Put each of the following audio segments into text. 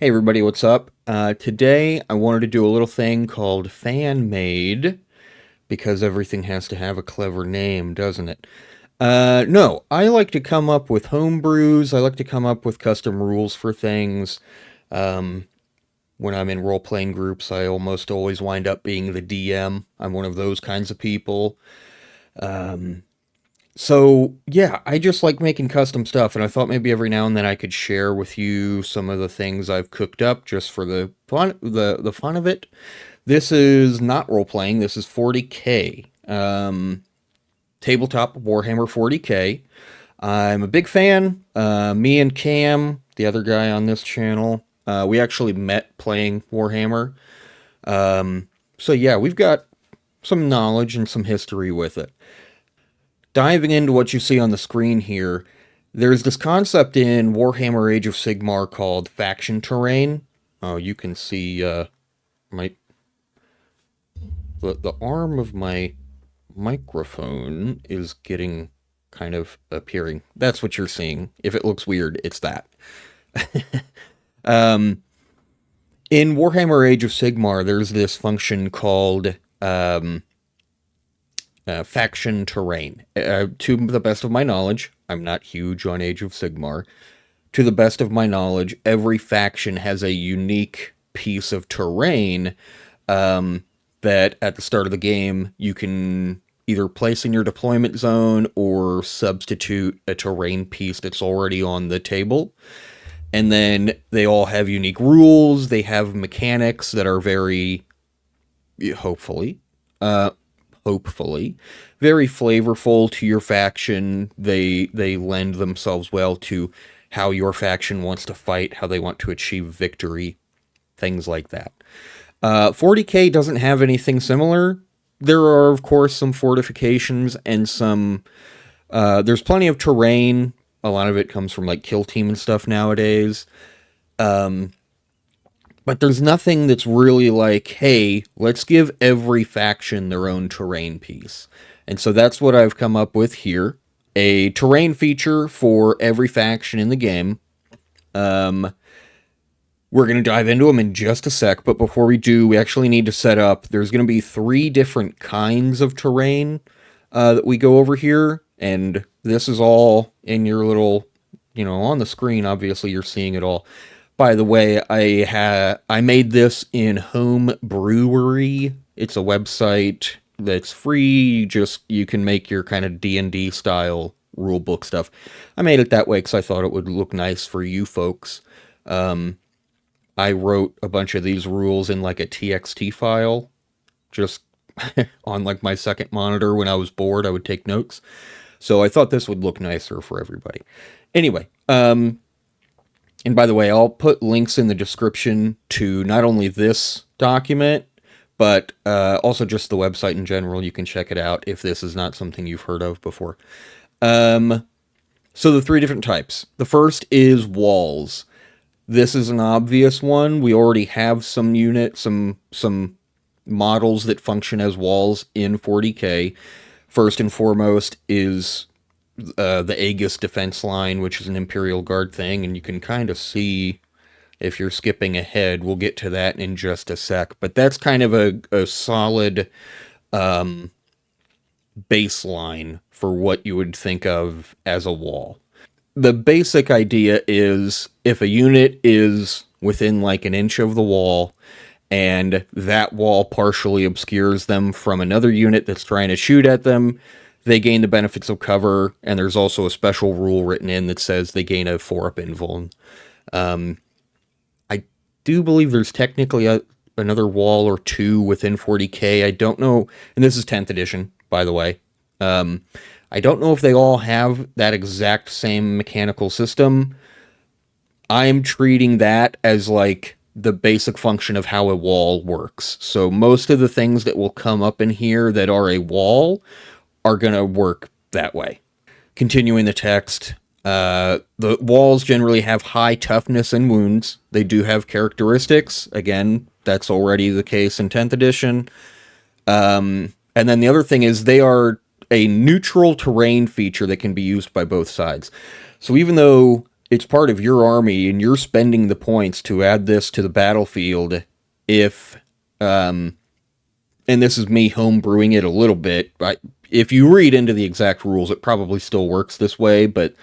Hey everybody, what's up? Today I wanted to do a little thing called Fan Made, because everything has to have a clever name, doesn't it? No, I like to come up with home brews, I like to come up with custom rules for things. Um, when I'm in role-playing groups, I almost always wind up being the DM. I'm one of those kinds of people. So, yeah, I just like making custom stuff, and I thought maybe every now and then I could share with you some of the things I've cooked up just for the fun of it. This is not role playing. This is 40k, tabletop Warhammer 40k. I'm a big fan. Me and Cam, the other guy on this channel, we actually met playing Warhammer. So yeah, we've got some knowledge and some history with it. Diving into what you see on the screen here, there's this concept in Warhammer Age of Sigmar called faction terrain. Oh, you can see my the arm of my microphone is getting kind of appearing. That's what you're seeing. If it looks weird, it's that. In Warhammer Age of Sigmar, there's this function called faction terrain. To the best of my knowledge, I'm not huge on Age of Sigmar. To the best of my knowledge, every faction has a unique piece of terrain that at the start of the game you can either place in your deployment zone or substitute a terrain piece that's already on the table. And then they all have unique rules. They have mechanics that are very, hopefully, hopefully, very flavorful to your faction. They lend themselves well to how your faction wants to fight, how they want to achieve victory, things like that. 40k doesn't have anything similar. There are, of course, some fortifications and some. There's plenty of terrain. A lot of it comes from like kill team and stuff nowadays. But there's nothing that's really like, hey, let's give every faction their own terrain piece. And so that's what I've come up with here. A terrain feature for every faction in the game. We're going to dive into them in just a sec, but before we do, we actually need to set up, there's going to be 3 different kinds of terrain that we go over here, and this is all in your little, on the screen, obviously you're seeing it all. By the way, I made this in Home Brewery. It's a website that's free. You can make your kind of D&D style rulebook stuff. I made it that way because I thought it would look nice for you folks. I wrote a bunch of these rules in like a TXT file, just on like my second monitor. When I was bored, I would take notes. So I thought this would look nicer for everybody. Anyway, and by the way, I'll put links in the description to not only this document, but also just the website in general. You can check it out if this is not something you've heard of before. So the 3 different types. The first is walls. This is an obvious one. We already have some units, some models that function as walls in 40k. First and foremost is the Aegis defense line, which is an Imperial Guard thing, and you can kind of see if you're skipping ahead. We'll get to that in just a sec, but that's kind of a solid baseline for what you would think of as a wall. The basic idea is if a unit is within like an inch of the wall and that wall partially obscures them from another unit that's trying to shoot at them, they gain the benefits of cover, and there's also a special rule written in that says they gain a 4-up invuln. I do believe there's technically another wall or 2 within 40k. I don't know, and this is 10th edition, by the way. I don't know if they all have that exact same mechanical system. I'm treating that as like the basic function of how a wall works. So most of the things that will come up in here that are a wall are going to work that way. Continuing the text, the walls generally have high toughness and wounds. They do have characteristics. Again, that's already the case in 10th edition. And then the other thing is they are a neutral terrain feature that can be used by both sides. So even though it's part of your army, and you're spending the points to add this to the battlefield. If, and this is me homebrewing it a little bit, if you read into the exact rules, it probably still works this way, but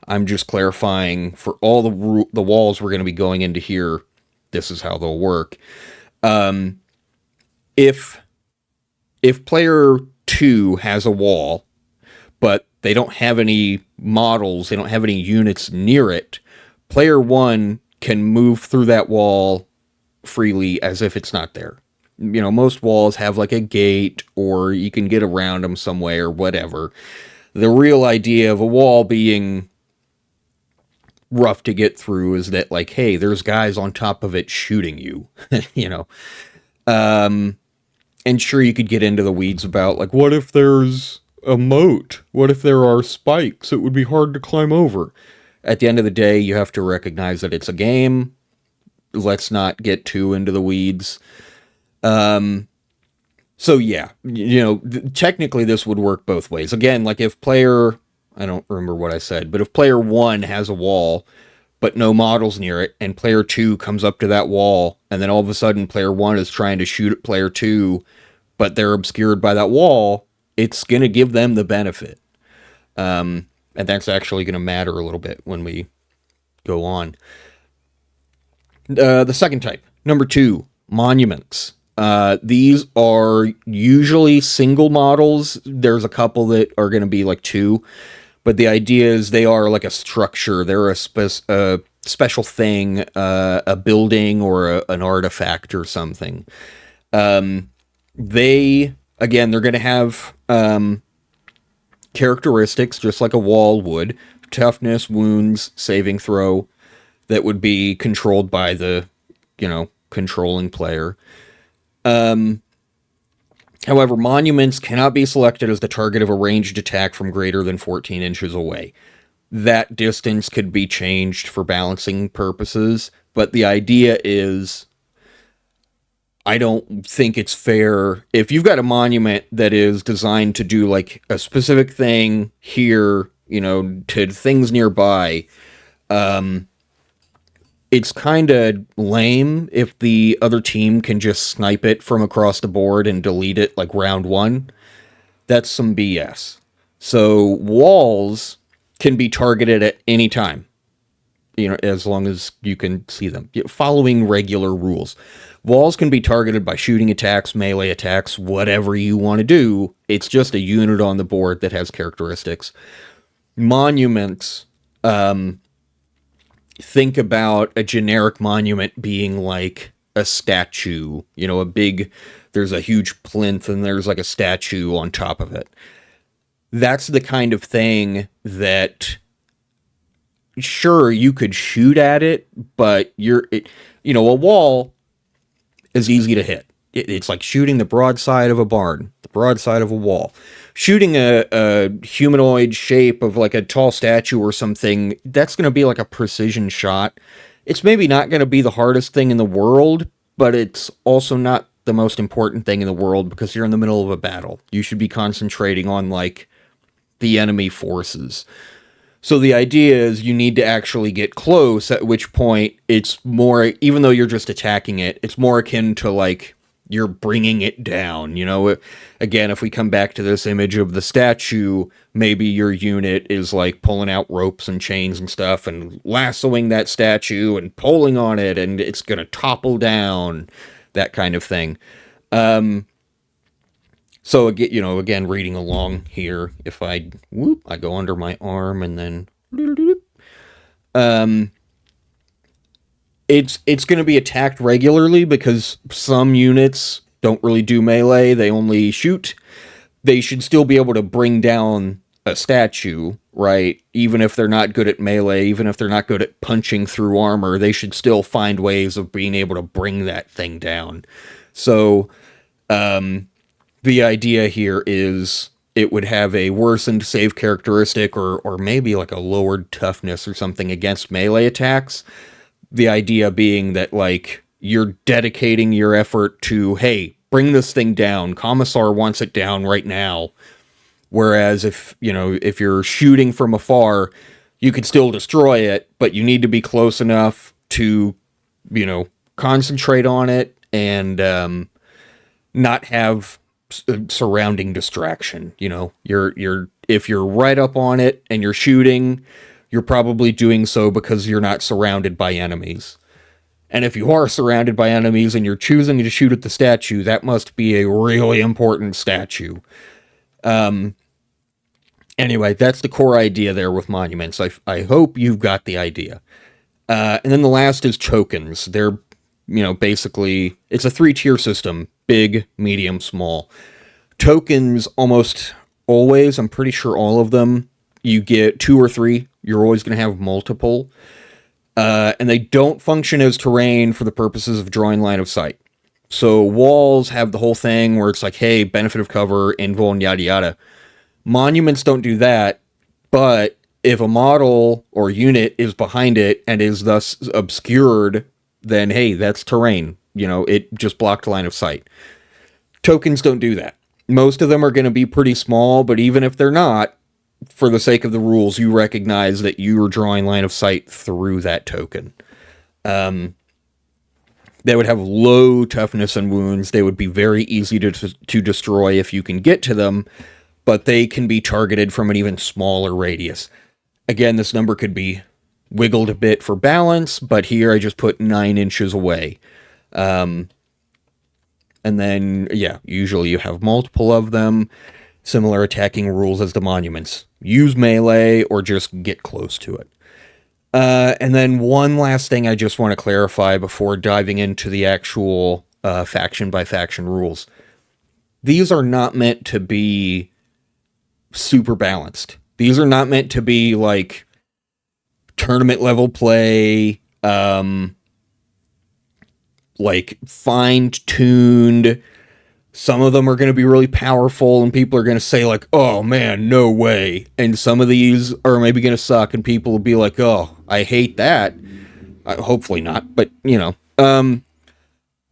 I'm just clarifying for all the walls we're going to be going into here, this is how they'll work. If player 2 has a wall, but they don't have any models, they don't have any units near it, player 1 can move through that wall freely as if it's not there. You know, most walls have like a gate, or you can get around them some way or whatever. The real idea of a wall being rough to get through is that, like, hey, there's guys on top of it shooting you, you know. And sure, you could get into the weeds about, like, what if there's a moat? What if there are spikes? It would be hard to climb over. At the end of the day, you have to recognize that it's a game. Let's not get too into the weeds. So yeah, you know, technically this would work both ways. Again, like if player, I don't remember what I said, but if player 1 has a wall, but no models near it, and player 2 comes up to that wall, and then all of a sudden player 1 is trying to shoot at player 2, but they're obscured by that wall, it's going to give them the benefit. And that's actually going to matter a little bit when we go on. The second type, number 2, monuments. These are usually single models. There's a couple that are going to be like 2, but the idea is they are like a structure. They're a special thing, a building or an artifact or something. They're going to have characteristics just like a wall would: toughness, wounds, saving throw, that would be controlled by the, you know, controlling player. However, monuments cannot be selected as the target of a ranged attack from greater than 14 inches away. That distance could be changed for balancing purposes, but the idea is, I don't think it's fair if you've got a monument that is designed to do like a specific thing here, you know, to things nearby. It's kind of lame if the other team can just snipe it from across the board and delete it like round 1. That's some BS. So walls can be targeted at any time, you know, as long as you can see them, following regular rules. Walls can be targeted by shooting attacks, melee attacks, whatever you want to do. It's just a unit on the board that has characteristics. Monuments, think about a generic monument being like a statue, you know, there's a huge plinth and there's like a statue on top of it. That's the kind of thing that, sure, you could shoot at it, but you know, a wall is easy to hit. It's like shooting the broadside of a barn, the broadside of a wall. Shooting a humanoid shape of like a tall statue or something, that's going to be like a precision shot. It's maybe not going to be the hardest thing in the world, but it's also not the most important thing in the world because you're in the middle of a battle. You should be concentrating on like the enemy forces. So the idea is you need to actually get close, at which point it's more, even though you're just attacking it, it's more akin to like you're bringing it down, you know. Again, if we come back to this image of the statue, maybe your unit is like pulling out ropes and chains and stuff and lassoing that statue and pulling on it and it's going to topple down, that kind of thing. So, you know, again, reading along here, if I go under my arm and then it's going to be attacked regularly because some units don't really do melee, they only shoot. They should still be able to bring down a statue, right? Even if they're not good at melee, even if they're not good at punching through armor, they should still find ways of being able to bring that thing down. So, the idea here is it would have a worsened save characteristic or maybe like a lowered toughness or something against melee attacks. The idea being that, like, you're dedicating your effort to, hey, bring this thing down. Commissar wants it down right now. Whereas if you're shooting from afar, you could still destroy it, but you need to be close enough to, concentrate on it and not have surrounding distraction. If you're right up on it and you're shooting, you're probably doing so because you're not surrounded by enemies. And if you are surrounded by enemies and you're choosing to shoot at the statue, that must be a really important statue. Anyway, that's the core idea there with monuments. I hope you've got the idea. And then the last is tokens. They're, basically, it's a 3-tier system. Big, medium, small. Tokens, almost always, I'm pretty sure all of them, you get 2 or 3. You're always going to have multiple. And they don't function as terrain for the purposes of drawing line of sight. So walls have the whole thing where it's like, hey, benefit of cover, invul, and yada yada. Monuments don't do that, but if a model or unit is behind it and is thus obscured, then hey, that's terrain. It just blocked line of sight. Tokens don't do that. Most of them are going to be pretty small, but even if they're not, for the sake of the rules, you recognize that you are drawing line of sight through that token. They would have low toughness and wounds. They would be very easy to destroy if you can get to them, but they can be targeted from an even smaller radius. Again, this number could be wiggled a bit for balance, but here I just put 9 inches away. And then, usually you have multiple of them. Similar attacking rules as the monuments. Use melee or just get close to it. And then one last thing I just want to clarify before diving into the actual faction-by-faction rules. These are not meant to be super balanced. These are not meant to be like tournament-level play, like fine-tuned. Some of them are going to be really powerful and people are going to say like, oh man, no way. And some of these are maybe going to suck and people will be like, oh, I hate that. Hopefully not, but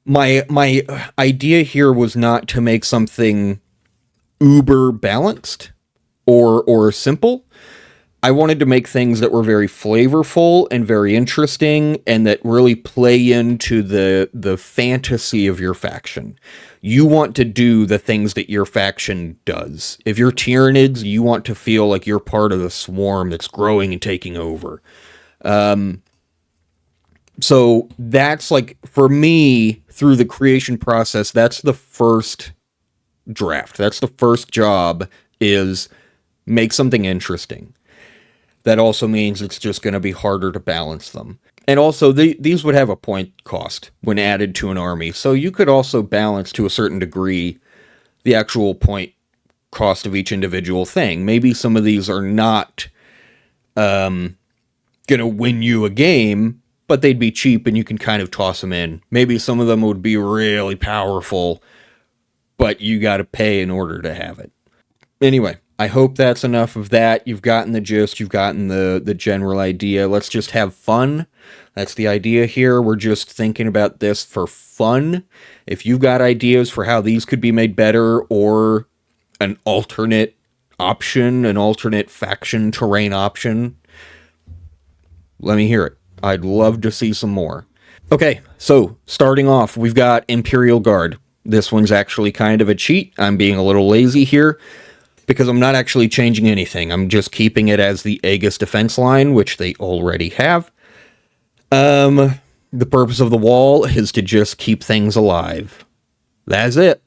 my idea here was not to make something uber balanced or simple. I wanted to make things that were very flavorful and very interesting and that really play into the fantasy of your faction. You want to do the things that your faction does. If you're Tyranids, you want to feel like you're part of the swarm that's growing and taking over. So that's like, for me, through the creation process, that's the first draft. That's the first job, is make something interesting. That also means it's just going to be harder to balance them. And also, these would have a point cost when added to an army. So you could also balance, to a certain degree, the actual point cost of each individual thing. Maybe some of these are not going to win you a game, but they'd be cheap and you can kind of toss them in. Maybe some of them would be really powerful, but you got to pay in order to have it. Anyway, I hope that's enough of that. You've gotten the gist. You've gotten the general idea. Let's just have fun. That's the idea here. We're just thinking about this for fun. If you've got ideas for how these could be made better, or an alternate option, an alternate faction terrain option, let me hear it. I'd love to see some more. Okay, so starting off, we've got Imperial Guard. This one's actually kind of a cheat. I'm being a little lazy here, because I'm not actually changing anything. I'm just keeping it as the Aegis defense line, which they already have. The purpose of the wall is to just keep things alive. That's it.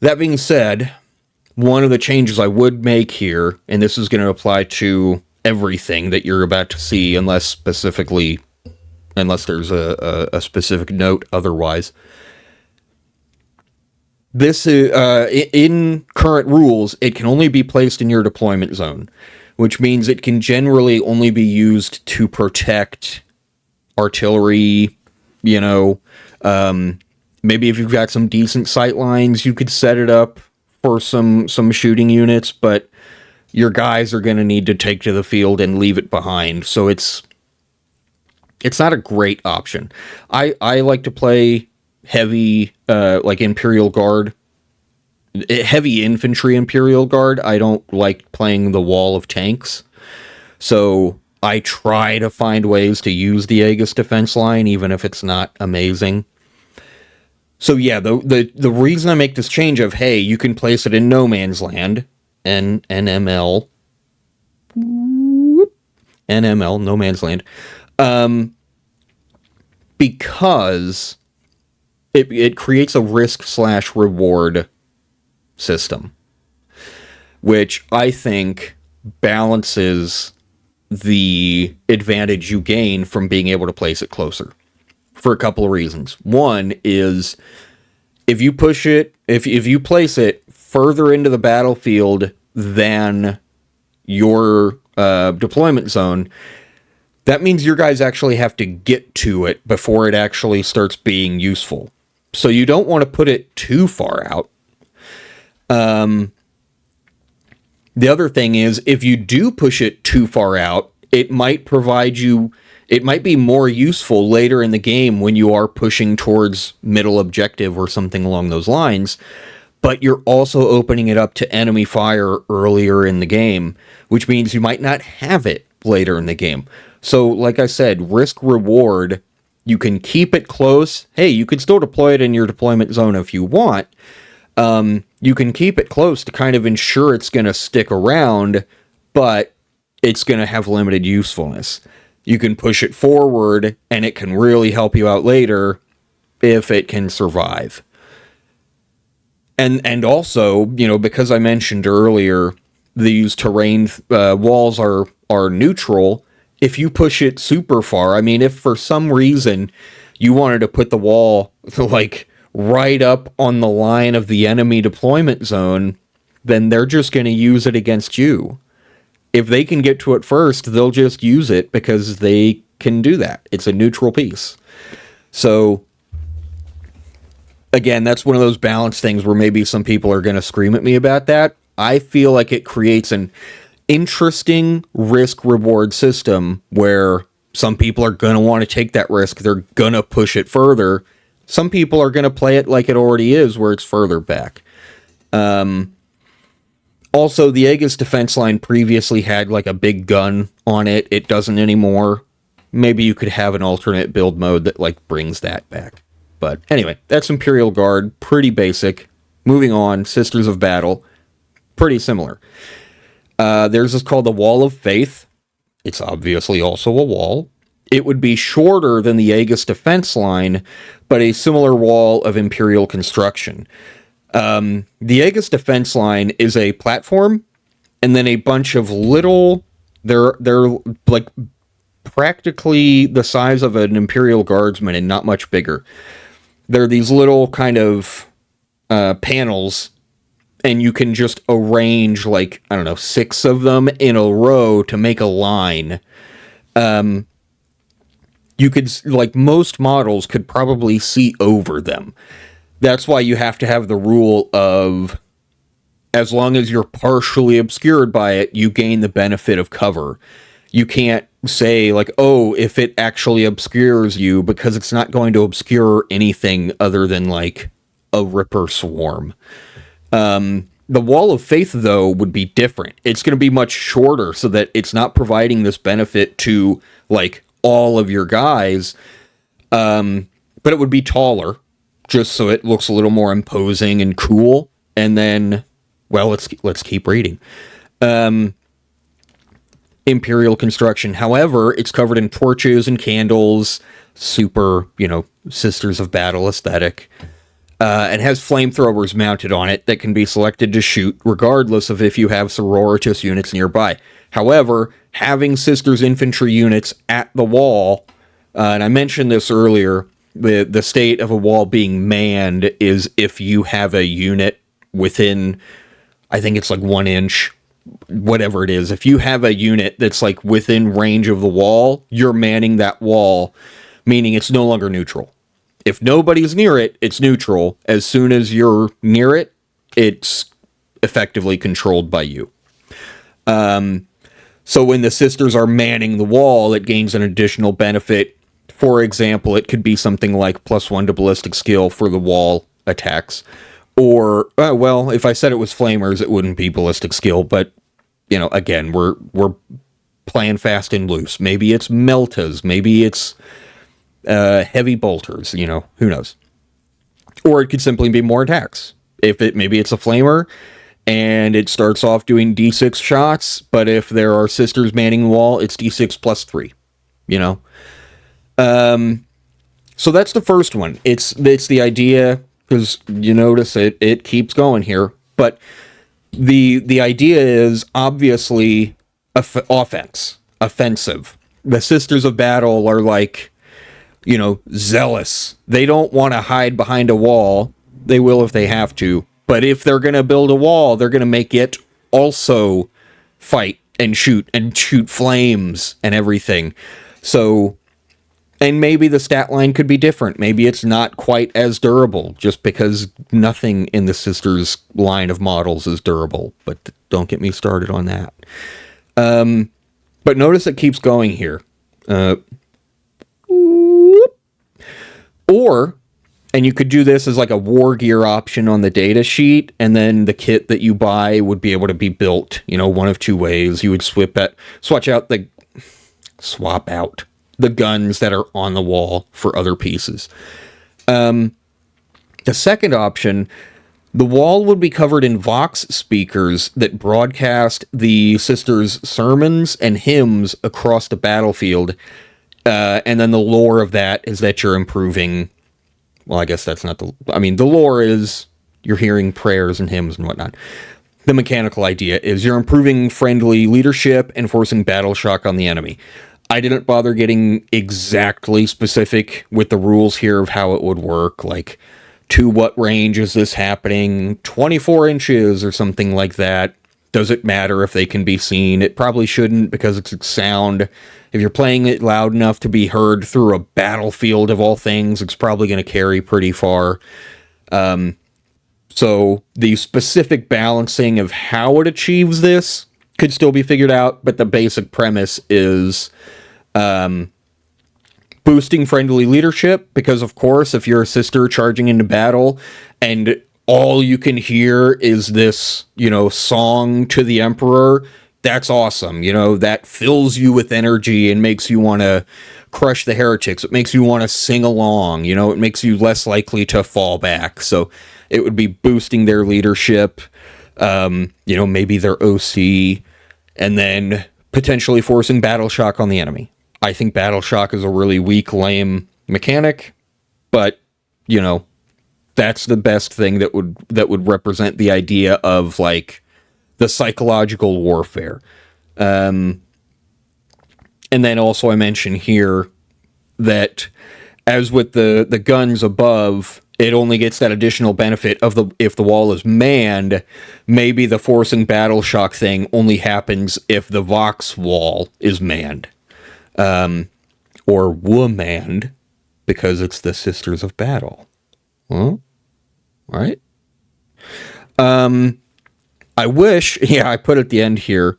That being said, one of the changes I would make here, and this is going to apply to everything that you're about to see, unless there's a specific note otherwise. This in current rules, it can only be placed in your deployment zone, which means it can generally only be used to protect artillery. Maybe if you've got some decent sight lines, you could set it up for some shooting units, but your guys are going to need to take to the field and leave it behind. So it's not a great option. I like to play heavy, like Imperial Guard, heavy infantry Imperial Guard. I don't like playing the wall of tanks. So I try to find ways to use the Aegis defense line, even if it's not amazing. So yeah, the reason I make this change of, hey, you can place it in no man's land, NML, no man's land, because it creates a risk/reward system, which I think balances the advantage you gain from being able to place it closer for a couple of reasons. One is if you push it, if you place it further into the battlefield than your deployment zone, that means your guys actually have to get to it before it actually starts being useful. So you don't want to put it too far out. The other thing is, if you do push it too far out, it might be more useful later in the game when you are pushing towards middle objective or something along those lines, but you're also opening it up to enemy fire earlier in the game, which means you might not have it later in the game. So, like I said, risk-reward, you can keep it close. Hey, you can still deploy it in your deployment zone if you want. You can keep it close to kind of ensure it's going to stick around, but it's going to have limited usefulness. You can push it forward, and it can really help you out later if it can survive. And also, because I mentioned earlier, these terrain walls are neutral. If you push it super far, I mean, if for some reason you wanted to put the wall, like, right up on the line of the enemy deployment zone, then they're just going to use it against you. If they can get to it first, they'll just use it because they can do that. It's a neutral piece. So, again, that's one of those balance things where maybe some people are going to scream at me about that. I feel like it creates an interesting risk-reward system where some people are going to want to take that risk. They're going to push it further. Some people are going to play it like it already is, where it's further back. Also, the Aegis defense line previously had like a big gun on it. It doesn't anymore. Maybe you could have an alternate build mode that like brings that back. But anyway, that's Imperial Guard. Pretty basic. Moving on, Sisters of Battle. Pretty similar. Theirs is called the Wall of Faith. It's obviously also a wall. It would be shorter than the Aegis defense line, but a similar wall of Imperial construction. The Aegis defense line is a platform, and then a bunch of little... They're like practically the size of an Imperial Guardsman and not much bigger. They're these little kind of panels, and you can just arrange, like, I don't know, 6 of them in a row to make a line. You could, like, most models could probably see over them. That's why you have to have the rule of, as long as you're partially obscured by it, you gain the benefit of cover. You can't say, like, oh, if it actually obscures you, because it's not going to obscure anything other than, like, a Ripper swarm. The Wall of Faith, though, would be different. It's going to be much shorter so that it's not providing this benefit to, like, all of your guys. But it would be taller, just so it looks a little more imposing and cool. And then, well, let's keep reading. Imperial construction. However, it's covered in torches and candles, super, Sisters of Battle aesthetic. And has flamethrowers mounted on it that can be selected to shoot, regardless of if you have sororitas units nearby. However, having Sisters infantry units at the wall, and I mentioned this earlier, the state of a wall being manned is if you have a unit within, I think it's like 1 inch, whatever it is. If you have a unit that's like within range of the wall, you're manning that wall, meaning it's no longer neutral. If nobody's near it, it's neutral. As soon as you're near it, it's effectively controlled by you. So when the Sisters are manning the wall, it gains an additional benefit. For example, it could be something like +1 to ballistic skill for the wall attacks. Or, if I said it was flamers, it wouldn't be ballistic skill. But, again, we're playing fast and loose. Maybe it's meltas. Maybe it's heavy bolters. You know, who knows? Or it could simply be more attacks. Maybe it's a flamer, and it starts off doing d6 shots, but if there are sisters manning the wall, it's d6 plus 3. You know? So that's the first one. It's the idea, because you notice it keeps going here, but the idea is obviously offensive. The Sisters of Battle are like, you know, zealous. They don't want to hide behind a wall. They will if they have to. But if they're going to build a wall, they're going to make it also fight and shoot flames and everything. So, and maybe the stat line could be different. Maybe it's not quite as durable, just because nothing in the Sisters line of models is durable. But don't get me started on that. But notice it keeps going here. Or, and you could do this as like a war gear option on the data sheet, and then the kit that you buy would be able to be built, you know, one of two ways. You would swap out the guns that are on the wall for other pieces. The second option, the wall would be covered in Vox speakers that broadcast the Sisters' sermons and hymns across the battlefield. And then the lore of that is that you're improving. Well, I guess that's not the lore is you're hearing prayers and hymns and whatnot. The mechanical idea is you're improving friendly leadership and forcing battle shock on the enemy. I didn't bother getting exactly specific with the rules here of how it would work, like to what range is this happening, 24 inches or something like that. Does it matter if they can be seen? It probably shouldn't, because it's sound. If you're playing it loud enough to be heard through a battlefield of all things, it's probably going to carry pretty far. So the specific balancing of how it achieves this could still be figured out, but the basic premise is boosting friendly leadership, because of course, if you're a sister charging into battle and all you can hear is this, you know, song to the Emperor, that's awesome. You know, that fills you with energy and makes you want to crush the heretics. It makes you want to sing along. You know, it makes you less likely to fall back. So it would be boosting their leadership, you know, maybe their OC, and then potentially forcing battle shock on the enemy. I think battle shock is a really weak, lame mechanic, but, you know, that's the best thing that would represent the idea of, like, the psychological warfare. And then also I mention here that, as with the guns above, it only gets that additional benefit of if the wall is manned. Maybe the forcing battle shock thing only happens if the Vox wall is manned. Or woman, because it's the Sisters of Battle. Huh? Right? I wish, I put at the end here,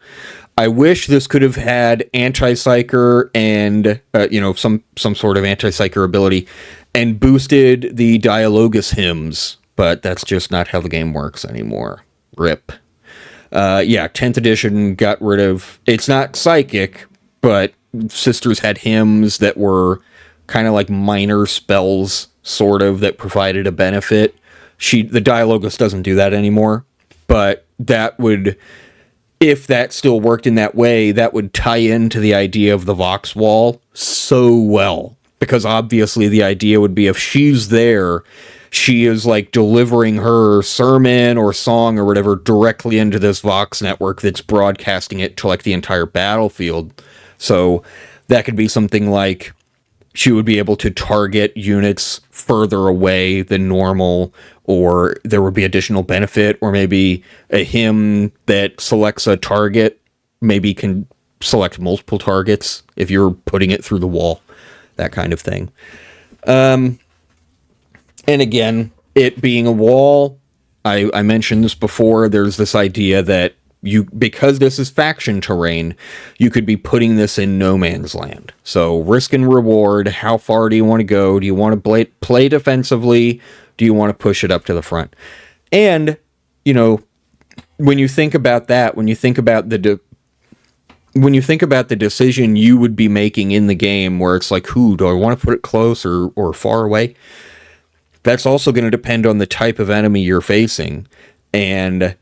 I wish this could have had anti-psyker and, you know, some sort of anti-psyker ability, and boosted the Dialogus hymns, but that's just not how the game works anymore. RIP. 10th edition got rid of, it's not psychic, but Sisters had hymns that were kind of like minor spells, sort of, that provided a benefit. The Dialogus doesn't do that anymore, but that would, if that still worked in that way, that would tie into the idea of the Vox wall so well. Because obviously the idea would be, if she's there, she is like delivering her sermon or song or whatever directly into this Vox network that's broadcasting it to like the entire battlefield. So that could be something like she would be able to target units further away than normal, or there would be additional benefit, or maybe a hymn that selects a target maybe can select multiple targets if you're putting it through the wall, that kind of thing. And again, it being a wall, I mentioned this before, there's this idea that because this is faction terrain, you could be putting this in no man's land. So risk and reward, how far do you want to go? Do you want to play defensively? Do you want to push it up to the front? And, you know, when you think about that, when you think about when you think about the decision you would be making in the game, where it's like, who do I want to put it close or far away? That's also going to depend on the type of enemy you're facing. And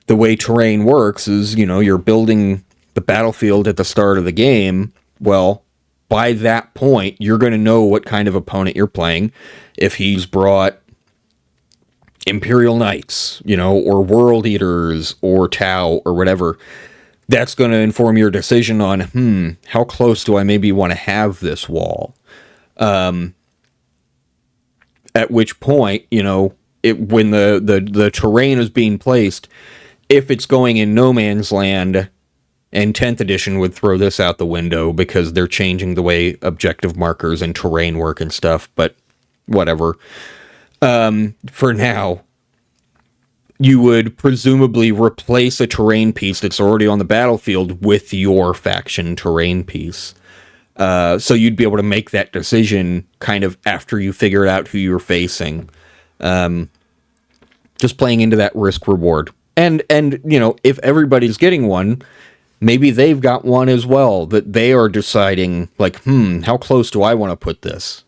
the way terrain works is, you're building the battlefield at the start of the game. Well, by that point, you're going to know what kind of opponent you're playing. If he's brought Imperial Knights, or World Eaters, or Tau, or whatever, that's going to inform your decision on, how close do I maybe want to have this wall? At which point, when the terrain is being placed, if it's going in no man's land, and 10th edition would throw this out the window because they're changing the way objective markers and terrain work and stuff, but whatever. For now, you would presumably replace a terrain piece that's already on the battlefield with your faction terrain piece. So you'd be able to make that decision kind of after you figure out who you're facing. Just playing into that risk reward. And if everybody's getting one, maybe they've got one as well that they are deciding, like, how close do I want to put this?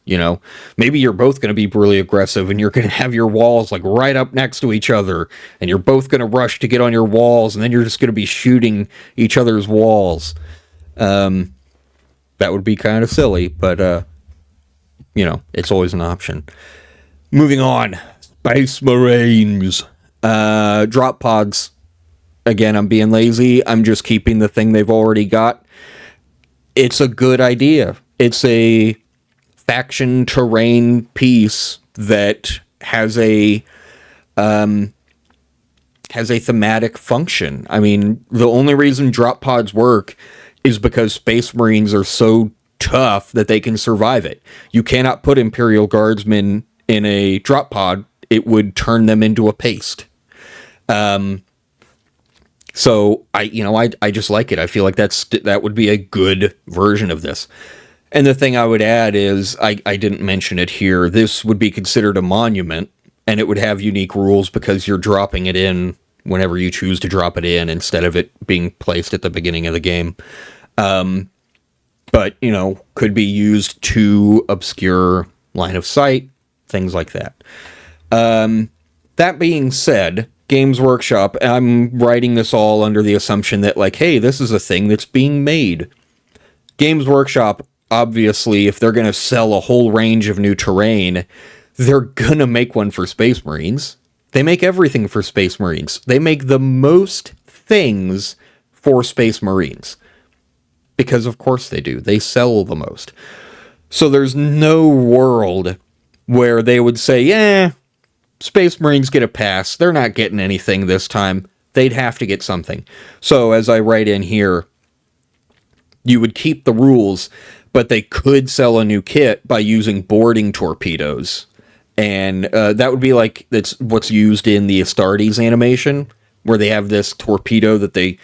Maybe you're both going to be really aggressive and you're going to have your walls like right up next to each other and you're both going to rush to get on your walls and then you're just going to be shooting each other's walls. That would be kind of silly, but, it's always an option. Moving on. Space Marines. Drop pods. Again, I'm being lazy. I'm just keeping the thing they've already got. It's a good idea. It's a faction terrain piece that has a thematic function. I mean, the only reason drop pods work is because Space Marines are so tough that they can survive it. You cannot put Imperial Guardsmen in a drop pod. It would turn them into a paste. So I just like it. I feel like that would be a good version of this. And the thing I would add is, I didn't mention it here, this would be considered a monument, and it would have unique rules because you're dropping it in whenever you choose to drop it in instead of it being placed at the beginning of the game. But, could be used to obscure line of sight, things like that. That being said, Games Workshop, I'm writing this all under the assumption that, like, hey, this is a thing that's being made. Games Workshop, obviously, if they're going to sell a whole range of new terrain, they're going to make one for Space Marines. They make everything for Space Marines. They make the most things for Space Marines. Because, of course, they do. They sell the most. So there's no world where they would say, Space Marines get a pass. They're not getting anything this time. They'd have to get something. So, as I write in here, you would keep the rules, but they could sell a new kit by using boarding torpedoes. And that would be like, that's what's used in the Astartes animation, where they have this torpedo that they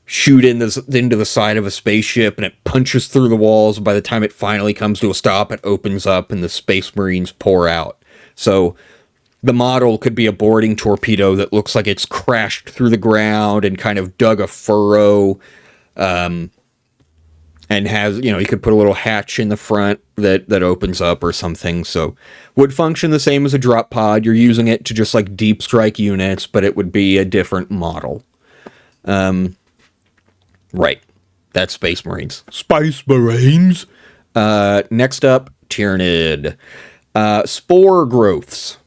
shoot into the side of a spaceship, and it punches through the walls. By the time it finally comes to a stop, it opens up, and the Space Marines pour out. So the model could be a boarding torpedo that looks like it's crashed through the ground and kind of dug a furrow, and has, you could put a little hatch in the front that opens up or something. So would function the same as a drop pod. You're using it to just like deep strike units, but it would be a different model. Right. That's Space Marines. Space Marines! Next up, Tyranid. Spore growths.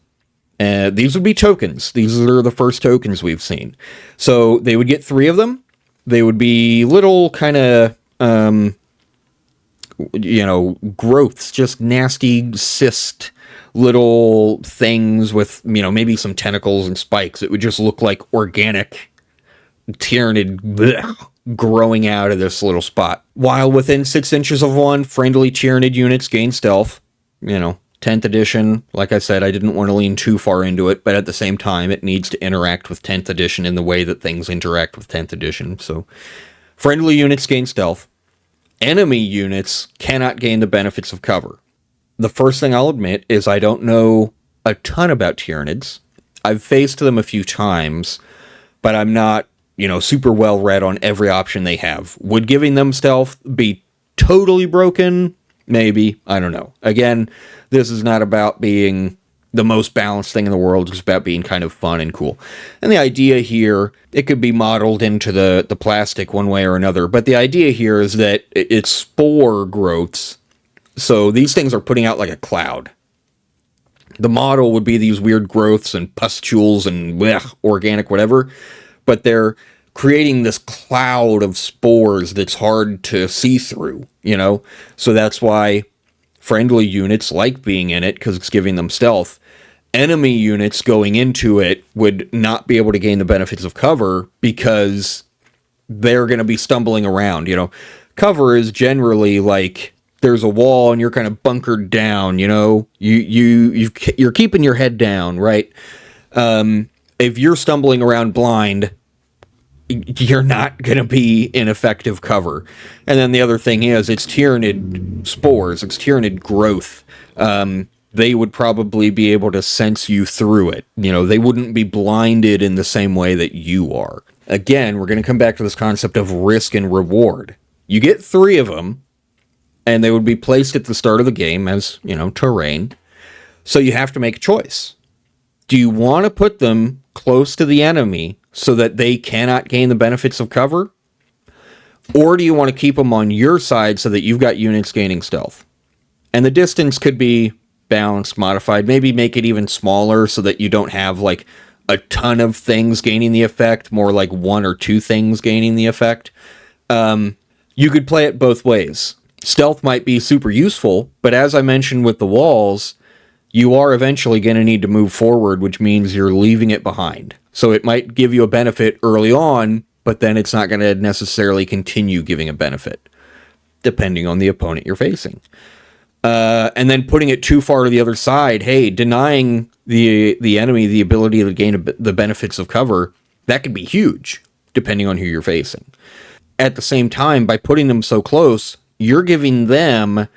These would be tokens. These are the first tokens we've seen. So they would get 3 of them. They would be little kind of, growths, just nasty cyst little things with, maybe some tentacles and spikes. It would just look like organic Tyranid growing out of this little spot. While within 6 inches of one, friendly Tyranid units gain stealth. 10th edition, like I said, I didn't want to lean too far into it, but at the same time, it needs to interact with 10th edition in the way that things interact with 10th edition. So, friendly units gain stealth. Enemy units cannot gain the benefits of cover. The first thing I'll admit is I don't know a ton about Tyranids. I've faced them a few times, but I'm not super well read on every option they have. Would giving them stealth be totally broken? Maybe. I don't know. Again, this is not about being the most balanced thing in the world. It's about being kind of fun and cool. And the idea here, it could be modeled into the plastic one way or another, but the idea here is that it's spore growths. So these things are putting out like a cloud. The model would be these weird growths and pustules and organic whatever, but they're creating this cloud of spores that's hard to see through, So that's why friendly units like being in it, because it's giving them stealth. Enemy units going into it would not be able to gain the benefits of cover because they're going to be stumbling around, Cover is generally like there's a wall and you're kind of bunkered down, you're keeping your head down, right? If you're stumbling around blind, you're not going to be in effective cover. And then the other thing is, it's tyrannid spores, it's tyrannid growth. They would probably be able to sense you through it. They wouldn't be blinded in the same way that you are. Again, we're going to come back to this concept of risk and reward. You get 3 of them, and they would be placed at the start of the game as, terrain. So you have to make a choice. Do you want to put them close to the enemy so that they cannot gain the benefits of cover? Or do you want to keep them on your side so that you've got units gaining stealth? And the distance could be balanced, modified, maybe make it even smaller so that you don't have like a ton of things gaining the effect, more like 1 or 2 things gaining the effect. You could play it both ways. Stealth might be super useful, but as I mentioned with the walls, you are eventually going to need to move forward, which means you're leaving it behind. So it might give you a benefit early on, but then it's not going to necessarily continue giving a benefit, depending on the opponent you're facing. And then putting it too far to the other side, denying the enemy the ability to gain the benefits of cover, that could be huge, depending on who you're facing. At the same time, by putting them so close, you're giving them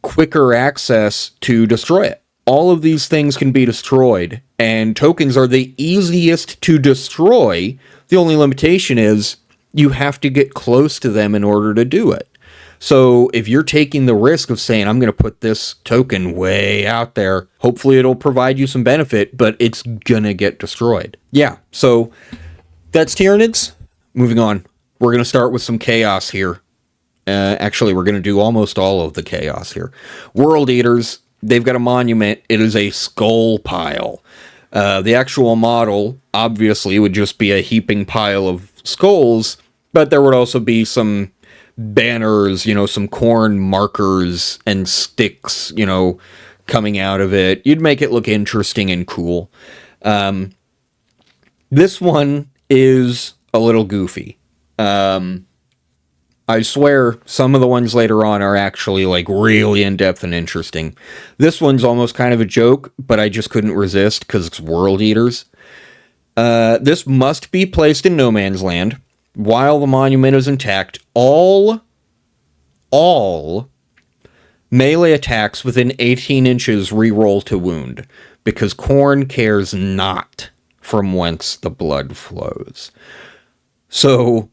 quicker access to destroy it. All of these things can be destroyed, and tokens are the easiest to destroy. The only limitation is you have to get close to them in order to do it. So if you're taking the risk of saying, I'm going to put this token way out there, hopefully it'll provide you some benefit, but it's going to get destroyed. Yeah, so that's Tyranids. Moving on. We're going to start with some chaos here. Actually, we're going to do almost all of the chaos here. World Eaters, they've got a monument. It is a skull pile. The actual model, obviously, would just be a heaping pile of skulls, but there would also be some banners, some corn markers and sticks, coming out of it. You'd make it look interesting and cool. This one is a little goofy. I swear some of the ones later on are actually like really in-depth and interesting. This one's almost kind of a joke, but I just couldn't resist because it's World Eaters. This must be placed in no man's land while the monument is intact. All melee attacks within 18 inches reroll to wound, because Khorne cares not from whence the blood flows. So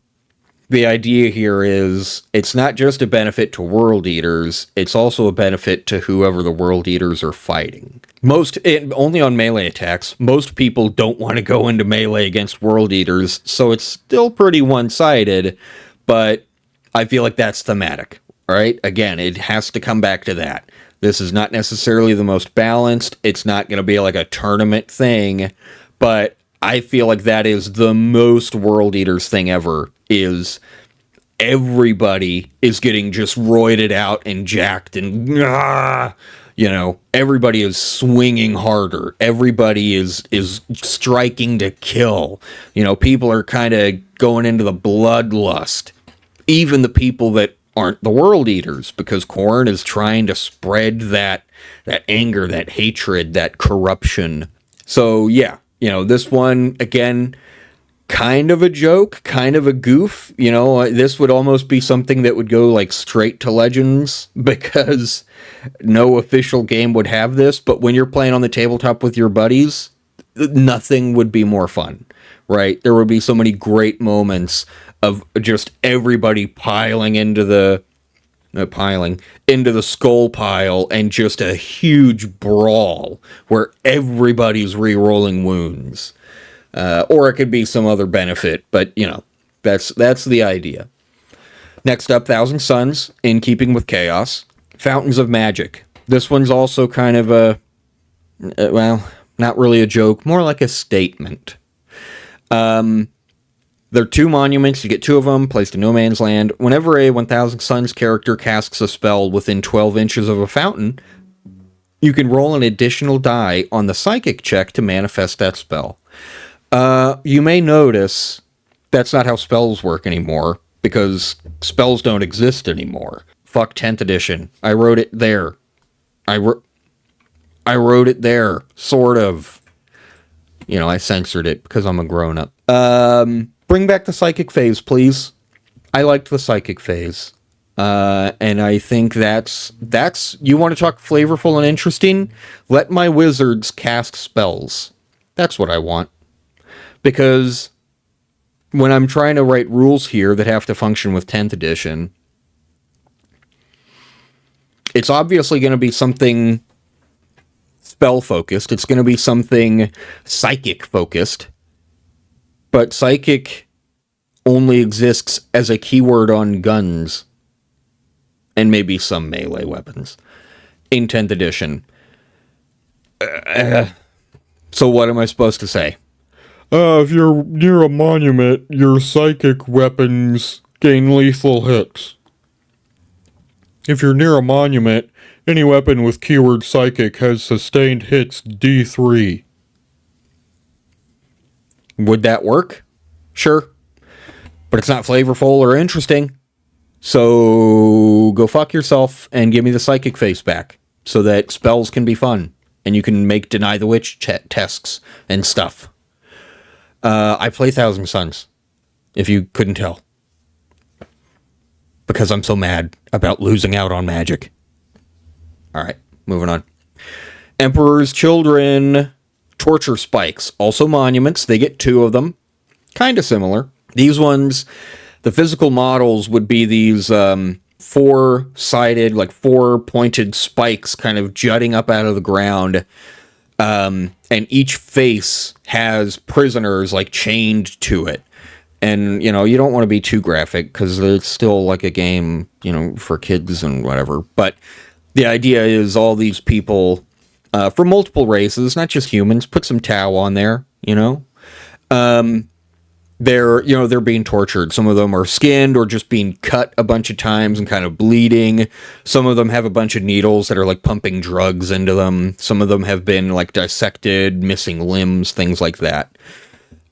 the idea here is it's not just a benefit to World Eaters, it's also a benefit to whoever the World Eaters are fighting. Only on melee attacks, most people don't want to go into melee against World Eaters, so it's still pretty one-sided, but I feel like that's thematic, right? Again, it has to come back to that. This is not necessarily the most balanced, it's not going to be like a tournament thing, but I feel like that is the most World Eaters thing ever, is everybody is getting just roided out and jacked and, everybody is swinging harder. Everybody is striking to kill. People are kind of going into the bloodlust. Even the people that aren't the World Eaters, because Khorne is trying to spread that anger, that hatred, that corruption. So, yeah. This one, again, kind of a joke, kind of a goof. This would almost be something that would go like straight to Legends, because no official game would have this. But when you're playing on the tabletop with your buddies, nothing would be more fun, right? There would be so many great moments of just everybody piling into the skull pile and just a huge brawl where everybody's re-rolling wounds. Or it could be some other benefit, but that's the idea. Next up, Thousand Suns, in keeping with Chaos. Fountains of Magic. This one's also kind of not really a joke, more like a statement. There are 2 monuments, you get 2 of them, placed in no man's land. Whenever a 1000 Suns character casts a spell within 12 inches of a fountain, you can roll an additional die on the psychic check to manifest that spell. You may notice that's not how spells work anymore, because spells don't exist anymore. Fuck 10th edition. I wrote it there. I wrote it there, sort of. I censored it because I'm a grown-up. Bring back the psychic phase, please. I liked the psychic phase. And I think that's... You want to talk flavorful and interesting? Let my wizards cast spells. That's what I want. Because when I'm trying to write rules here that have to function with 10th edition, it's obviously going to be something spell-focused. It's going to be something psychic-focused. But psychic only exists as a keyword on guns. And maybe some melee weapons. In 10th edition. So what am I supposed to say? If you're near a monument, your psychic weapons gain lethal hits. If you're near a monument, any weapon with keyword psychic has sustained hits D3. Would that work? Sure. But it's not flavorful or interesting. So go fuck yourself and give me the psychic face back so that spells can be fun and you can make Deny the Witch tests and stuff. I play Thousand Suns, if you couldn't tell. Because I'm so mad about losing out on Magic. Alright, moving on. Emperor's Children, Torture Spikes. Also monuments, they get 2 of them. Kinda similar. These ones, the physical models would be these 4-sided, 4-pointed spikes kind of jutting up out of the ground. And each face has prisoners chained to it. And, you don't want to be too graphic because it's still a game, for kids and whatever. But the idea is all these people from multiple races, not just humans, put some Tau on there, they're being tortured. Some of them are skinned or just being cut a bunch of times and kind of bleeding. Some of them have a bunch of needles that are pumping drugs into them. Some of them have been dissected, missing limbs, things like that.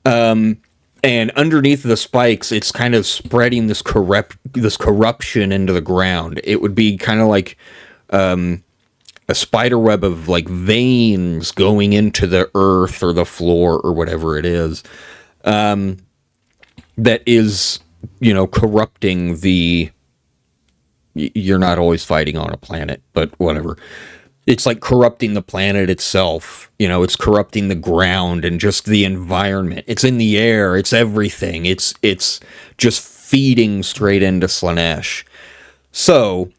And underneath the spikes, it's kind of spreading this corruption into the ground. It would be kind of like a spider web of veins going into the earth or the floor or whatever it is. That is, corrupting the... You're not always fighting on a planet, but whatever. It's corrupting the planet itself. It's corrupting the ground and just the environment. It's in the air. It's everything. It's just feeding straight into Slaanesh. So,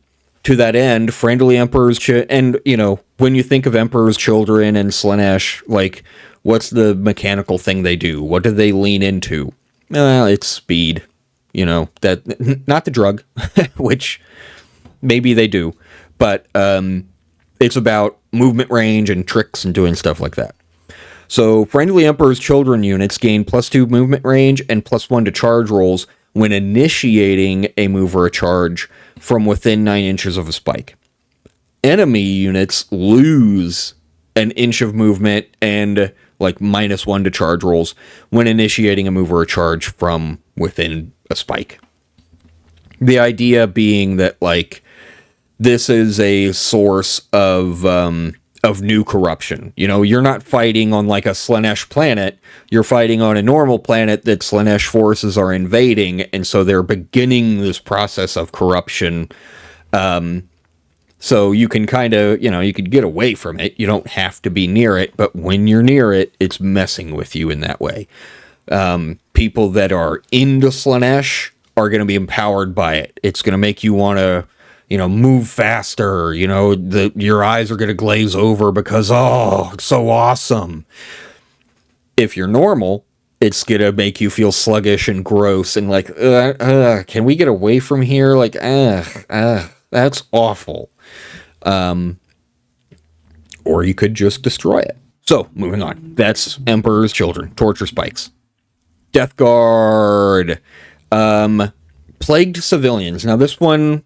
to that end, friendly Emperor's... and, when you think of Emperor's Children and Slaanesh, what's the mechanical thing they do? What do they lean into? Well, it's speed. That not the drug, which maybe they do, but it's about movement range and tricks and doing stuff like that. So, friendly Emperor's Children units gain +2 movement range and +1 to charge rolls when initiating a move or a charge from within 9 inches of a spike. Enemy units lose an inch of movement and -1 to charge rolls when initiating a move or a charge from within a spike. The idea being that this is a source of new corruption. You're not fighting on a Slaanesh planet. You're fighting on a normal planet that Slaanesh forces are invading, and so they're beginning this process of corruption. So you can kind of, you could get away from it. You don't have to be near it, but when you're near it, it's messing with you in that way. People that are into Slaanesh are going to be empowered by it. It's going to make you want to, move faster. Your eyes are going to glaze over because, oh, it's so awesome. If you're normal, it's going to make you feel sluggish and gross and like, can we get away from here? Like, that's awful. Or you could just destroy it. So, moving on. That's Emperor's Children. Torture Spikes. Death Guard. Plagued Civilians. Now, this one,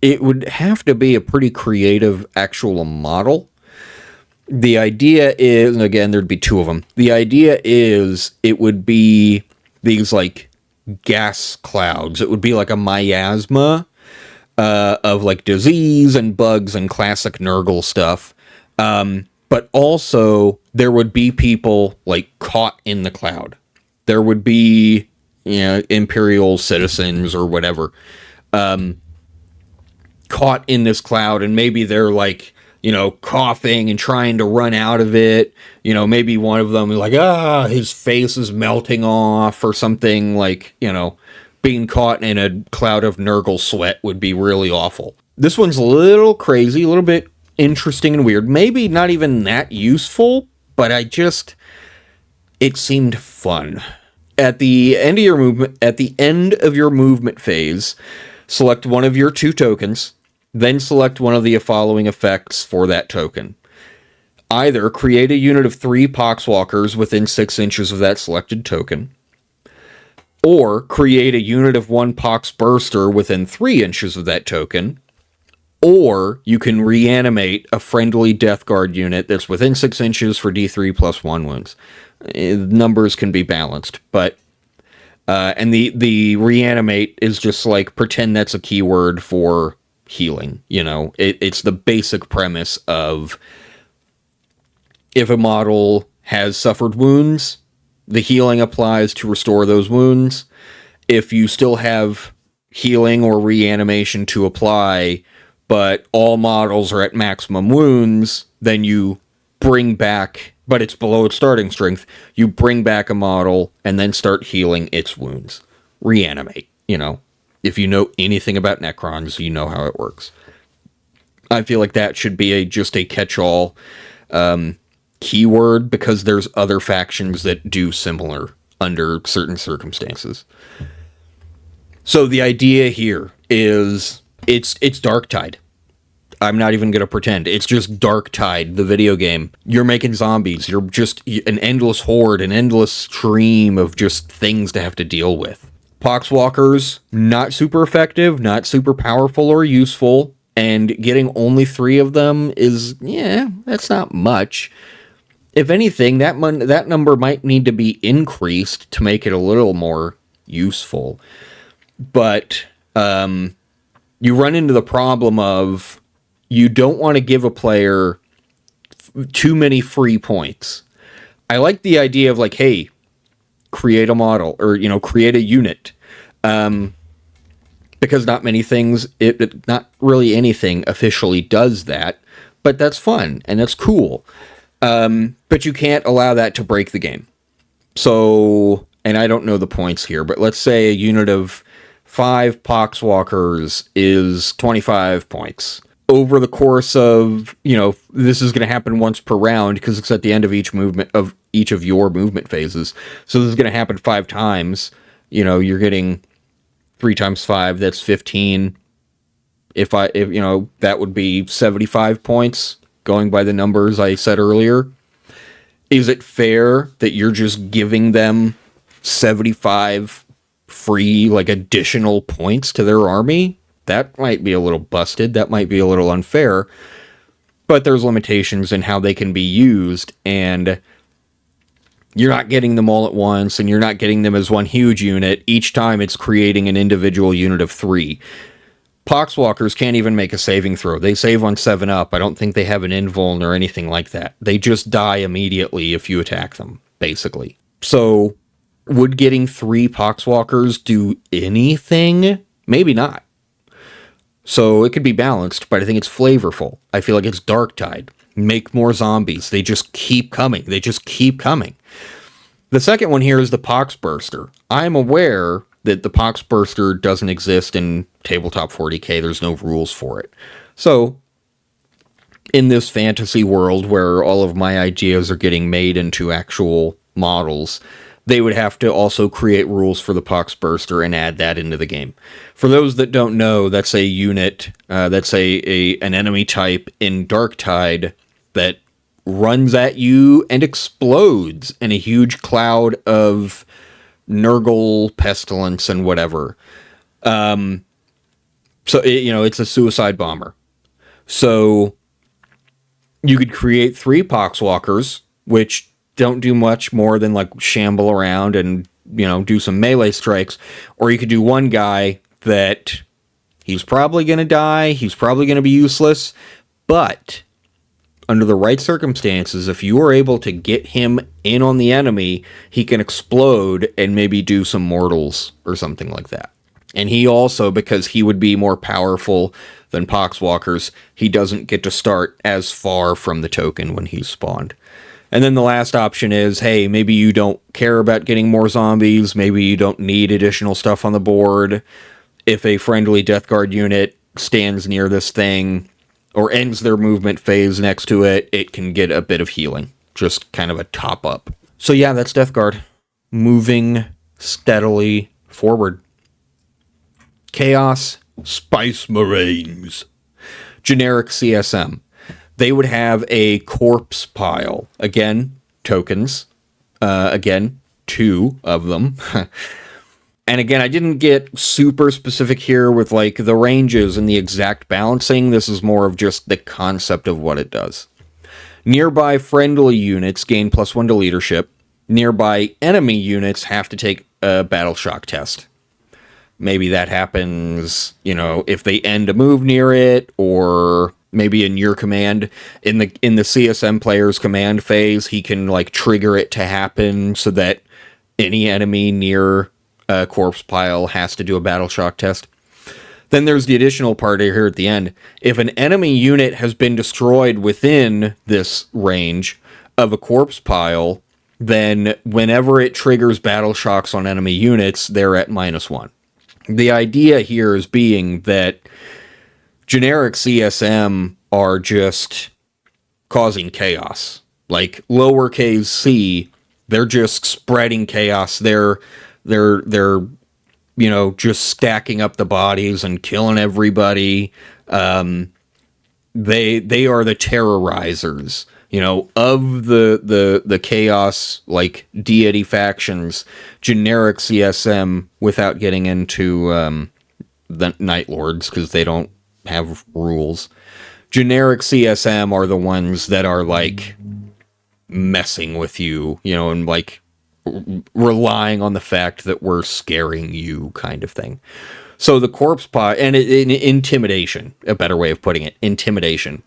it would have to be a pretty creative actual model. The idea is, and again, there'd be two of them. The idea is it would be these, like, gas clouds. It would be like a miasma of, like, disease and bugs and classic Nurgle stuff. But also, there would be people, like, caught in the cloud. There would be, Imperial citizens or whatever, caught in this cloud, and maybe they're, like, coughing and trying to run out of it. Maybe one of them is like, his face is melting off or something, like, being caught in a cloud of Nurgle sweat would be really awful. This one's a little crazy, a little bit interesting and weird. Maybe not even that useful, but it seemed fun. At the end of your movement phase, select one of your 2 tokens, then select one of the following effects for that token. Either create a unit of 3 Poxwalkers within 6 inches of that selected token, or create a unit of 1 Pox Burster within 3 inches of that token, or you can reanimate a friendly Death Guard unit that's within 6 inches for D3 plus 1 wounds. Numbers can be balanced, but and the reanimate is just like pretend that's a keyword for healing. It's the basic premise of if a model has suffered wounds, the healing applies to restore those wounds. If you still have healing or reanimation to apply, but all models are at maximum wounds, then you bring back, but it's below its starting strength, you bring back a model and then start healing its wounds. Reanimate, If you know anything about Necrons, you know how it works. I feel like that should be just a catch-all keyword, because there's other factions that do similar under certain circumstances. So the idea here is it's Darktide. I'm not even going to pretend. It's just Darktide, the video game. You're making zombies. You're just an endless horde, an endless stream of just things to have to deal with. Poxwalkers, not super effective, not super powerful or useful, and getting only 3 of them is, that's not much. If anything, that number might need to be increased to make it a little more useful. But you run into the problem of you don't want to give a player too many free points. I like the idea of like, hey, create a model or, create a unit. Because not many things, not really anything officially does that, but that's fun and that's cool. But you can't allow that to break the game. So, and I don't know the points here, but let's say a unit of 5 Poxwalkers is 25 points. Over the course of, this is going to happen once per round because it's at the end of each of your movement phases. So this is going to happen 5 times. You're getting 3 times 5, that's 15. If that would be 75 points, going by the numbers I said earlier. Is it fair that you're just giving them 75 free, like, additional points to their army? That might be a little busted. That might be a little unfair. But there's limitations in how they can be used, and you're not getting them all at once, and you're not getting them as one huge unit. Each time it's creating an individual unit of 3. Poxwalkers can't even make a saving throw. They save on 7-up. I don't think they have an invuln or anything like that. They just die immediately if you attack them, basically. So, would getting 3 Poxwalkers do anything? Maybe not. So, it could be balanced, but I think it's flavorful. I feel like it's Darktide. Make more zombies. They just keep coming. The second one here is the Poxburster. I'm aware that the Poxburster doesn't exist in Tabletop 40k. There's no rules for it. So, in this fantasy world where all of my ideas are getting made into actual models, they would have to also create rules for the Poxburster and add that into the game. For those that don't know, that's a unit, that's an enemy type in Darktide that runs at you and explodes in a huge cloud of Nurgle, pestilence, and whatever. It's a suicide bomber. So you could create 3 Poxwalkers, which don't do much more than like shamble around and, do some melee strikes. Or you could do one guy that he's probably going to die, he's probably going to be useless, but under the right circumstances, if you are able to get him in on the enemy, he can explode and maybe do some mortals or something like that. And he also, because he would be more powerful than Poxwalkers, he doesn't get to start as far from the token when he's spawned. And then the last option is, hey, maybe you don't care about getting more zombies, maybe you don't need additional stuff on the board. If a friendly Death Guard unit stands near this thing or ends their movement phase next to it, it can get a bit of healing. Just kind of a top up. So yeah, that's Death Guard. Moving steadily forward. Chaos Spice Marines. Generic CSM. They would have a corpse pile. Again, tokens. Again, 2 of them. And again, I didn't get super specific here with like the ranges and the exact balancing. This is more of just the concept of what it does. Nearby friendly units gain +1 to leadership. Nearby enemy units have to take a battle shock test. Maybe that happens, if they end a move near it, or maybe in your command, in the CSM player's command phase, he can like trigger it to happen so that any enemy near a corpse pile has to do a battle shock test. Then there's the additional part here at the end. If an enemy unit has been destroyed within this range of a corpse pile, then whenever it triggers battle shocks on enemy units, they're at -1. The idea here is being that generic CSM are just causing chaos. Like lowercase c, they're just spreading chaos. They're just stacking up the bodies and killing everybody. They are the terrorizers, of the chaos, like deity factions. Generic CSM, without getting into the Night Lords, because they don't have rules. Generic CSM are the ones that are like messing with you, and like relying on the fact that we're scaring you, kind of thing. So the corpse pile, and intimidation, a better way of putting it, intimidation.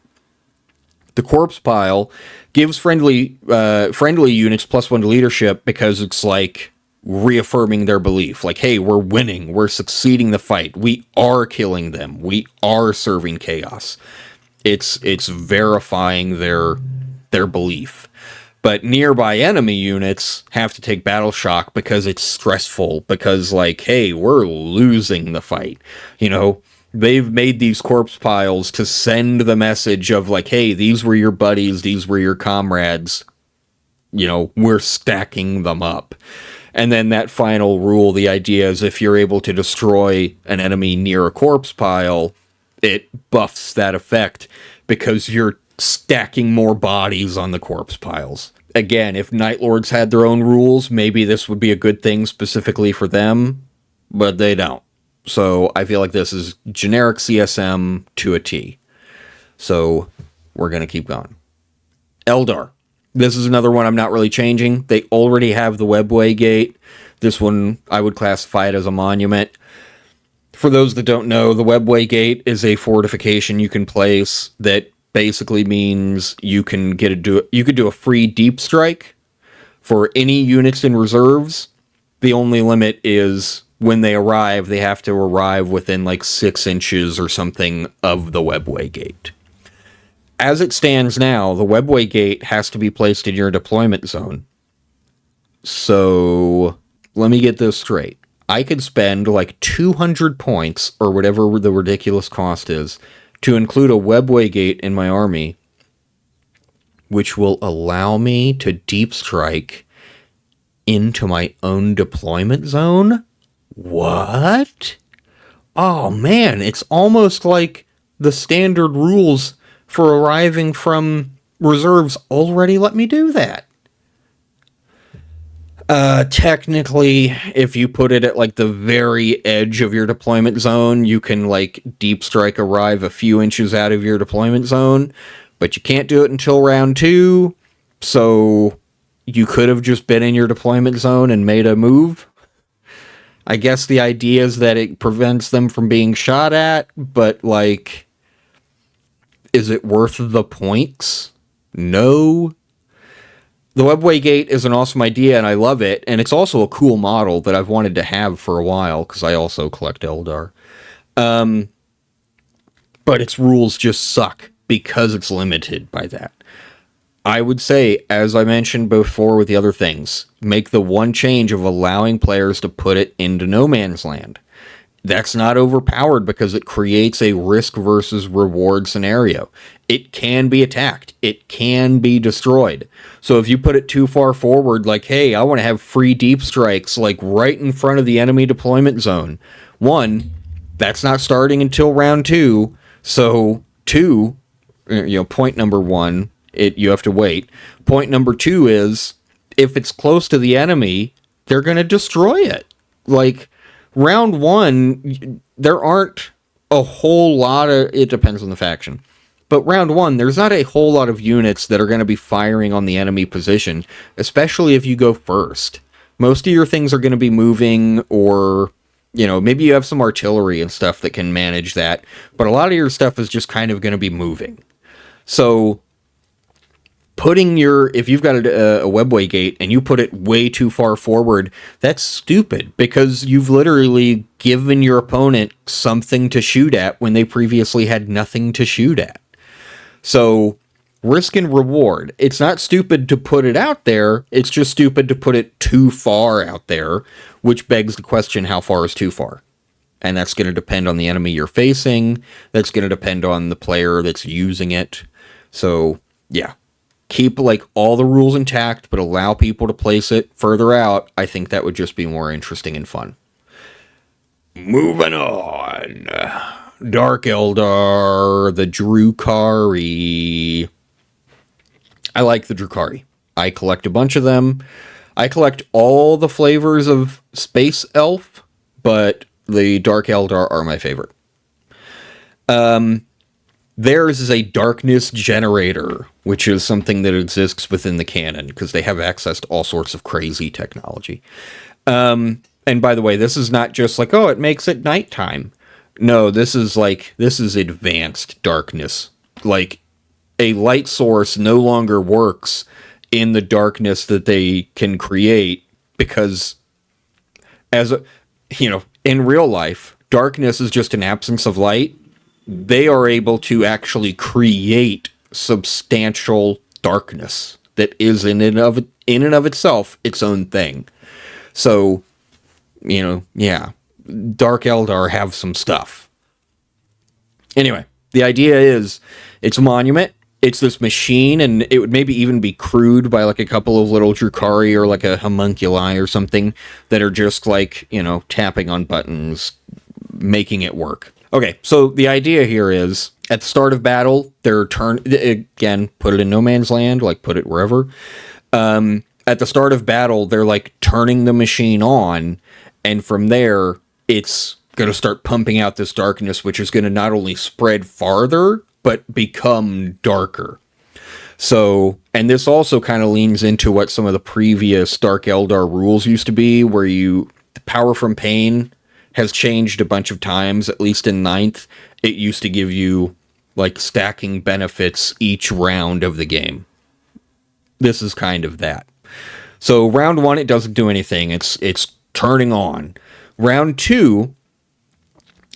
The corpse pile gives friendly units +1 to leadership because it's like reaffirming their belief. Like, hey, we're winning. We're succeeding the fight. We are killing them. We are serving chaos. It's verifying their belief. But nearby enemy units have to take battle shock because it's stressful. Because, like, hey, we're losing the fight. They've made these corpse piles to send the message of, like, hey, these were your buddies. These were your comrades. We're stacking them up. And then that final rule, the idea is if you're able to destroy an enemy near a corpse pile, it buffs that effect because you're stacking more bodies on the corpse piles. Again, if Night Lords had their own rules, maybe this would be a good thing specifically for them, but they don't. So I feel like this is generic CSM to a T. So we're going to keep going. Eldar. This is another one I'm not really changing. They already have the Webway Gate. This one, I would classify it as a monument. For those that don't know, the Webway Gate is a fortification you can place that basically means you could do a free deep strike for any units in reserves. The only limit is when they arrive, they have to arrive within like 6 inches or something of the Webway Gate. As it stands now, the Webway Gate has to be placed in your deployment zone. So let me get this straight. I could spend like 200 points or whatever the ridiculous cost is to include a webway gate in my army, which will allow me to deep strike into my own deployment zone? What? Oh man, it's almost like the standard rules for arriving from reserves already let me do that. Technically, if you put it at like the very edge of your deployment zone, you can like deep strike arrive a few inches out of your deployment zone, but you can't do it until round 2. So you could have just been in your deployment zone and made a move. I guess the idea is that it prevents them from being shot at, but like, is it worth the points? No. The webway gate is an awesome idea, and I love it, and it's also a cool model that I've wanted to have for a while, because I also collect Eldar. But its rules just suck, because it's limited by that. I would say, as I mentioned before with the other things, make the one change of allowing players to put it into no man's land. That's not overpowered because it creates a risk versus reward scenario. It can be attacked. It can be destroyed. So if you put it too far forward, like, hey, I want to have free deep strikes, like right in front of the enemy deployment zone. 1, that's not starting until round 2. So 2, point number 1, you have to wait. Point number 2 is, if it's close to the enemy, they're going to destroy it. Like, round 1, there aren't a whole lot of... It depends on the faction. But round 1, there's not a whole lot of units that are going to be firing on the enemy position, especially if you go first. Most of your things are going to be moving, or, maybe you have some artillery and stuff that can manage that, but a lot of your stuff is just kind of going to be moving. So if you've got a webway gate and you put it way too far forward, that's stupid, because you've literally given your opponent something to shoot at when they previously had nothing to shoot at. So, risk and reward. It's not stupid to put it out there, it's just stupid to put it too far out there, which begs the question, how far is too far? And that's going to depend on the enemy you're facing, that's going to depend on the player that's using it. So, yeah. Keep like all the rules intact, but allow people to place it further out. I think that would just be more interesting and fun. Moving on. Dark Eldar, the Drukhari. I like the Drukhari. I collect a bunch of them. I collect all the flavors of Space Elf, but the Dark Eldar are my favorite. Theirs is a darkness generator, which is something that exists within the canon, because they have access to all sorts of crazy technology. And by the way, this is not just like, oh, it makes it nighttime. No, this is advanced darkness. Like, a light source no longer works in the darkness that they can create, because in real life, darkness is just an absence of light. They are able to actually create substantial darkness that is in and of itself its own thing. So, yeah, Dark Eldar have some stuff. Anyway, the idea is, it's a monument, it's this machine, and it would maybe even be crewed by like a couple of little Drukhari or like a homunculi or something that are just like, tapping on buttons, making it work. Okay, so the idea here is, at the start of battle, they're again, put it in no man's land, like put it wherever. At the start of battle, they're like turning the machine on, and from there, it's going to start pumping out this darkness, which is going to not only spread farther, but become darker. So, and this also kind of leans into what some of the previous Dark Eldar rules used to be, where the power from pain has changed a bunch of times, at least in 9th. It used to give you, like, stacking benefits each round of the game. This is kind of that. So, round 1, it doesn't do anything. It's turning on. Round 2,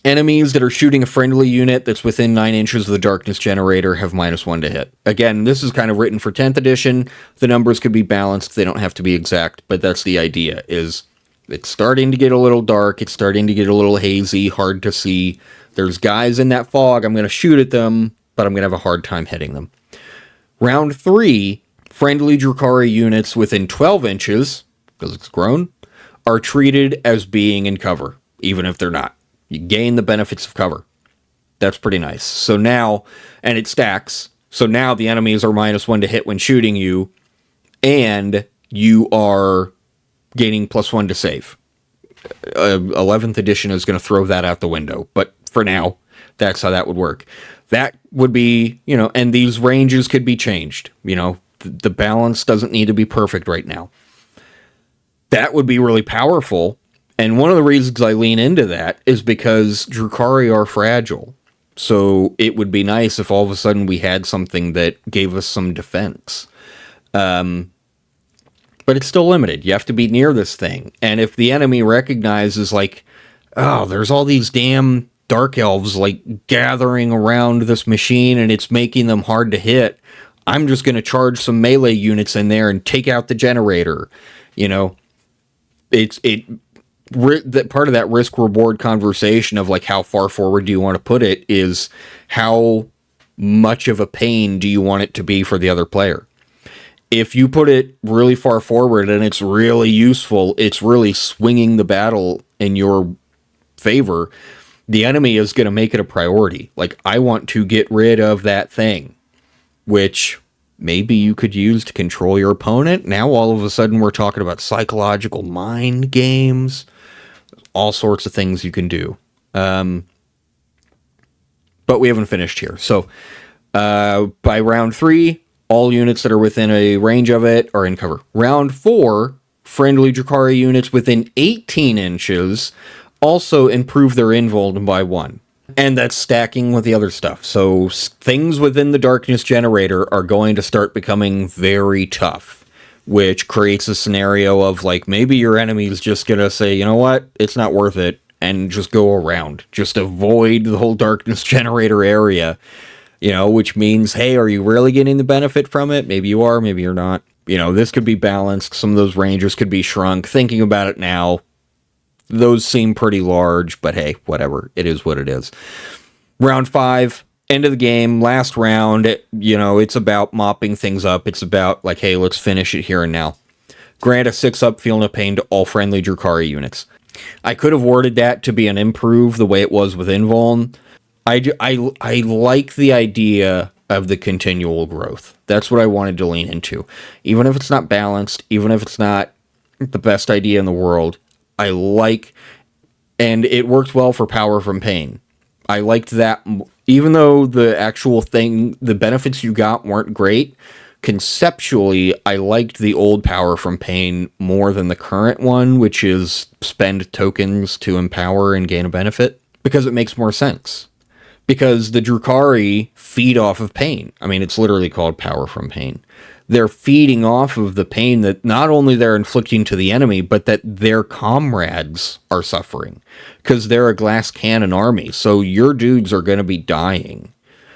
Enemies that are shooting a friendly unit that's within 9 inches of the darkness generator have -1 to hit. Again, this is kind of written for 10th edition. The numbers could be balanced. They don't have to be exact, but that's the idea, is it's starting to get a little dark. It's starting to get a little hazy, hard to see. There's guys in that fog. I'm going to shoot at them, but I'm going to have a hard time hitting them. Round 3, friendly Drukhari units within 12 inches, because it's grown, are treated as being in cover, even if they're not. You gain the benefits of cover. That's pretty nice. So now, and it stacks, so now the enemies are -1 to hit when shooting you, and you are gaining +1 to save. 11th edition is going to throw that out the window, but for now, that's how that would work. That would be, and these ranges could be changed. The balance doesn't need to be perfect right now. That would be really powerful. And one of the reasons I lean into that is because Drukhari are fragile. So it would be nice if all of a sudden we had something that gave us some defense. But it's still limited. You have to be near this thing. And if the enemy recognizes, there's all these damn dark elves, gathering around this machine and it's making them hard to hit, I'm just going to charge some melee units in there and take out the generator. That part of that risk reward conversation of how far forward do you want to put it is how much of a pain do you want it to be for the other player. If you put it really far forward and it's really useful, it's really swinging the battle in your favor, the enemy is going to make it a priority. I want to get rid of that thing, which maybe you could use to control your opponent. Now all of a sudden we're talking about psychological mind games, all sorts of things you can do. But we haven't finished here. So by round 3, all units that are within a range of it are in cover. Round 4, friendly Drukhari units within 18 inches also improve their invuln by 1. And that's stacking with the other stuff. So things within the darkness generator are going to start becoming very tough, which creates a scenario of maybe your enemy's just going to say, you know what, it's not worth it, and just go around. Just avoid the whole darkness generator area, which means, hey, are you really getting the benefit from it? Maybe you are, maybe you're not. This could be balanced. Some of those ranges could be shrunk. Thinking about it now, those seem pretty large, but hey, whatever. It is what it is. Round 5, end of the game, last round. It's about mopping things up. It's about hey, let's finish it here and now. Grant a 6-up Feel No Pain to all friendly Drukhari units. I could have worded that to be an improve the way it was with Invuln. I like the idea of the continual growth. That's what I wanted to lean into. Even if it's not balanced, even if it's not the best idea in the world, I like, and it worked well for Power from Pain. I liked that, even though the actual thing, the benefits you got weren't great, conceptually, I liked the old Power from Pain more than the current one, which is spend tokens to empower and gain a benefit, because it makes more sense. Because the Drukhari feed off of pain. I mean, it's literally called Power from Pain. They're feeding off of the pain that not only they're inflicting to the enemy, but that their comrades are suffering. Because they're a glass cannon army, so your dudes are going to be dying.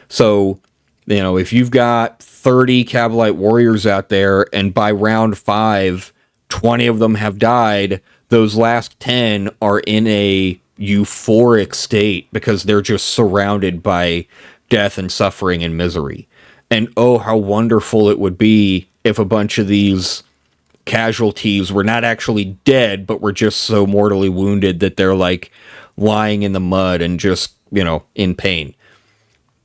So, if you've got 30 Kabalite warriors out there, and by round 5, 20 of them have died, those last 10 are in a euphoric state because they're just surrounded by death and suffering and misery. And oh, how wonderful it would be if a bunch of these casualties were not actually dead, but were just so mortally wounded that they're lying in the mud and just, in pain.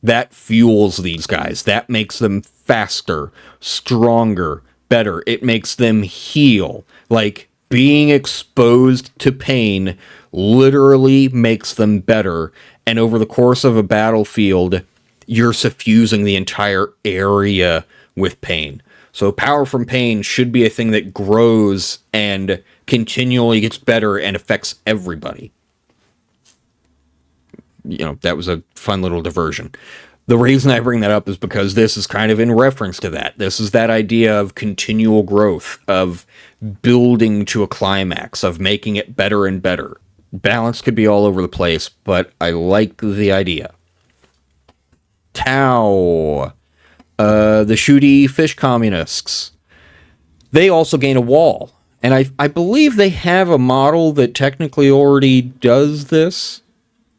That fuels these guys. That makes them faster, stronger, better. It makes them heal. Being exposed to pain literally makes them better. And over the course of a battlefield, you're suffusing the entire area with pain. So Power from Pain should be a thing that grows and continually gets better and affects everybody. That was a fun little diversion. The reason I bring that up is because this is kind of in reference to that. This is that idea of continual growth, of building to a climax, of making it better and better. balance could be all over the place, but I like the idea. Tau, the shooty fish communists. They also gain a wall. And I believe they have a model that technically already does this.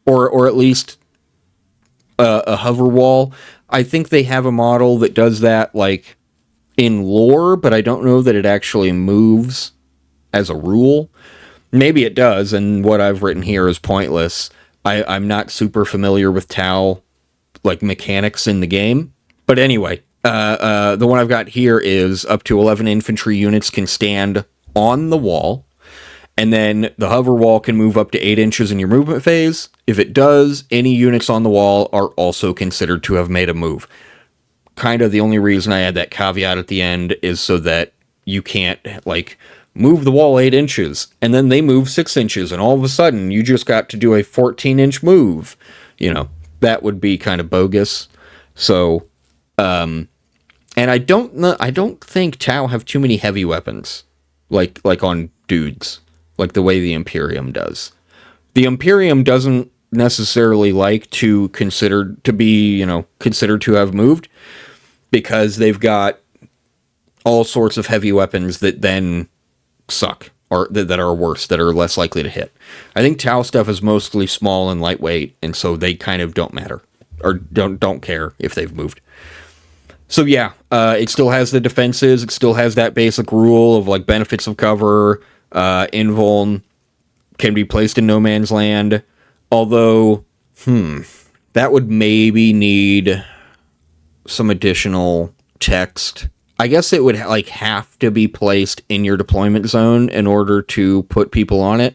Or at least a hover wall. I think they have a model that does that, like, in lore, but I don't know that it actually moves as a rule. Maybe it does, and what I've written here is pointless. I'm not super familiar with Tau, like, mechanics in the game. But anyway, the one I've got here is up to 11 infantry units can stand on the wall, and then the hover wall can move up to 8 inches in your movement phase. If it does, any units on the wall are also considered to have made a move. Kind of the only reason I add that caveat at the end is so that you can't, like, move the wall 8 inches, and then they move 6 inches, and all of a sudden you just got to do a 14-inch move. You know, that would be kind of bogus. So, and I don't think Tau have too many heavy weapons, like on dudes, like the way the Imperium does. The Imperium doesn't necessarily like to consider to be, considered to have moved, because they've got all sorts of heavy weapons that then suck, or that are worse, that are less likely to hit. I think Tau stuff is mostly small and lightweight, and so they kind of don't matter, or don't care if they've moved. So yeah, it still has the defenses, it still has that basic rule of, like, benefits of cover, invuln, can be placed in no man's land, although, that would maybe need some additional text. I guess it would have to be placed in your deployment zone in order to put people on it.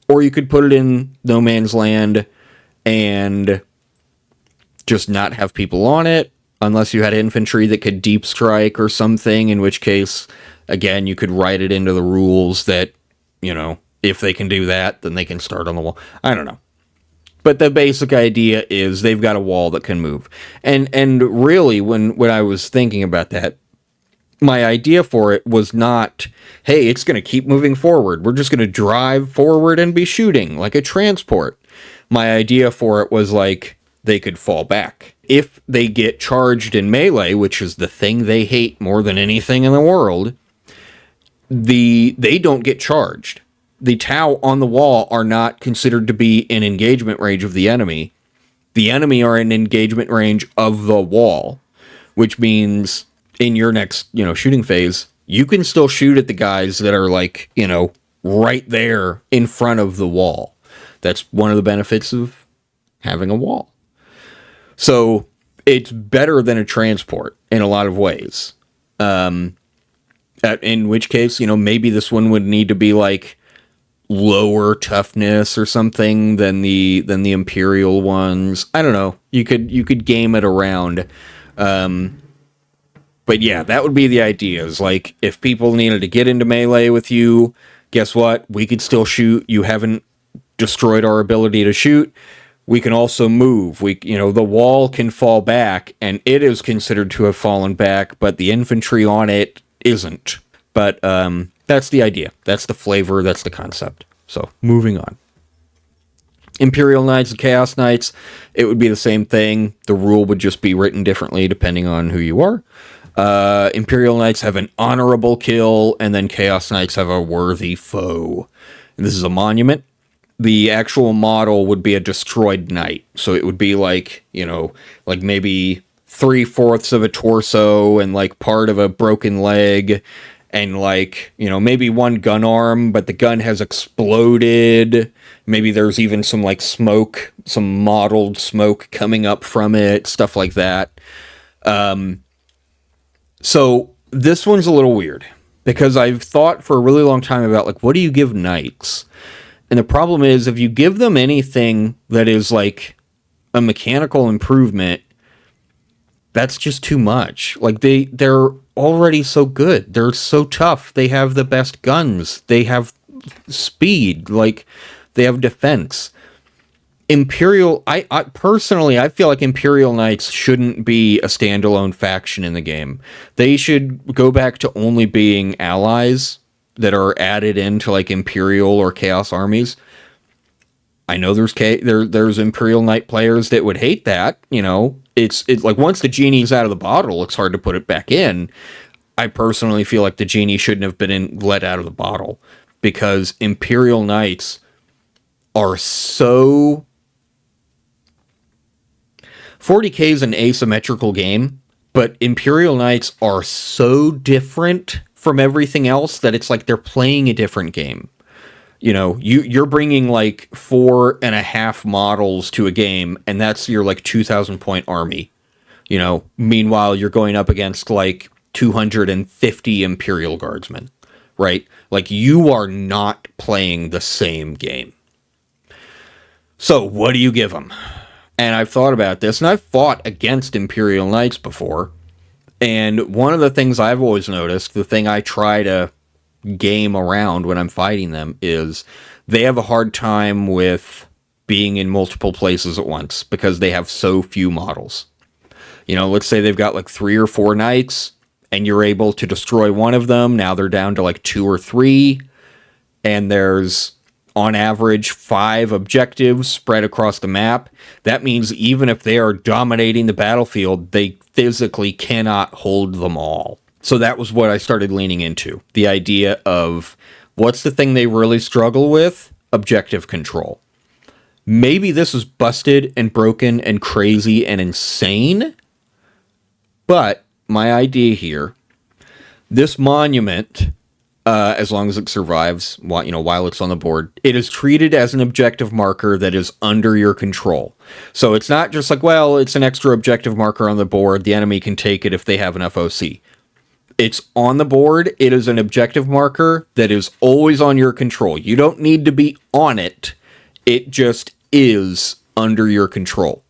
Or you could put it in no man's land and just not have people on it, unless you had infantry that could deep strike or something, in which case, again, you could write it into the rules that, if they can do that, then they can start on the wall. I don't know. But the basic idea is they've got a wall that can move. And really, when I was thinking about that, my idea for it was not, hey, it's going to keep moving forward. We're just going to drive forward and be shooting like a transport. My idea for it was, like, they could fall back. If they get charged in melee, which is the thing they hate more than anything in the world, they don't get charged. The Tau on the wall are not considered to be in engagement range of the enemy. The enemy are in engagement range of the wall, which means in your next, shooting phase, you can still shoot at the guys that are, like, right there in front of the wall. That's one of the benefits of having a wall. So it's better than a transport in a lot of ways. In which case, maybe this one would need to be, like, lower toughness or something than the Imperial ones. I don't know. You could game it around. But yeah, that would be the idea. Is, like, if people needed to get into melee with you, guess what? We could still shoot. You haven't destroyed our ability to shoot. We can also move. The wall can fall back, and it is considered to have fallen back, but the infantry on it isn't. But that's the idea. That's the flavor. That's the concept. So, moving on. Imperial Knights and Chaos Knights, it would be the same thing. The rule would just be written differently depending on who you are. Imperial Knights have an honorable kill, and then Chaos Knights have a worthy foe. And this is a monument. The actual model would be a destroyed knight. So it would be like, like maybe 3/4 of a torso and, like, part of a broken leg, and, like, maybe one gun arm, but the gun has exploded. Maybe there's even some, like, smoke, some mottled smoke coming up from it, stuff like that. So this one's a little weird, because I've thought for a really long time about, like, what do you give knights? And the problem is, if you give them anything that is, like, a mechanical improvement, that's just too much. Like, they're already so good. They're so tough. They have the best guns. They have speed. Like, they have defense. Imperial, I personally, I feel like Imperial Knights shouldn't be a standalone faction in the game. They should go back to only being allies that are added into, like, Imperial or Chaos armies. I know there's Imperial Knight players that would hate that. It's like once the genie's out of the bottle, it's hard to put it back in. I personally feel like the genie shouldn't have been let out of the bottle because Imperial Knights are so... 40k is an asymmetrical game, but Imperial Knights are so different from everything else that it's like they're playing a different game. You're bringing like 4.5 models to a game, and that's your like 2,000 point army. Meanwhile, you're going up against like 250 Imperial Guardsmen, right? Like, you are not playing the same game. So, what do you give them? And I've thought about this, and I've fought against Imperial Knights before. And one of the things I've always noticed, the thing I try to game around when I'm fighting them, is they have a hard time with being in multiple places at once because they have so few models. Let's say they've got like 3 or 4 knights, and you're able to destroy one of them. Now they're down to like 2 or 3, and there's on average 5 objectives spread across the map. That means even if they are dominating the battlefield, they physically cannot hold them all. So that was what I started leaning into. The idea of what's the thing they really struggle with? Objective control. Maybe this is busted and broken and crazy and insane, but my idea here, this monument, as long as it survives, while it's on the board, it is treated as an objective marker that is under your control. So it's not just like, well, it's an extra objective marker on the board. The enemy can take it if they have enough OC. It's on the board. It is an objective marker that is always on your control. You don't need to be on it. It just is under your control.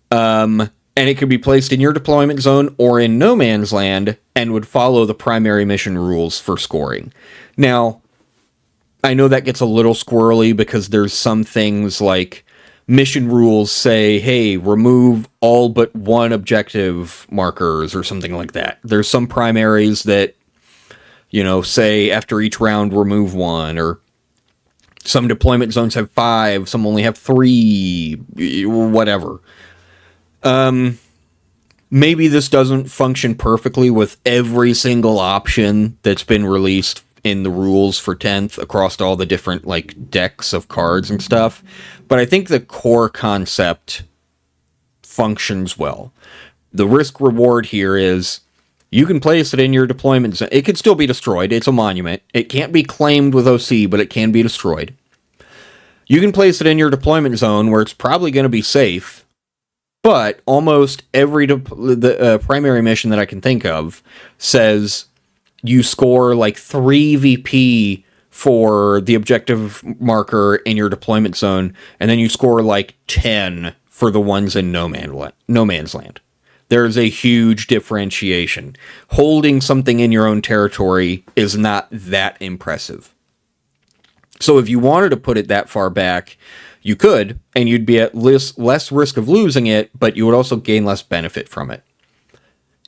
And it could be placed in your deployment zone or in no man's land and would follow the primary mission rules for scoring. Now, I know that gets a little squirrely because there's some things like mission rules say, hey, remove all but 1 objective markers or something like that. There's some primaries that, say after each round, remove 1, or some deployment zones have 5, some only have 3, whatever. Maybe this doesn't function perfectly with every single option that's been released in the rules for 10th across all the different like decks of cards and stuff, but I think the core concept functions well. The risk reward here is you can place it in your deployment zone. It can still be destroyed. It's a monument. It can't be claimed with OC, but it can be destroyed. You can place it in your deployment zone where it's probably going to be safe. But almost every primary mission that I can think of says you score like 3 VP for the objective marker in your deployment zone, and then you score like 10 for the ones in no man's land. There's a huge differentiation. Holding something in your own territory is not that impressive. So if you wanted to put it that far back, you could, and you'd be at less risk of losing it, but you would also gain less benefit from it.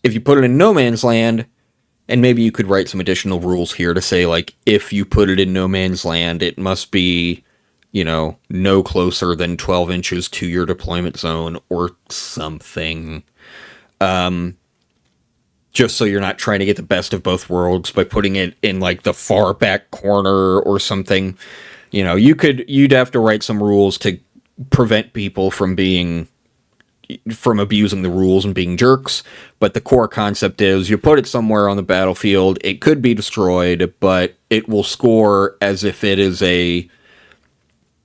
If you put it in no man's land, and maybe you could write some additional rules here to say, like, if you put it in no man's land, it must be, no closer than 12 inches to your deployment zone or something. Just so you're not trying to get the best of both worlds by putting it in, like, the far back corner or something. You'd have to write some rules to prevent people from abusing the rules and being jerks, but the core concept is you put it somewhere on the battlefield, it could be destroyed, but it will score as if it is a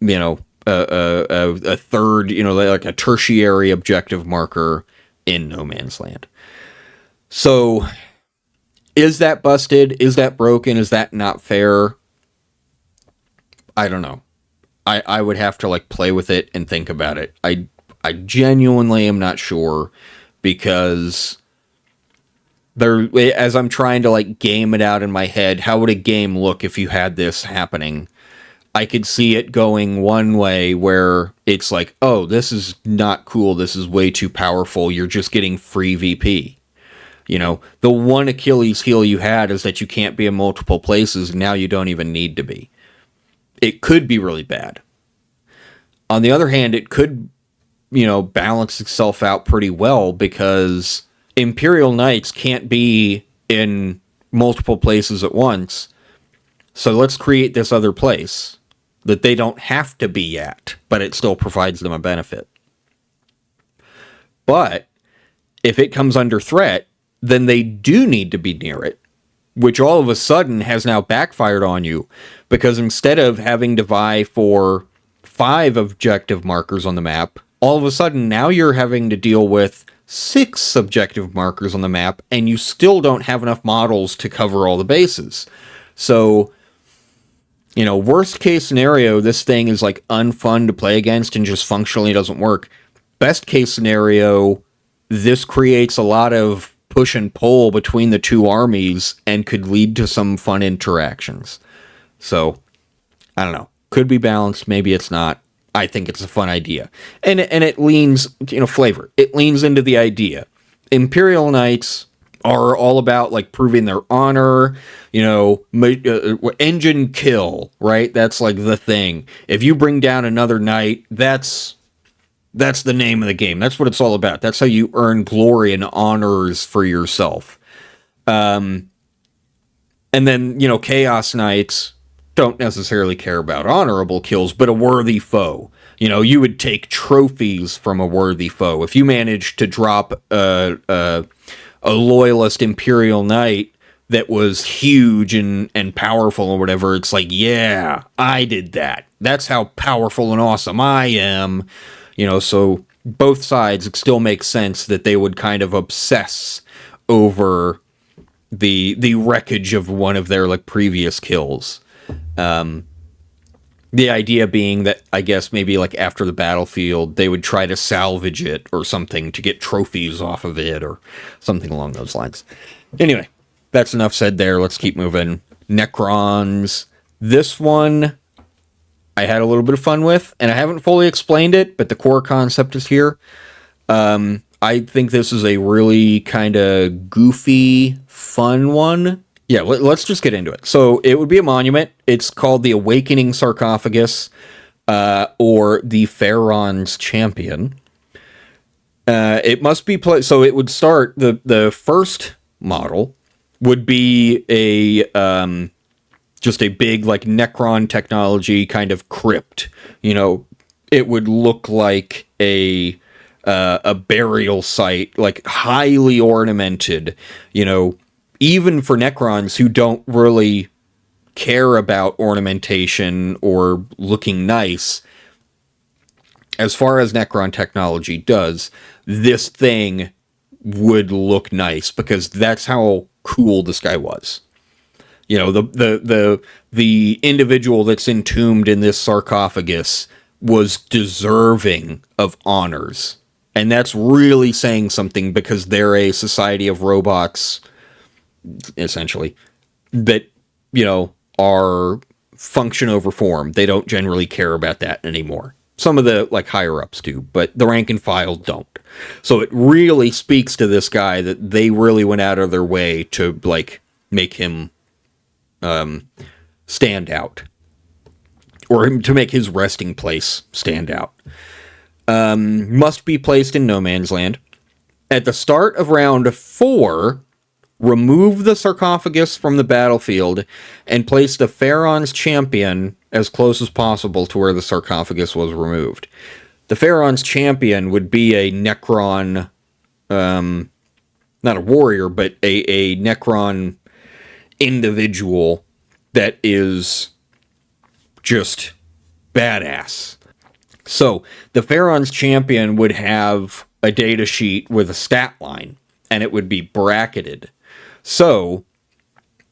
third, like a tertiary objective marker in no man's land. So, is that busted? Is that broken? Is that not fair? I don't know. I would have to play with it and think about it. I genuinely am not sure, because as I'm trying to game it out in my head, how would a game look if you had this happening? I could see it going one way where it's like, oh, this is not cool. This is way too powerful. You're just getting free VP. The one Achilles heel you had is that you can't be in multiple places. Now you don't even need to be. It could be really bad. On the other hand, it could, balance itself out pretty well because Imperial Knights can't be in multiple places at once. So let's create this other place that they don't have to be at, but it still provides them a benefit. But if it comes under threat, then they do need to be near it, which all of a sudden has now backfired on you, because instead of having to vie for 5 objective markers on the map, all of a sudden now you're having to deal with 6 objective markers on the map, and you still don't have enough models to cover all the bases. So, worst case scenario, this thing is like unfun to play against and just functionally doesn't work. Best case scenario, this creates a lot of push and pull between the two armies and could lead to some fun interactions. So, I don't know. Could be balanced, maybe it's not. I think it's a fun idea. And it leans, flavor. It leans into the idea. Imperial Knights are all about, like, proving their honor, engine kill, right? That's, like, the thing. If you bring down another knight, that's the name of the game. That's what it's all about. That's how you earn glory and honors for yourself. And then, Chaos Knights don't necessarily care about honorable kills, but a worthy foe. You would take trophies from a worthy foe. If you managed to drop a loyalist Imperial Knight that was huge and powerful or whatever, it's like, yeah, I did that. That's how powerful and awesome I am. So both sides, it still makes sense that they would kind of obsess over the wreckage of one of their, like, previous kills. The idea being that, I guess, maybe, like, after the battlefield, they would try to salvage it or something to get trophies off of it or something along those lines. Anyway, that's enough said there. Let's keep moving. Necrons. This one I had a little bit of fun with, and I haven't fully explained it, but the core concept is here. I think this is a really kind of goofy, fun one. Yeah, let's just get into it. So it would be a monument. It's called the Awakening Sarcophagus, or the Pharaon's Champion. It must be so it would start, the first model would be just a big, like, Necron technology kind of crypt. It would look like a burial site, like, highly ornamented, even for Necrons who don't really care about ornamentation or looking nice. As far as Necron technology does, this thing would look nice because that's how cool this guy was. The individual that's entombed in this sarcophagus was deserving of honors. And that's really saying something, because they're a society of robots, essentially, that, are function over form. They don't generally care about that anymore. Some of the, like, higher-ups do, but the rank and file don't. So it really speaks to this guy that they really went out of their way to, like, make him stand out, or to make his resting place stand out. Must be placed in no man's land. At the start of round 4, remove the sarcophagus from the battlefield and place the Pharaon's Champion as close as possible to where the sarcophagus was removed. The Pharaon's Champion would be a Necron, not a warrior, but a Necron individual that is just badass. So the Pharaon's Champion would have a data sheet with a stat line, and it would be bracketed. So,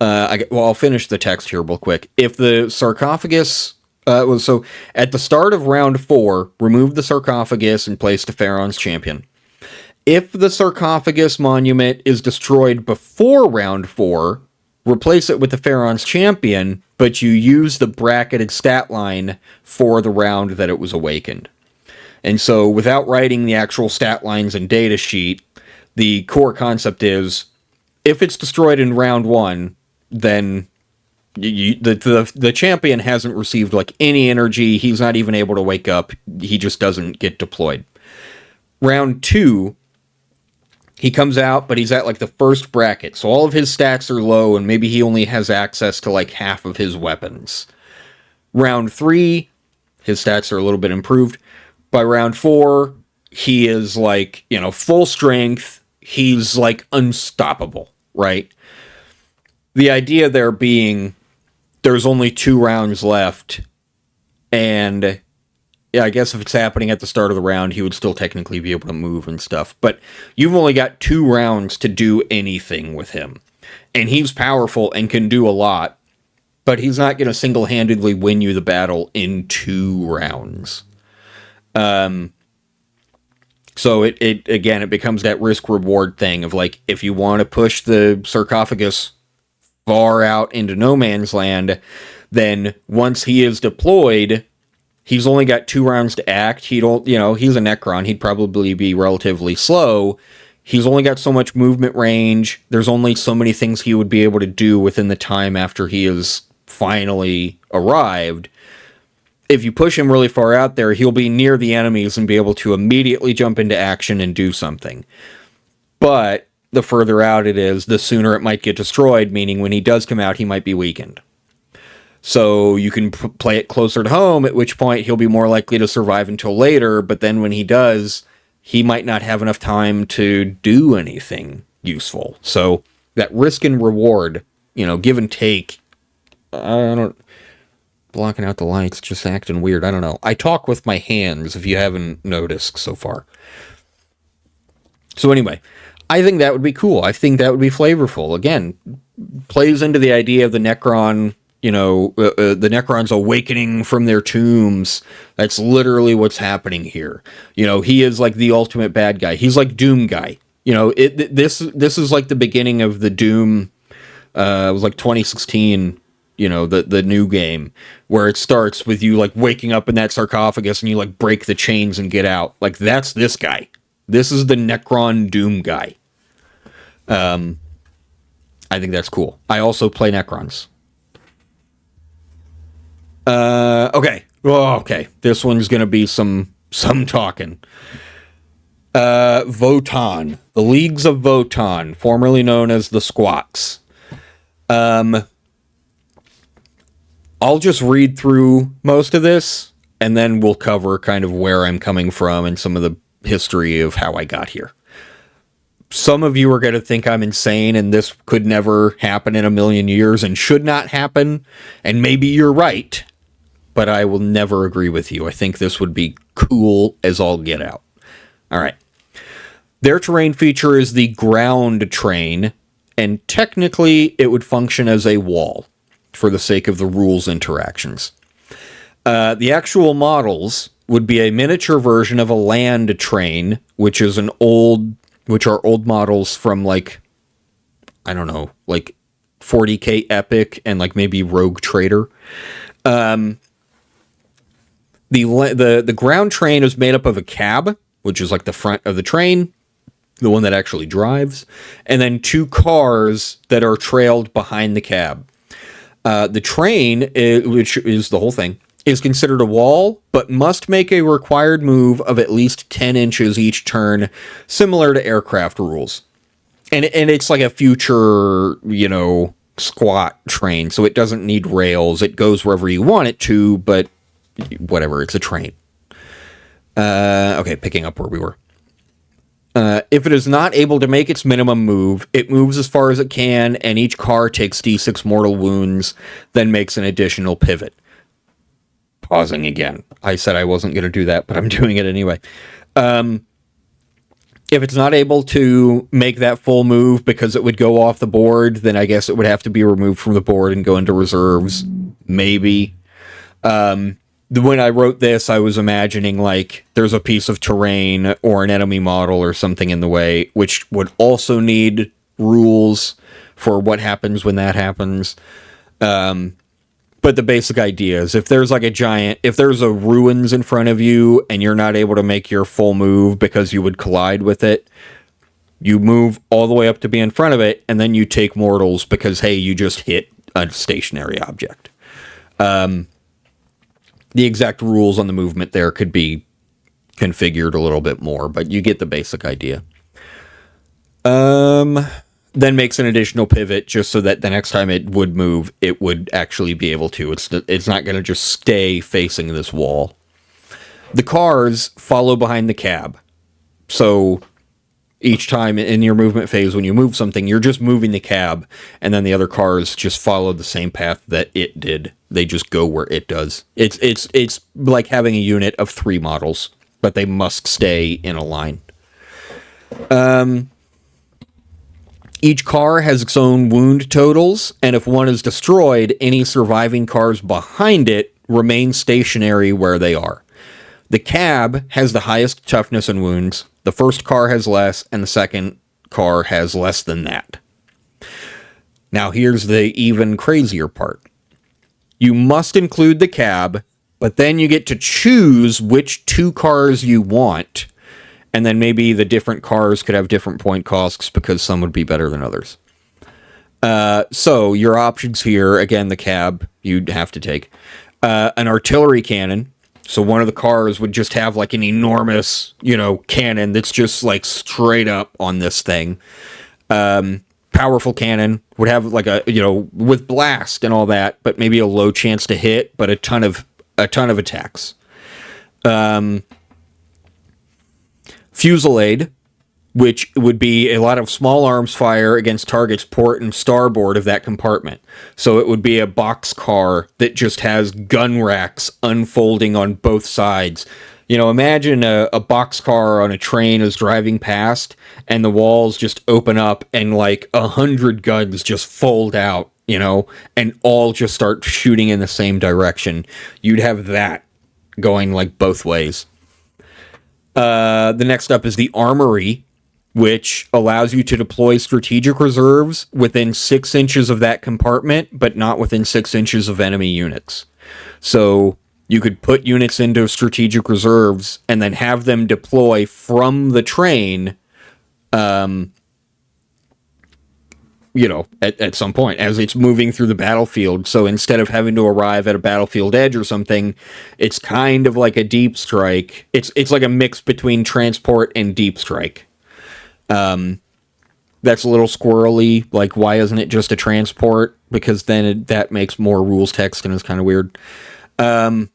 I'll finish the text here real quick. If the sarcophagus, so at the start of round 4, remove the sarcophagus and place the Pharaon's Champion. If the sarcophagus monument is destroyed before round 4, replace it with the Pharaon's Champion, but you use the bracketed stat line for the round that it was awakened. And so, without writing the actual stat lines and data sheet, the core concept is, if it's destroyed in round 1, then The champion hasn't received like any energy. He's not even able to wake up. He just doesn't get deployed. Round 2, he comes out, but he's at like the first bracket, so all of his stats are low, and maybe he only has access to like half of his weapons. Round 3, his stats are a little bit improved. By round 4, he is like, full strength. He's like unstoppable, right? The idea there being there's only 2 rounds left, and yeah, I guess if it's happening at the start of the round, he would still technically be able to move and stuff. But you've only got 2 rounds to do anything with him. And he's powerful and can do a lot, but he's not going to single-handedly win you the battle in 2 rounds. So it becomes that risk-reward thing of like, if you want to push the sarcophagus far out into no man's land, then once he is deployed, he's only got 2 rounds to act. He's a Necron. He'd probably be relatively slow. He's only got so much movement range. There's only so many things he would be able to do within the time after he has finally arrived. If you push him really far out there, he'll be near the enemies and be able to immediately jump into action and do something. But the further out it is, the sooner it might get destroyed, meaning when he does come out, he might be weakened. So you can play it closer to home, at which point he'll be more likely to survive until later, but then when he does, he might not have enough time to do anything useful. So that risk and reward, give and take, blocking out the lights, just acting weird, I don't know. I talk with my hands, if you haven't noticed so far. So anyway, I think that would be cool. I think that would be flavorful. Again, plays into the idea of the Necron, the Necrons awakening from their tombs. That's literally what's happening here. He is like the ultimate bad guy. He's like Doom guy. This is like the beginning of the Doom. It was like 2016. The new game where it starts with you like waking up in that sarcophagus and you like break the chains and get out. Like that's this guy. This is the Necron Doom guy. I think that's cool. I also play Necrons. Okay. Oh, okay. This one's gonna be some talking. Votann. The Leagues of Votann, formerly known as the Squats. I'll just read through most of this, and then we'll cover kind of where I'm coming from and some of the history of how I got here. Some of you are going to think I'm insane and this could never happen in a million years and should not happen, and maybe you're right. But I will never agree with you. I think this would be cool as all get out. All right. Their terrain feature is the ground train, and technically it would function as a wall for the sake of the rules interactions. The actual models would be a miniature version of a land train, which are old models from like 40k Epic and like maybe Rogue Trader. The ground train is made up of a cab, which is like the front of the train, the one that actually drives, and then 2 cars that are trailed behind the cab. The train, which is the whole thing, is considered a wall, but must make a required move of at least 10 inches each turn, similar to aircraft rules. And it's like a future, squat train, so it doesn't need rails. It goes wherever you want it to, but whatever, it's a train. Okay, picking up where we were. If it is not able to make its minimum move, it moves as far as it can, and each car takes d6 mortal wounds, then makes an additional pivot. Pausing again. I said I wasn't going to do that, but I'm doing it anyway. If it's not able to make that full move because it would go off the board, then I guess it would have to be removed from the board and go into reserves. Maybe. When I wrote this, I was imagining like there's a piece of terrain or an enemy model or something in the way, which would also need rules for what happens when that happens. But the basic idea is if there's a ruins in front of you and you're not able to make your full move because you would collide with it, you move all the way up to be in front of it, and then you take mortals because, hey, you just hit a stationary object. The exact rules on the movement there could be configured a little bit more, but you get the basic idea. Then makes an additional pivot just so that the next time it would move, it would actually be able to. It's not going to just stay facing this wall. The cars follow behind the cab. So each time in your movement phase, when you move something, you're just moving the cab, and then the other cars just follow the same path that it did. They just go where it does. It's like having a unit of 3 models, but they must stay in a line. Each car has its own wound totals, and if one is destroyed, any surviving cars behind it remain stationary where they are. The cab has the highest toughness and wounds, the first car has less, and the second car has less than that. Now here's the even crazier part. You must include the cab, but then you get to choose which 2 cars you want, and then maybe the different cars could have different point costs because some would be better than others. So your options here, again, the cab you'd have to take. An artillery cannon. So one of the cars would just have like an enormous, cannon that's just like straight up on this thing. Powerful cannon would have like a, with blast and all that, but maybe a low chance to hit, but a ton of attacks. Fusillade, which would be a lot of small arms fire against targets port and starboard of that compartment. So it would be a boxcar that just has gun racks unfolding on both sides. Imagine a boxcar on a train is driving past and the walls just open up and like 100 guns just fold out, and all just start shooting in the same direction. You'd have that going like both ways. The next up is the armory, which allows you to deploy strategic reserves within 6 inches of that compartment, but not within 6 inches of enemy units. So you could put units into strategic reserves and then have them deploy from the train, at some point as it's moving through the battlefield. So instead of having to arrive at a battlefield edge or something, it's kind of like a deep strike. It's like a mix between transport and deep strike. That's a little squirrely. Like, why isn't it just a transport? Because then that makes more rules text and is kind of weird. And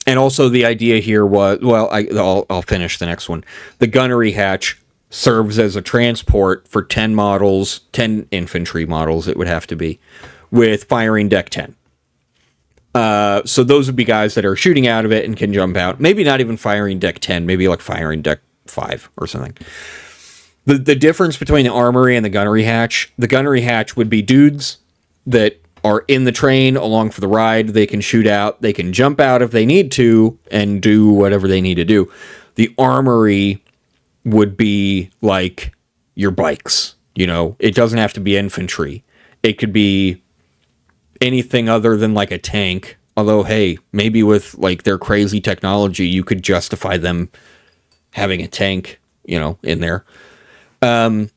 also the idea here was, I'll finish the next one. The gunnery hatch serves as a transport for 10 infantry models, it would have to be, with firing deck 10. So those would be guys that are shooting out of it and can jump out. Maybe not even firing deck 10, maybe like firing deck 5 or something. The difference between the armory and the gunnery hatch would be dudes that are in the train along for the ride. They can shoot out, they can jump out if they need to, and do whatever they need to do. The armory would be like your bikes, it doesn't have to be infantry. It could be anything other than like a tank. Although, hey, maybe with like their crazy technology, you could justify them having a tank, in there. The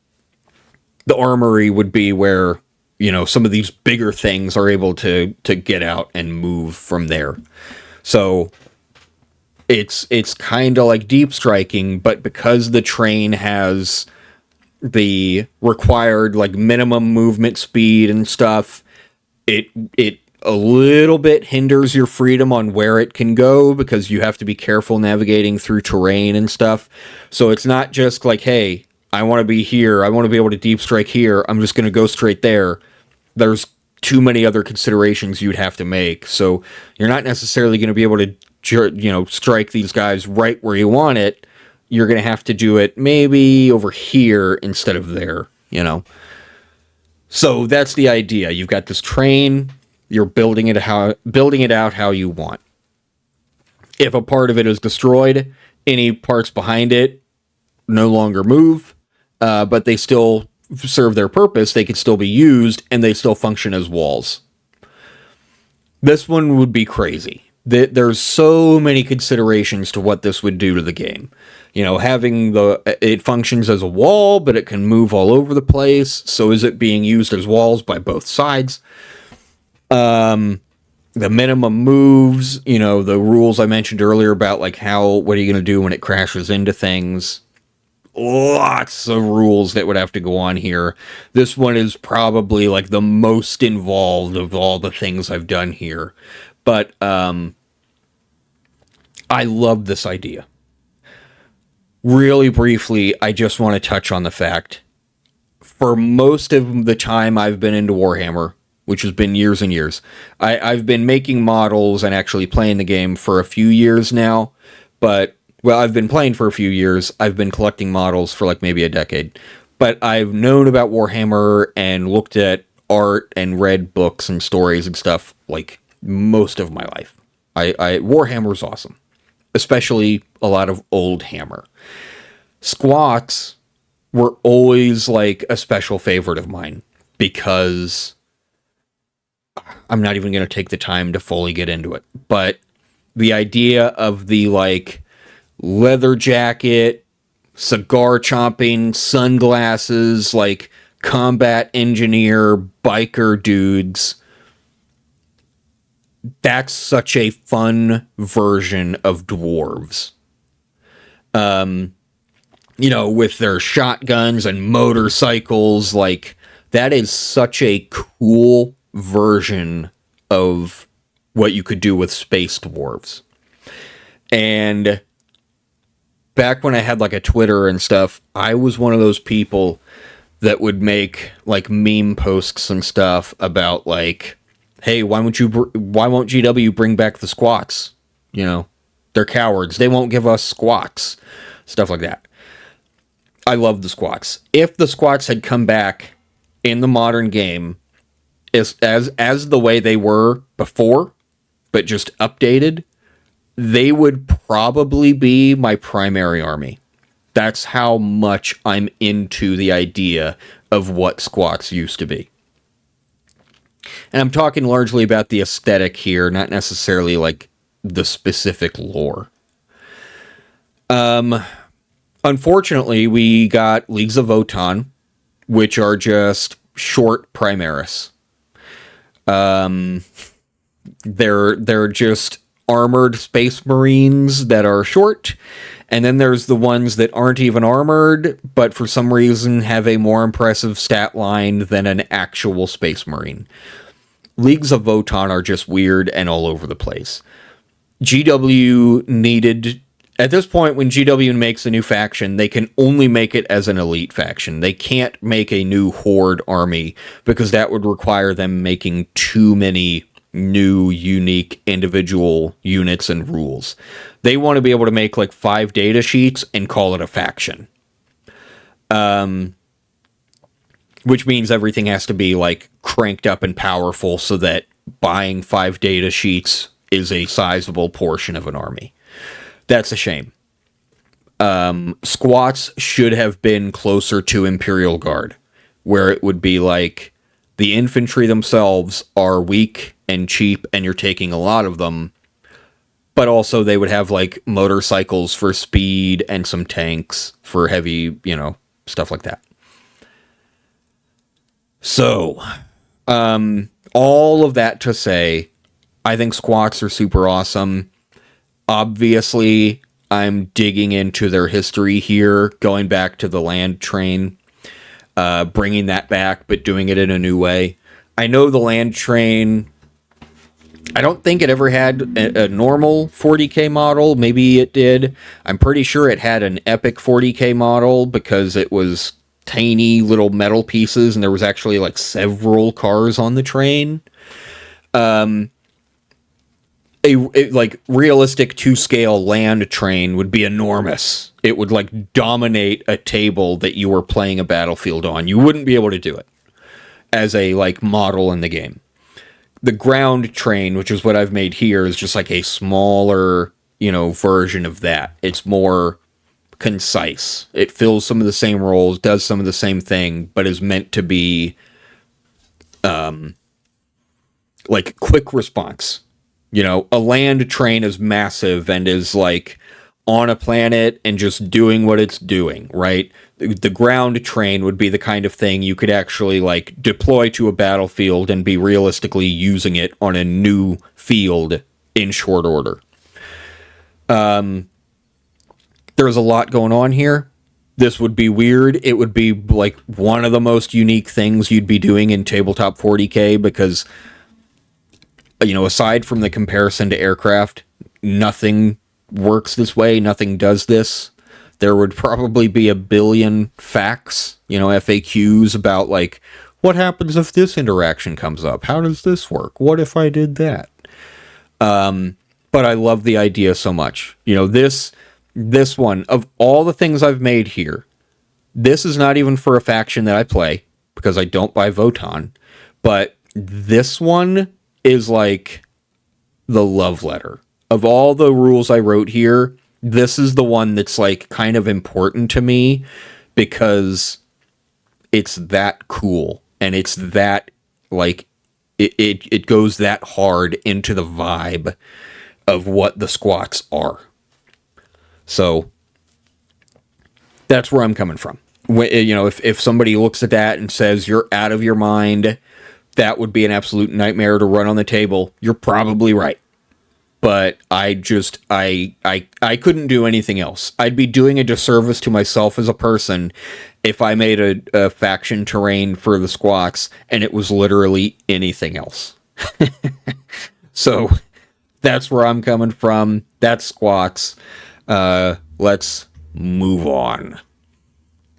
armory would be where, some of these bigger things are able to get out and move from there. So it's kind of like deep striking, but because the train has the required like minimum movement speed and stuff, it a little bit hinders your freedom on where it can go, because you have to be careful navigating through terrain and stuff. So it's not just like, hey, I want to be here, I want to be able to deep strike here, I'm just going to go straight there. There's too many other considerations you'd have to make. So you're not necessarily going to be able to, strike these guys right where you want it. You're going to have to do it maybe over here instead of there, So that's the idea. You've got this train, you're building it out how you want. If a part of it is destroyed, any parts behind it no longer move, but they still serve their purpose. They could still be used, and they still function as walls. This one would be crazy, there's so many considerations to what this would do to the game. You know, having it functions as a wall, but it can move all over the place. So is it being used as walls by both sides? The minimum moves, you know, the rules I mentioned earlier about like what are you going to do when it crashes into things? Lots of rules that would have to go on here. This one is probably like the most involved of all the things I've done here. But I love this idea. Really briefly, I just want to touch on the fact, for most of the time I've been into Warhammer, which has been years and years, I've been making models and actually playing the game for a few years now. But, well, I've been playing for a few years. I've been collecting models for like maybe a decade. But I've known about Warhammer and looked at art and read books and stories and stuff like most of my life. Warhammer's awesome. Especially a lot of old Hammer. Squats were always like a special favorite of mine because I'm not even going to take the time to fully get into it. But the idea of the like leather jacket, cigar chomping, sunglasses, like combat engineer, biker dudes, that's such a fun version of dwarves. You know, with their shotguns and motorcycles, like, that is such a cool version of what you could do with space dwarves. And back when I had like a Twitter and stuff, I was one of those people that would make like meme posts and stuff about like, hey, why won't GW bring back the squats? You know, they're cowards. They won't give us squats. Stuff like that. I love the squats. If the squats had come back in the modern game as the way they were before, but just updated, they would probably be my primary army. That's how much I'm into the idea of what squats used to be. And I'm talking largely about the aesthetic here, not necessarily like the specific lore. Unfortunately, we got Leagues of Votann, which are just short Primaris. They're just armored space marines that are short, and then there's the ones that aren't even armored, but for some reason have a more impressive stat line than an actual space marine. Leagues of Votann are just weird and all over the place. GW needed... At this point, when GW makes a new faction, they can only make it as an elite faction. They can't make a new Horde army, because that would require them making too many new, unique, individual units and rules. They want to be able to make like 5 data sheets and call it a faction. Which means everything has to be like cranked up and powerful so that buying 5 data sheets is a sizable portion of an army. That's a shame. Squats should have been closer to Imperial Guard, where it would be like the infantry themselves are weak and cheap and you're taking a lot of them, but also they would have like motorcycles for speed and some tanks for heavy, you know, stuff like that. So, all of that to say, I think squats are super awesome. Obviously, I'm digging into their history here, going back to the land train, bringing that back, but doing it in a new way. I know the land train, I don't think it ever had a normal 40k model. Maybe it did. I'm pretty sure it had an epic 40k model because it was tiny little metal pieces and there was actually like several cars on the train. Like realistic 2-scale land train would be enormous. It would like dominate a table that you were playing a battlefield on. You wouldn't be able to do it as a like model in the game. The ground train, which is what I've made here, is just like a smaller, you know, version of that. It's more concise. It fills some of the same roles, does some of the same thing, but is meant to be like quick response. a land train is massive and is like on a planet and just doing what it's doing, right? The ground train would be the kind of thing you could actually like deploy to a battlefield and be realistically using it on a new field in short order. There's a lot going on here. This would be weird. It would be like one of the most unique things you'd be doing in tabletop 40k because, aside from the comparison to aircraft, nothing works this way. Nothing does this. There would probably be a billion facts, FAQs about like, what happens if this interaction comes up? How does this work? What if I did that? But I love the idea so much. This one, of all the things I've made here, this is not even for a faction that I play, because I don't buy Votann, but this one is like the love letter. Of all the rules I wrote here, this is the one that's like kind of important to me, because it's that cool, and it's that, like, it goes that hard into the vibe of what the squats are. So that's where I'm coming from. If somebody looks at that and says you're out of your mind, that would be an absolute nightmare to run on the table. You're probably right. But I couldn't do anything else. I'd be doing a disservice to myself as a person if I made a faction terrain for the squats and it was literally anything else. So that's where I'm coming from. That's squats. Let's move on.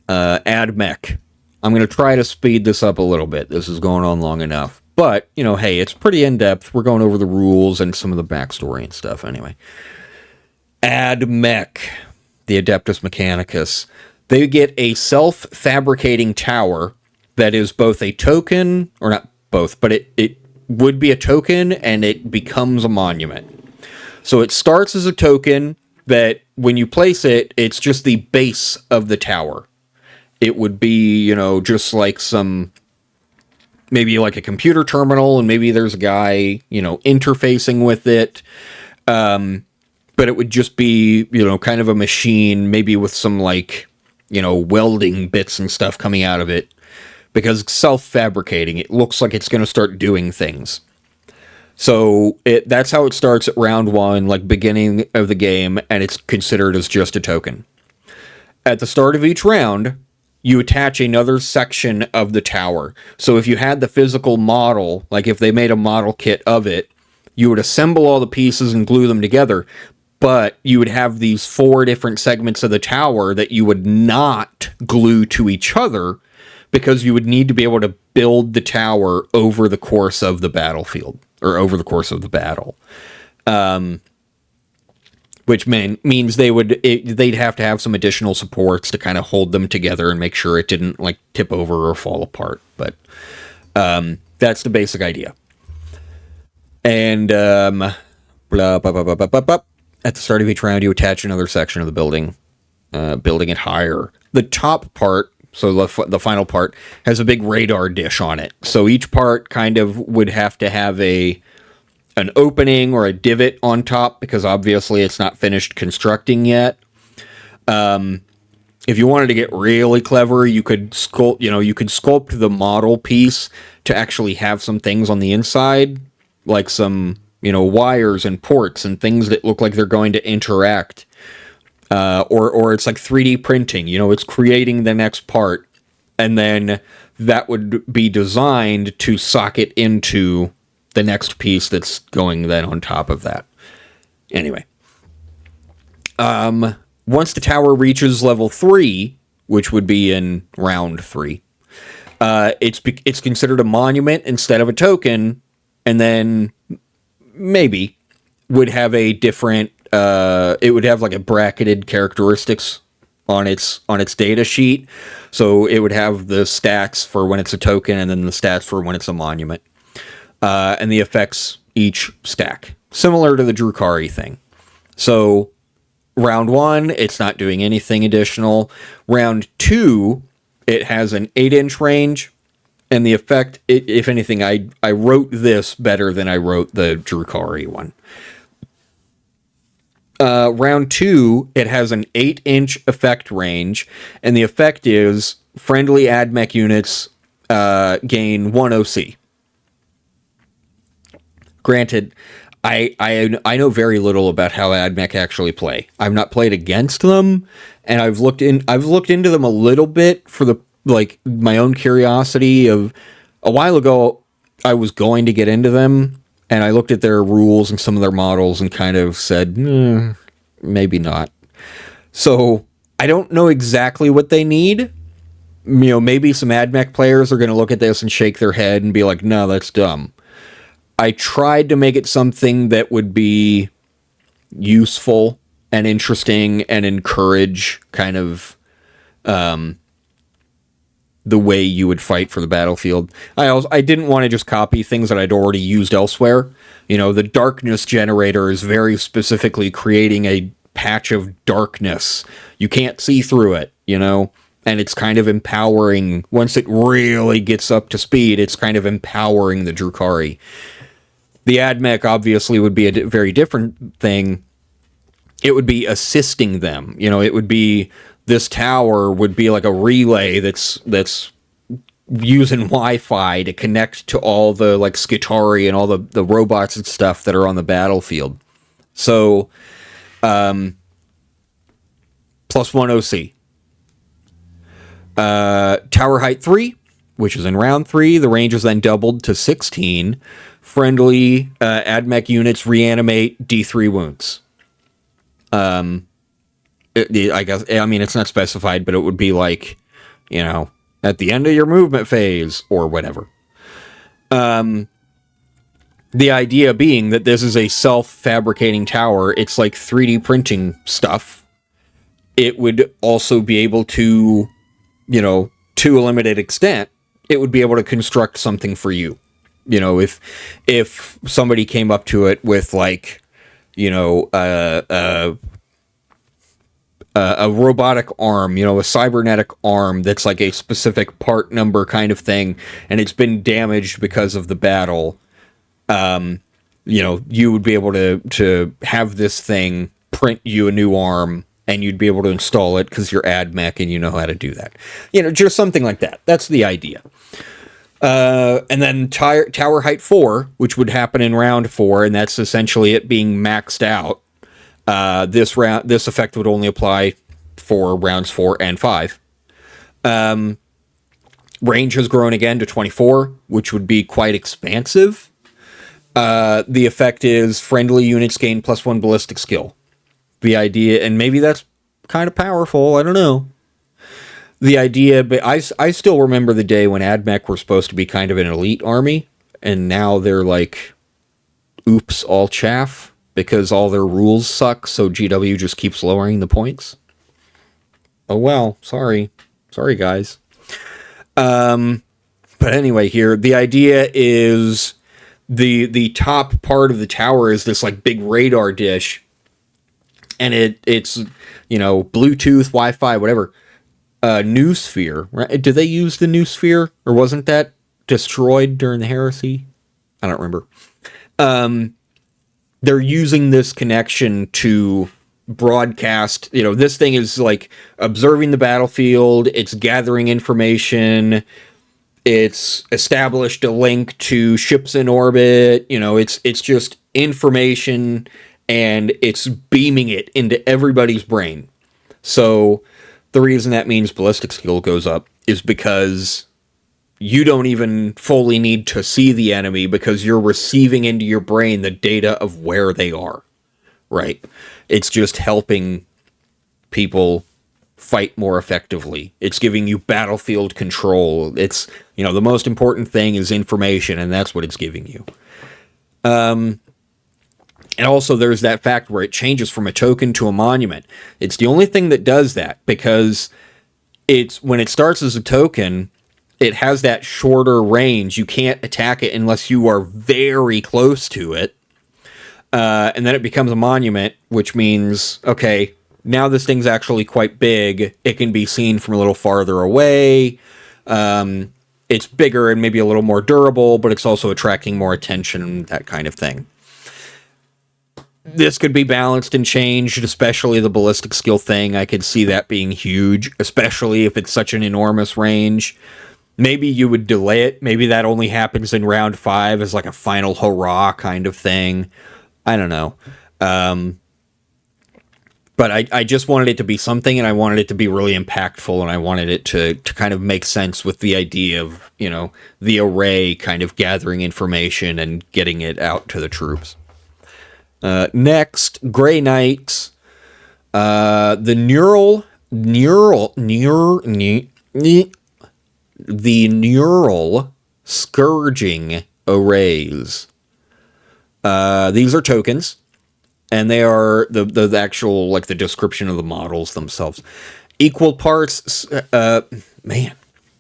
Add mech. I'm going to try to speed this up a little bit. This is going on long enough. But, hey, it's pretty in-depth. We're going over the rules and some of the backstory and stuff anyway. Add mech. The Adeptus Mechanicus. They get a self-fabricating tower that is both a token, or not both, but it would be a token and it becomes a monument. So it starts as a token that when you place it, it's just the base of the tower. It would be, just like maybe like a computer terminal, and maybe there's a guy, interfacing with it. But it would just be, kind of a machine, maybe with some like, welding bits and stuff coming out of it. Because it's self-fabricating, it looks like it's going to start doing things. So that's how it starts at round 1, like beginning of the game, and it's considered as just a token. At the start of each round, you attach another section of the tower. So if you had the physical model, like if they made a model kit of it, you would assemble all the pieces and glue them together, but you would have these 4 different segments of the tower that you would not glue to each other, because you would need to be able to build the tower over the course of the battlefield, or over the course of the battle. Which means they'd have to have some additional supports to kind of hold them together and make sure it didn't like tip over or fall apart. But that's the basic idea. And blah, blah, blah, blah, blah, blah, blah. At the start of each round, you attach another section of the building, building it higher. The top part, so the final part, has a big radar dish on it. So each part kind of would have to have an opening or a divot on top, because obviously it's not finished constructing yet. If you wanted to get really clever, you could sculpt the model piece to actually have some things on the inside, like some, wires and ports and things that look like they're going to interact. Or it's like 3D printing, it's creating the next part, and then that would be designed to socket into the next piece that's going then on top of that. Anyway. Once the tower reaches level 3, which would be in round 3, it's considered a monument instead of a token, and then maybe would have a different, it would have like a bracketed characteristics on its data sheet. So it would have the stats for when it's a token, and then the stats for when it's a monument. And the effects each stack, similar to the Drukhari thing. So round 1, it's not doing anything additional. Round 2, it has an 8-inch range, And the effect, if anything, I wrote this better than I wrote the Drukhari one. Round 2, it has an 8-inch effect range, and the effect is friendly AdMech units gain 1 OC. Granted, I know very little about how AdMech actually play. I've not played against them, and I've looked into them a little bit for my own curiosity. Of a while ago, I was going to get into them, and I looked at their rules and some of their models and kind of said, maybe not. So I don't know exactly what they need. Maybe some AdMech players are going to look at this and shake their head and be like, no, that's dumb. I tried to make it something that would be useful and interesting and encourage kind of the way you would fight for the battlefield. I didn't want to just copy things that I'd already used elsewhere. The darkness generator is very specifically creating a patch of darkness. You can't see through it, and it's kind of empowering. Once it really gets up to speed, it's kind of empowering the Drukhari. The AdMech obviously would be a very different thing. It would be assisting them. It would be, this tower would be like a relay that's using Wi-Fi to connect to all the Skitari and all the robots and stuff that are on the battlefield. So, plus 1 OC. Tower height 3, which is in round 3. The range is then doubled to 16. Friendly AdMech units reanimate D3 wounds. I guess, it's not specified, but it would be at the end of your movement phase or whatever. The idea being that this is a self-fabricating tower. It's like 3D printing stuff. It would also be able to, to a limited extent, it would be able to construct something for you. If somebody came up to it with a robotic arm, a cybernetic arm that's like a specific part number kind of thing, and it's been damaged because of the battle, you would be able to have this thing print you a new arm, and you'd be able to install it because you're AdMech and you know how to do that. Just something like that. That's the idea. And then tower height 4, which would happen in round 4, and that's essentially it being maxed out. This effect would only apply for rounds 4 and 5. Range has grown again to 24, which would be quite expansive. The effect is friendly units gain +1 ballistic skill. The idea, and maybe that's kind of powerful, I don't know. The idea, but I still remember the day when AdMech were supposed to be kind of an elite army, and now they're oops, all chaff, because all their rules suck, so GW just keeps lowering the points. Oh well, sorry. Sorry, guys. But anyway, here, the idea is the top part of the tower is this big radar dish, and it's Bluetooth, Wi-Fi, whatever. Noosphere, right? Did they use the Noosphere, or wasn't that destroyed during the heresy? I don't remember. They're using this connection to broadcast. This thing is observing the battlefield. It's gathering information. It's established a link to ships in orbit. It's just information, and it's beaming it into everybody's brain. So the reason that means ballistic skill goes up is because you don't even fully need to see the enemy, because you're receiving into your brain the data of where they are, right? It's just helping people fight more effectively. It's giving you battlefield control. It's, the most important thing is information, and that's what it's giving you. And also there's that fact where it changes from a token to a monument. It's the only thing that does that, because it's when it starts as a token, it has that shorter range. You can't attack it unless you are very close to it. And then it becomes a monument, which means, okay, now this thing's actually quite big. It can be seen from a little farther away. it's bigger and maybe a little more durable, but it's also attracting more attention, that kind of thing. This could be balanced and changed, especially the ballistic skill thing. I could see that being huge, especially if it's such an enormous range. Maybe you would delay it. Maybe that only happens in round 5 as like a final hurrah kind of thing. I don't know. But I just wanted it to be something, and I wanted it to be really impactful, and I wanted it to kind of make sense with the idea of, you know, the array kind of gathering information and getting it out to the troops. Next, Grey Knights. The neural scourging arrays. These are tokens, and they are the actual, like, the description of the models themselves. Equal parts,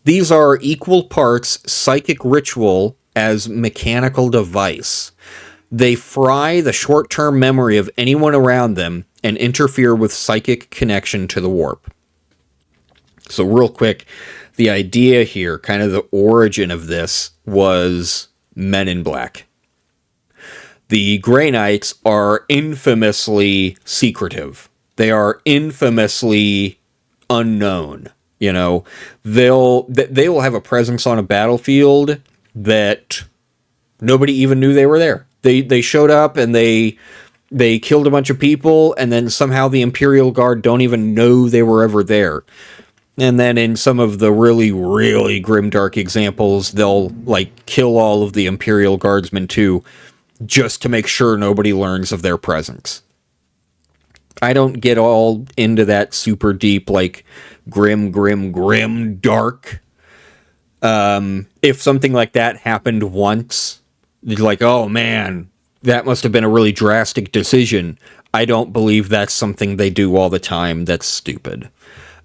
these are equal parts psychic ritual as mechanical device. They fry the short-term memory of anyone around them and interfere with psychic connection to the warp. So real quick, the idea here, kind of the origin of this, was Men in Black. The Grey Knights are infamously secretive. They are infamously unknown. You know, they will have a presence on a battlefield that nobody even knew they were there. They showed up and they killed a bunch of people, and then somehow the Imperial Guard don't even know they were ever there. And then in some of the really, really grimdark examples, they'll, like, kill all of the Imperial Guardsmen too, just to make sure nobody learns of their presence. I don't get all into that super deep, like, grim, dark. If something like that happened once, you're like, oh man, that must have been a really drastic decision. I don't believe that's something they do all the time. That's stupid.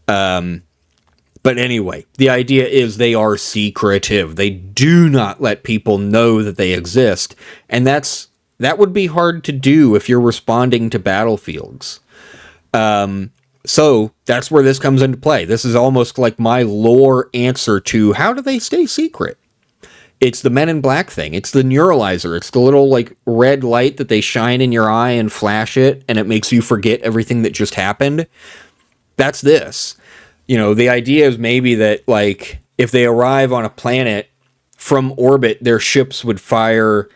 But anyway, the idea is they are secretive. They do not let people know that they exist. And that would be hard to do if you're responding to battlefields. So that's where this comes into play. This is almost like my lore answer to how do they stay secret? It's the Men in Black thing. It's the neuralizer. It's the little, like, red light that they shine in your eye and flash it, and it makes you forget everything that just happened. That's this. You know, the idea is maybe that, like, if they arrive on a planet from orbit, their ships would fire,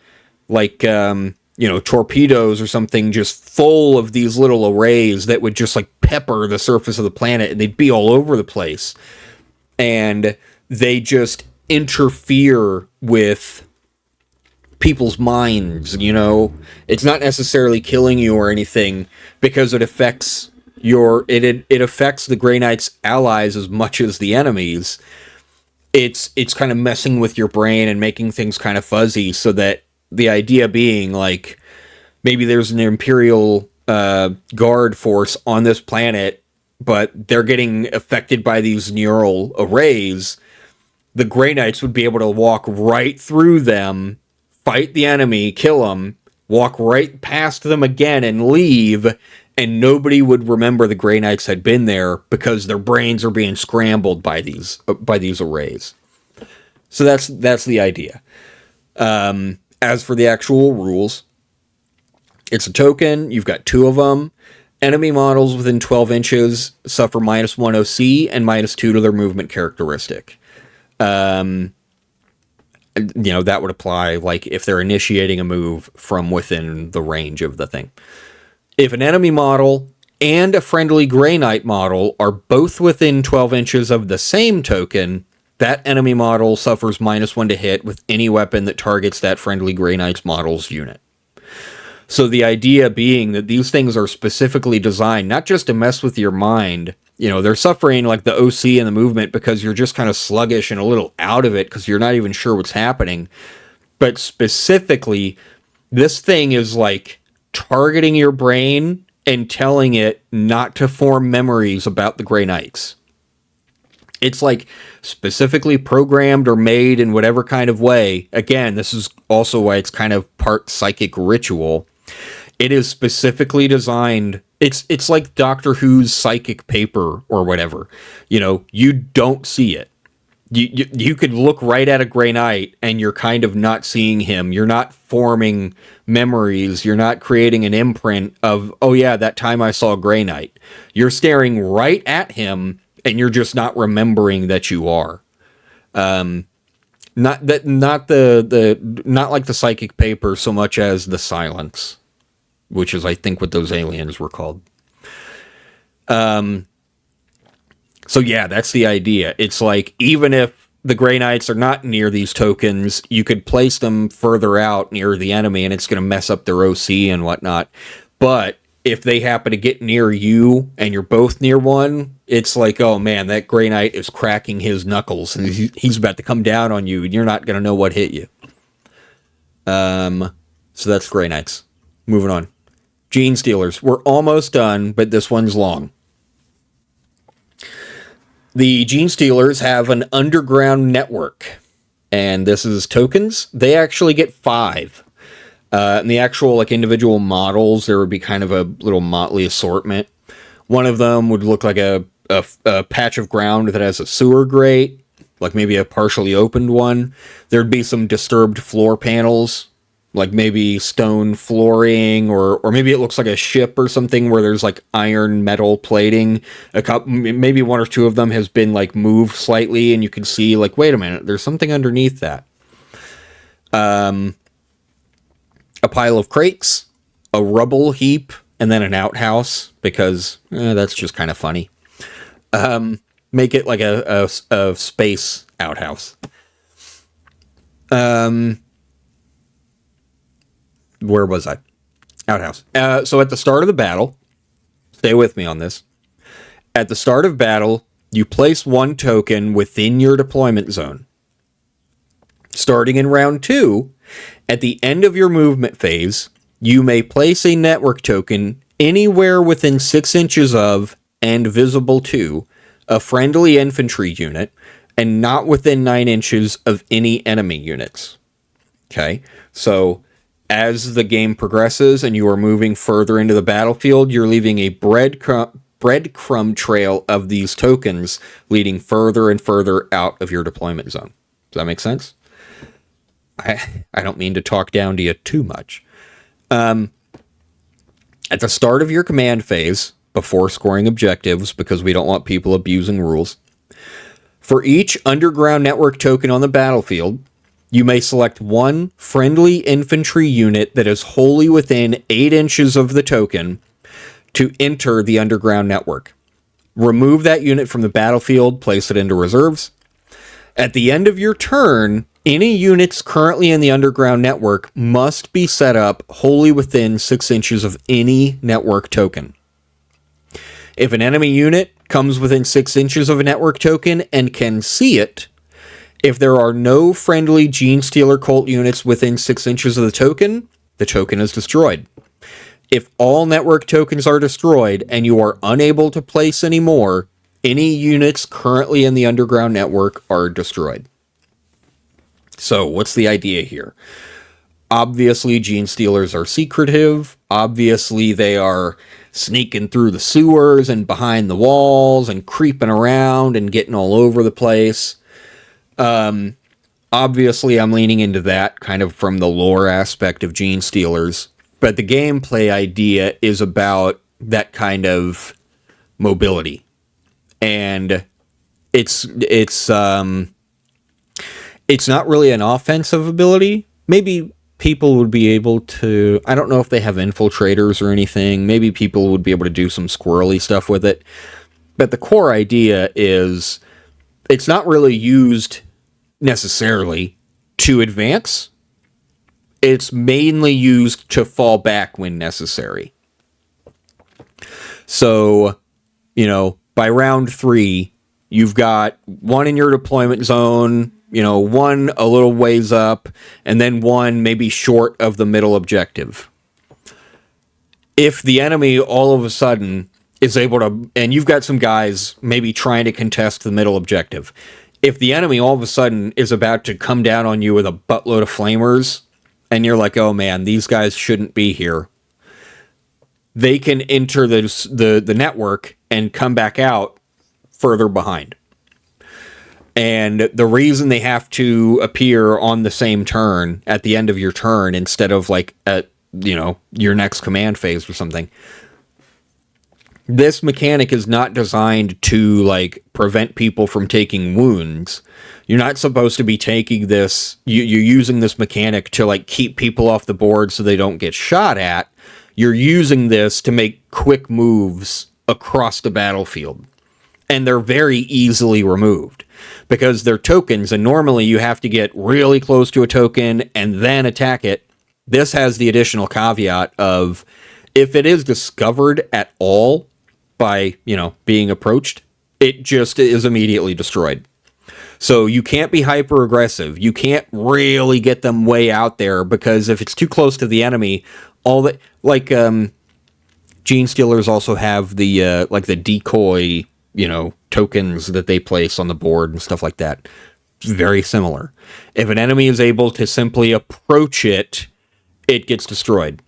like, torpedoes or something just full of these little arrays that would just, like, pepper the surface of the planet, and they'd be all over the place. And they just interfere with people's minds, you know? It's not necessarily killing you or anything, because it affects it affects the Grey Knights' allies as much as the enemies. It's kind of messing with your brain and making things kind of fuzzy, so that the idea being, like, maybe there's an Imperial Guard force on this planet, but they're getting affected by these neural arrays. The Grey Knights would be able to walk right through them, fight the enemy, kill them, walk right past them again and leave, and nobody would remember the Grey Knights had been there because their brains are being scrambled by these arrays. So that's the idea. As for the actual rules, it's a token. You've got 2 of them. Enemy models within 12 inches suffer -1 OC and -2 to their movement characteristic. That would apply, like, if they're initiating a move from within the range of the thing. If an enemy model and a friendly Grey Knight model are both within 12 inches of the same token, that enemy model suffers -1 to hit with any weapon that targets that friendly Grey Knight's model's unit. So the idea being that these things are specifically designed not just to mess with your mind. You know, they're suffering, like, the OC and the movement because you're just kind of sluggish and a little out of it because you're not even sure what's happening. But specifically, this thing is, like, targeting your brain and telling it not to form memories about the Grey Knights. It's, like, specifically programmed or made in whatever kind of way. Again, this is also why it's kind of part psychic ritual. It is specifically designed. It's like Doctor Who's psychic paper or whatever. You know, you don't see it. You could look right at a Grey Knight and you're kind of not seeing him. You're not forming memories. You're not creating an imprint of, oh yeah, that time I saw Grey Knight. You're staring right at him and you're just not remembering that you are. Not that, not like the psychic paper so much as the silence, which is, I think, what those aliens were called. So yeah, that's the idea. It's like, even if the Grey Knights are not near these tokens, you could place them further out near the enemy and it's going to mess up their OC and whatnot. But if they happen to get near you and you're both near one, it's like, oh man, that Grey Knight is cracking his knuckles and he's about to come down on you and you're not going to know what hit you. So that's Grey Knights. Moving on. Gene Stealers. We're almost done, but this one's long. The Gene Stealers have an underground network, and this is tokens. They actually get 5. And the actual, like, individual models, there would be kind of a little motley assortment. One of them would look like a patch of ground that has a sewer grate, like maybe a partially opened one. There'd be some disturbed floor panels, like maybe stone flooring, or maybe it looks like a ship or something where there's like iron metal plating. A couple, maybe 1 or 2 of them has been like moved slightly, and you can see like, wait a minute, there's something underneath that. A pile of crates, a rubble heap, and then an outhouse, because that's just kind of funny. Make it like a space outhouse. Where was I? Outhouse. So at the start of the battle, stay with me on this. At the start of battle, you place 1 token within your deployment zone. Starting in round 2, at the end of your movement phase, you may place a network token anywhere within 6 inches of and visible to a friendly infantry unit and not within 9 inches of any enemy units. Okay, so as the game progresses and you are moving further into the battlefield, you're leaving a breadcrumb trail of these tokens leading further and further out of your deployment zone. Does that make sense? I don't mean to talk down to you too much. At the start of your command phase, before scoring objectives, because we don't want people abusing rules, for each underground network token on the battlefield, you may select 1 friendly infantry unit that is wholly within 8 inches of the token to enter the underground network. Remove that unit from the battlefield, place it into reserves. At the end of your turn, any units currently in the underground network must be set up wholly within 6 inches of any network token. If an enemy unit comes within 6 inches of a network token and can see it, if there are no friendly Gene Stealer cult units within 6 inches of the token is destroyed. If all network tokens are destroyed and you are unable to place any more, any units currently in the underground network are destroyed. So, what's the idea here? Obviously, Gene Stealers are secretive. Obviously, they are sneaking through the sewers and behind the walls and creeping around and getting all over the place. Obviously, I'm leaning into that kind of from the lore aspect of Gene Stealers, but the gameplay idea is about that kind of mobility, and it's not really an offensive ability. Maybe people would be able to, I don't know if they have infiltrators or anything. Maybe people would be able to do some squirrely stuff with it, but the core idea is it's not really used necessarily to advance. It's mainly used to fall back when necessary. So, by round 3, you've got 1 in your deployment zone, 1 a little ways up, and then 1 maybe short of the middle objective. If the enemy all of a sudden is able to, and you've got some guys maybe trying to contest the middle objective, if the enemy all of a sudden is about to come down on you with a buttload of flamers, and you're like, oh man, these guys shouldn't be here, they can enter the network and come back out further behind. And the reason they have to appear on the same turn at the end of your turn instead of like at, your next command phase or something. This mechanic is not designed to like prevent people from taking wounds. You're not supposed to be taking this, you're using this mechanic to like keep people off the board so they don't get shot at. You're using this to make quick moves across the battlefield. And they're very easily removed because they're tokens, and normally you have to get really close to a token and then attack it. This has the additional caveat of if it is discovered at all by, being approached, it just is immediately destroyed. So you can't be hyper aggressive. You can't really get them way out there because if it's too close to the enemy, all that, like, Gene Stealers also have the, the decoy, tokens that they place on the board and stuff like that. Very similar. If an enemy is able to simply approach it, it gets destroyed,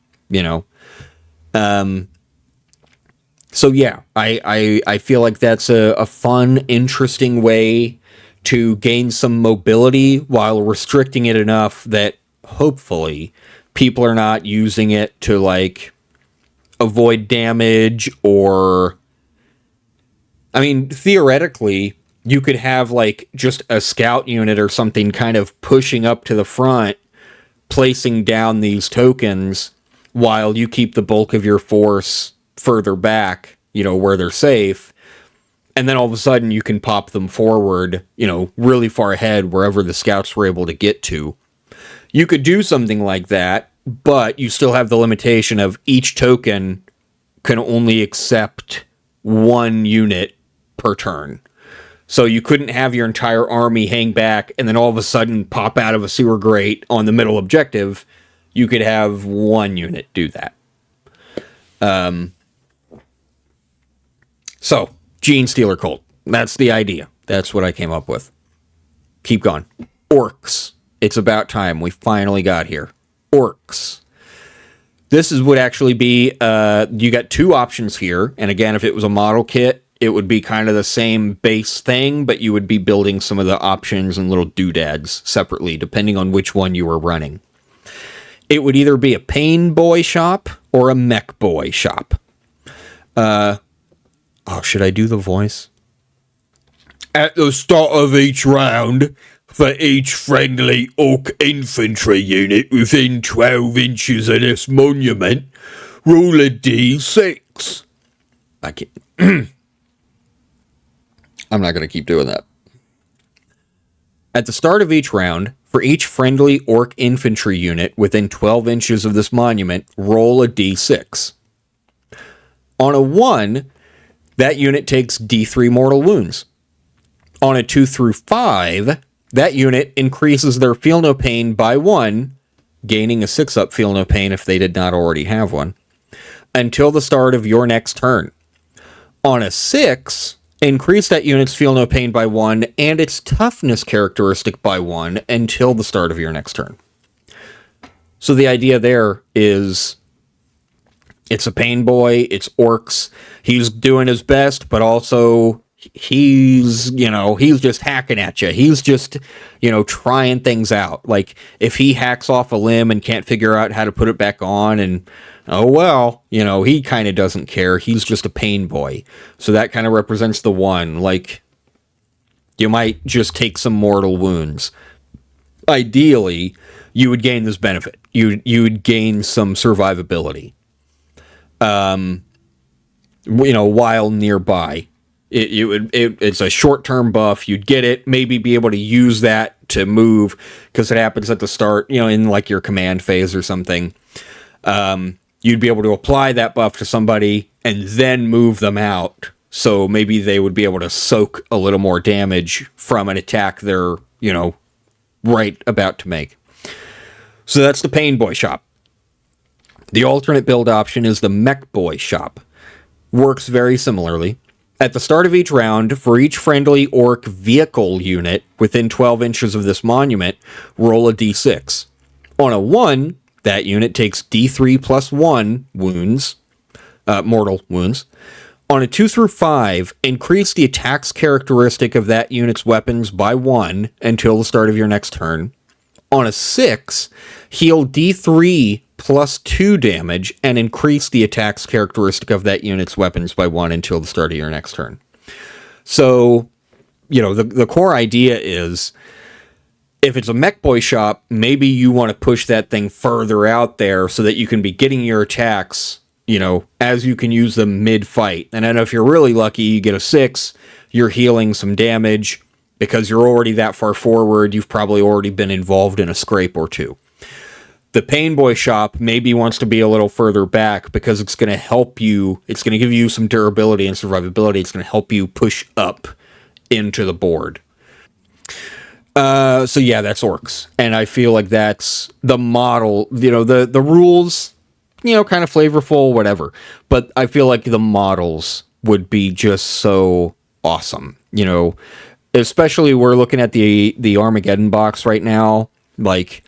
So yeah, I feel like that's a fun, interesting way to gain some mobility while restricting it enough that hopefully people are not using it to like avoid damage or... I mean, theoretically, you could have like just a scout unit or something kind of pushing up to the front, placing down these tokens while you keep the bulk of your force further back, where they're safe. And then all of a sudden you can pop them forward, really far ahead wherever the scouts were able to get to. You could do something like that, but you still have the limitation of each token can only accept one unit per turn. So you couldn't have your entire army hang back and then all of a sudden pop out of a sewer grate on the middle objective. You could have one unit do that. So, Gene Stealer Cult. That's the idea. That's what I came up with. Keep going. Orcs. It's about time. We finally got here. Orcs. This would actually be, you got two options here. And again, if it was a model kit, it would be kind of the same base thing, but you would be building some of the options and little doodads separately, depending on which one you were running. It would either be a Pain Boy shop or a Mech Boy shop. Should I do the voice? At the start of each round, for each friendly orc infantry unit within 12 inches of this monument, roll a d6. I can't... I'm not going to keep doing that. At the start of each round, for each friendly orc infantry unit within 12 inches of this monument, roll a d6. On a 1, that unit takes d3 mortal wounds. On a 2 through 5, that unit increases their Feel No Pain by 1, gaining a 6-up Feel No Pain if they did not already have one, until the start of your next turn. On a 6, increase that unit's Feel No Pain by 1 and its toughness characteristic by 1 until the start of your next turn. So the idea there is it's a Pain Boy, it's orcs, he's doing his best, but also he's just hacking at you. He's just, trying things out. Like, if he hacks off a limb and can't figure out how to put it back on and, he kind of doesn't care. He's just a Pain Boy. So that kind of represents the 1. Like, you might just take some mortal wounds. Ideally, you would gain this benefit. You would gain some survivability. While nearby. It's a short-term buff. You'd get it, maybe be able to use that to move, because it happens at the start, in like your command phase or something. You'd be able to apply that buff to somebody and then move them out. So maybe they would be able to soak a little more damage from an attack they're, right about to make. So that's the Pain Boy shop. The alternate build option is the Mech Boy shop. Works very similarly. At the start of each round, for each friendly orc vehicle unit within 12 inches of this monument, roll a d6. On a 1, that unit takes d3 plus 1 wounds, mortal wounds. On a 2 through 5, increase the attacks characteristic of that unit's weapons by 1 until the start of your next turn. On a 6, heal D3 plus 2 damage and increase the attacks characteristic of that unit's weapons by 1 until the start of your next turn. So, the core idea is, if it's a mech boy shop, maybe you want to push that thing further out there so that you can be getting your attacks, as you can use them mid-fight. And then if you're really lucky, you get a 6, you're healing some damage. Because you're already that far forward, you've probably already been involved in a scrape or two. The Pain Boy shop maybe wants to be a little further back because it's going to help you, it's going to give you some durability and survivability. It's going to help you push up into the board. So yeah, that's orcs. And I feel like that's the model, the rules, kind of flavorful, whatever. But I feel like the models would be just so awesome, Especially we're looking at the Armageddon box right now. Like,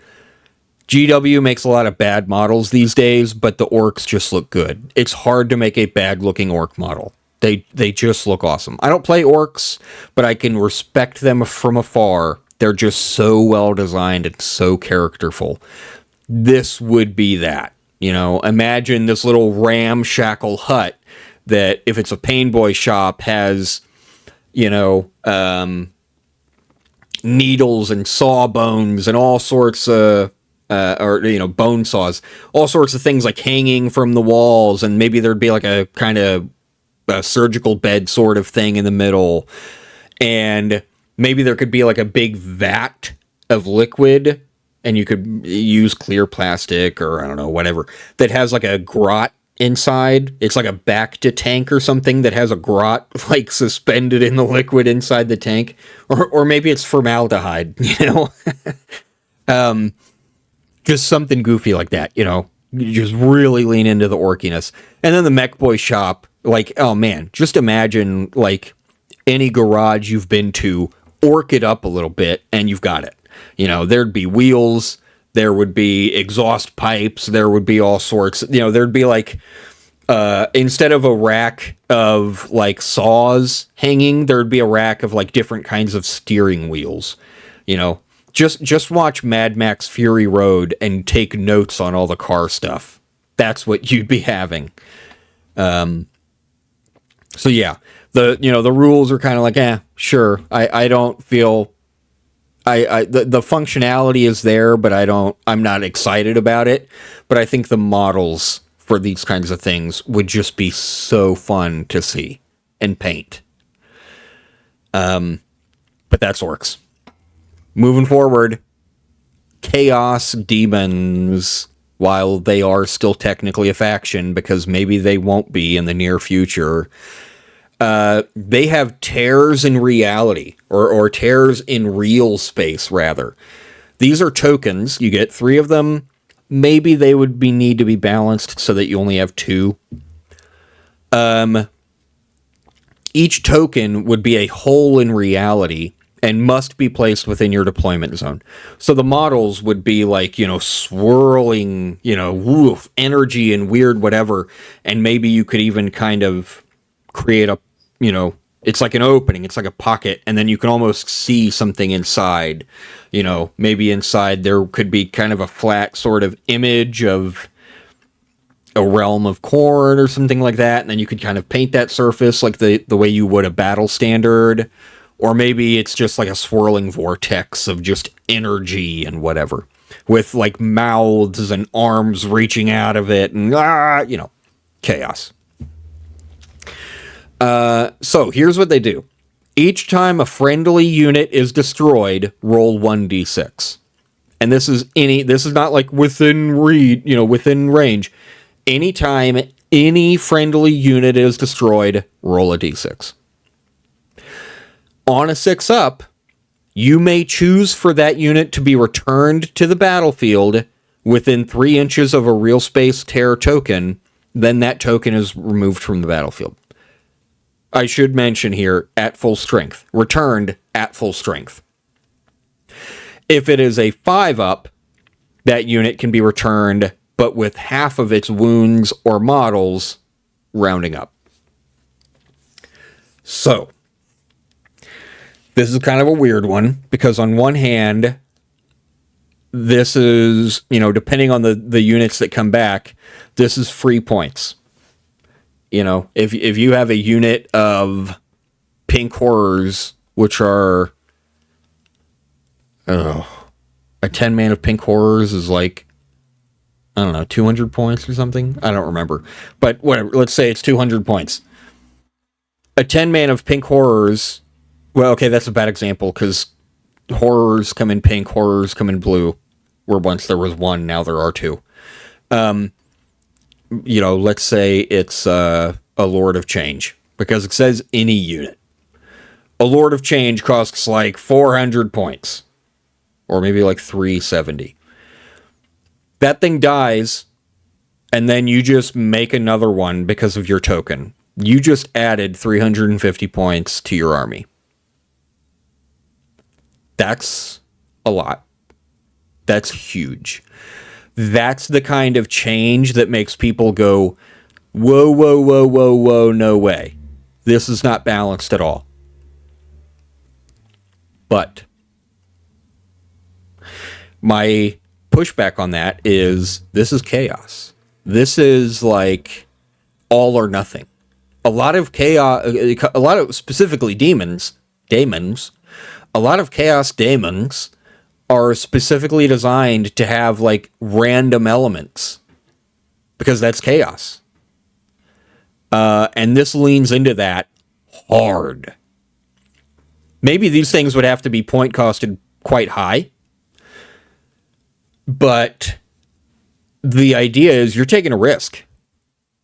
GW makes a lot of bad models these days, but the orcs just look good. It's hard to make a bad looking orc model. They just look awesome. I don't play orcs, but I can respect them from afar. They're just so well designed and so characterful. This would be that. Imagine this little ramshackle hut that, if it's a Pain Boy shop, has needles and sawbones and all sorts of, bone saws, all sorts of things like hanging from the walls, and maybe there'd be like a kind of a surgical bed sort of thing in the middle, and maybe there could be like a big vat of liquid, and you could use clear plastic or I don't know, whatever, that has like a grot inside. It's like a Bacta tank or something that has a grot like suspended in the liquid inside the tank, or maybe it's formaldehyde, just something goofy like that. You just really lean into the orkiness. And then the Mech Boy shop, like, oh man, just imagine like any garage you've been to, orc it up a little bit and you've got it. There'd be wheels, there would be exhaust pipes, there would be all sorts, there'd be like, instead of a rack of like saws hanging, there'd be a rack of like different kinds of steering wheels. Just watch Mad Max Fury Road and take notes on all the car stuff. That's what you'd be having. So yeah, the rules are kind of like, sure. I don't feel, the functionality is there, but I'm not excited about it. But I think the models for these kinds of things would just be so fun to see and paint. But that's orcs. Moving forward, Chaos Demons, while they are still technically a faction, because maybe they won't be in the near future, they have tears in reality, or tears in real space, rather. These are tokens. You get 3 of them. Maybe they would need to be balanced so that you only have 2. Each token would be a hole in reality and must be placed within your deployment zone. So the models would be like, swirling, woof, energy and weird whatever. And maybe you could even kind of create a, it's like an opening, it's like a pocket, and then you can almost see something inside. Maybe inside there could be kind of a flat sort of image of a realm of corn or something like that, and then you could kind of paint that surface like the way you would a battle standard. Or maybe it's just like a swirling vortex of just energy and whatever, with like mouths and arms reaching out of it and, chaos. So here's what they do. Each time a friendly unit is destroyed, roll 1d6. And this is not like within range. Anytime any friendly unit is destroyed, roll a d6. On a 6-up, you may choose for that unit to be returned to the battlefield within 3 inches of a real space tear token. Then that token is removed from the battlefield. I should mention here, at full strength. Returned at full strength. If it is a 5-up, that unit can be returned, but with half of its wounds or models rounding up. So, this is kind of a weird one, because on one hand, this is, depending on the units that come back, this is free points. If you have a unit of pink horrors, which are, a 10 man of pink horrors is like, I don't know, 200 points or something? I don't remember. But whatever, let's say it's 200 points. A 10 man of pink horrors, well, okay, that's a bad example, because horrors come in pink, horrors come in blue, where once there was one, now there are two. Let's say it's a Lord of Change, because it says any unit. A Lord of Change costs like 400 points, or maybe like 370. That thing dies, and then you just make another one because of your token. You just added 350 points to your army. That's a lot. That's huge. That's the kind of change that makes people go, whoa, whoa, whoa, whoa, whoa, no way. This is not balanced at all. But my pushback on that is, this is chaos. This is like all or nothing. A lot of chaos, a lot of specifically daemons, a lot of chaos daemons are specifically designed to have like random elements, because that's chaos. And this leans into that hard. Maybe these things would have to be point costed quite high, but the idea is you're taking a risk,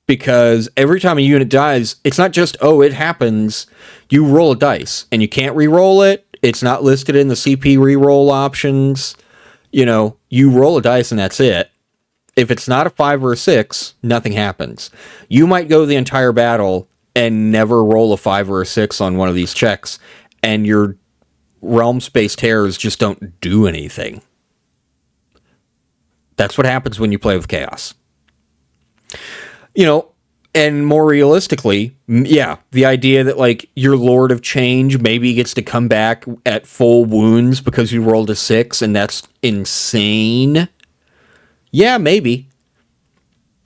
because every time a unit dies, it's not just, oh, it happens. You roll a dice, and you can't re-roll it. It's not listed in the CP re-roll options. You roll a dice and that's it. If it's not a 5 or a 6, nothing happens. You might go the entire battle and never roll a 5 or a 6 on one of these checks, and your realm space terrors just don't do anything. That's what happens when you play with chaos. And more realistically, yeah, the idea that like your Lord of Change maybe gets to come back at full wounds because you rolled a 6, and that's insane. Yeah, maybe.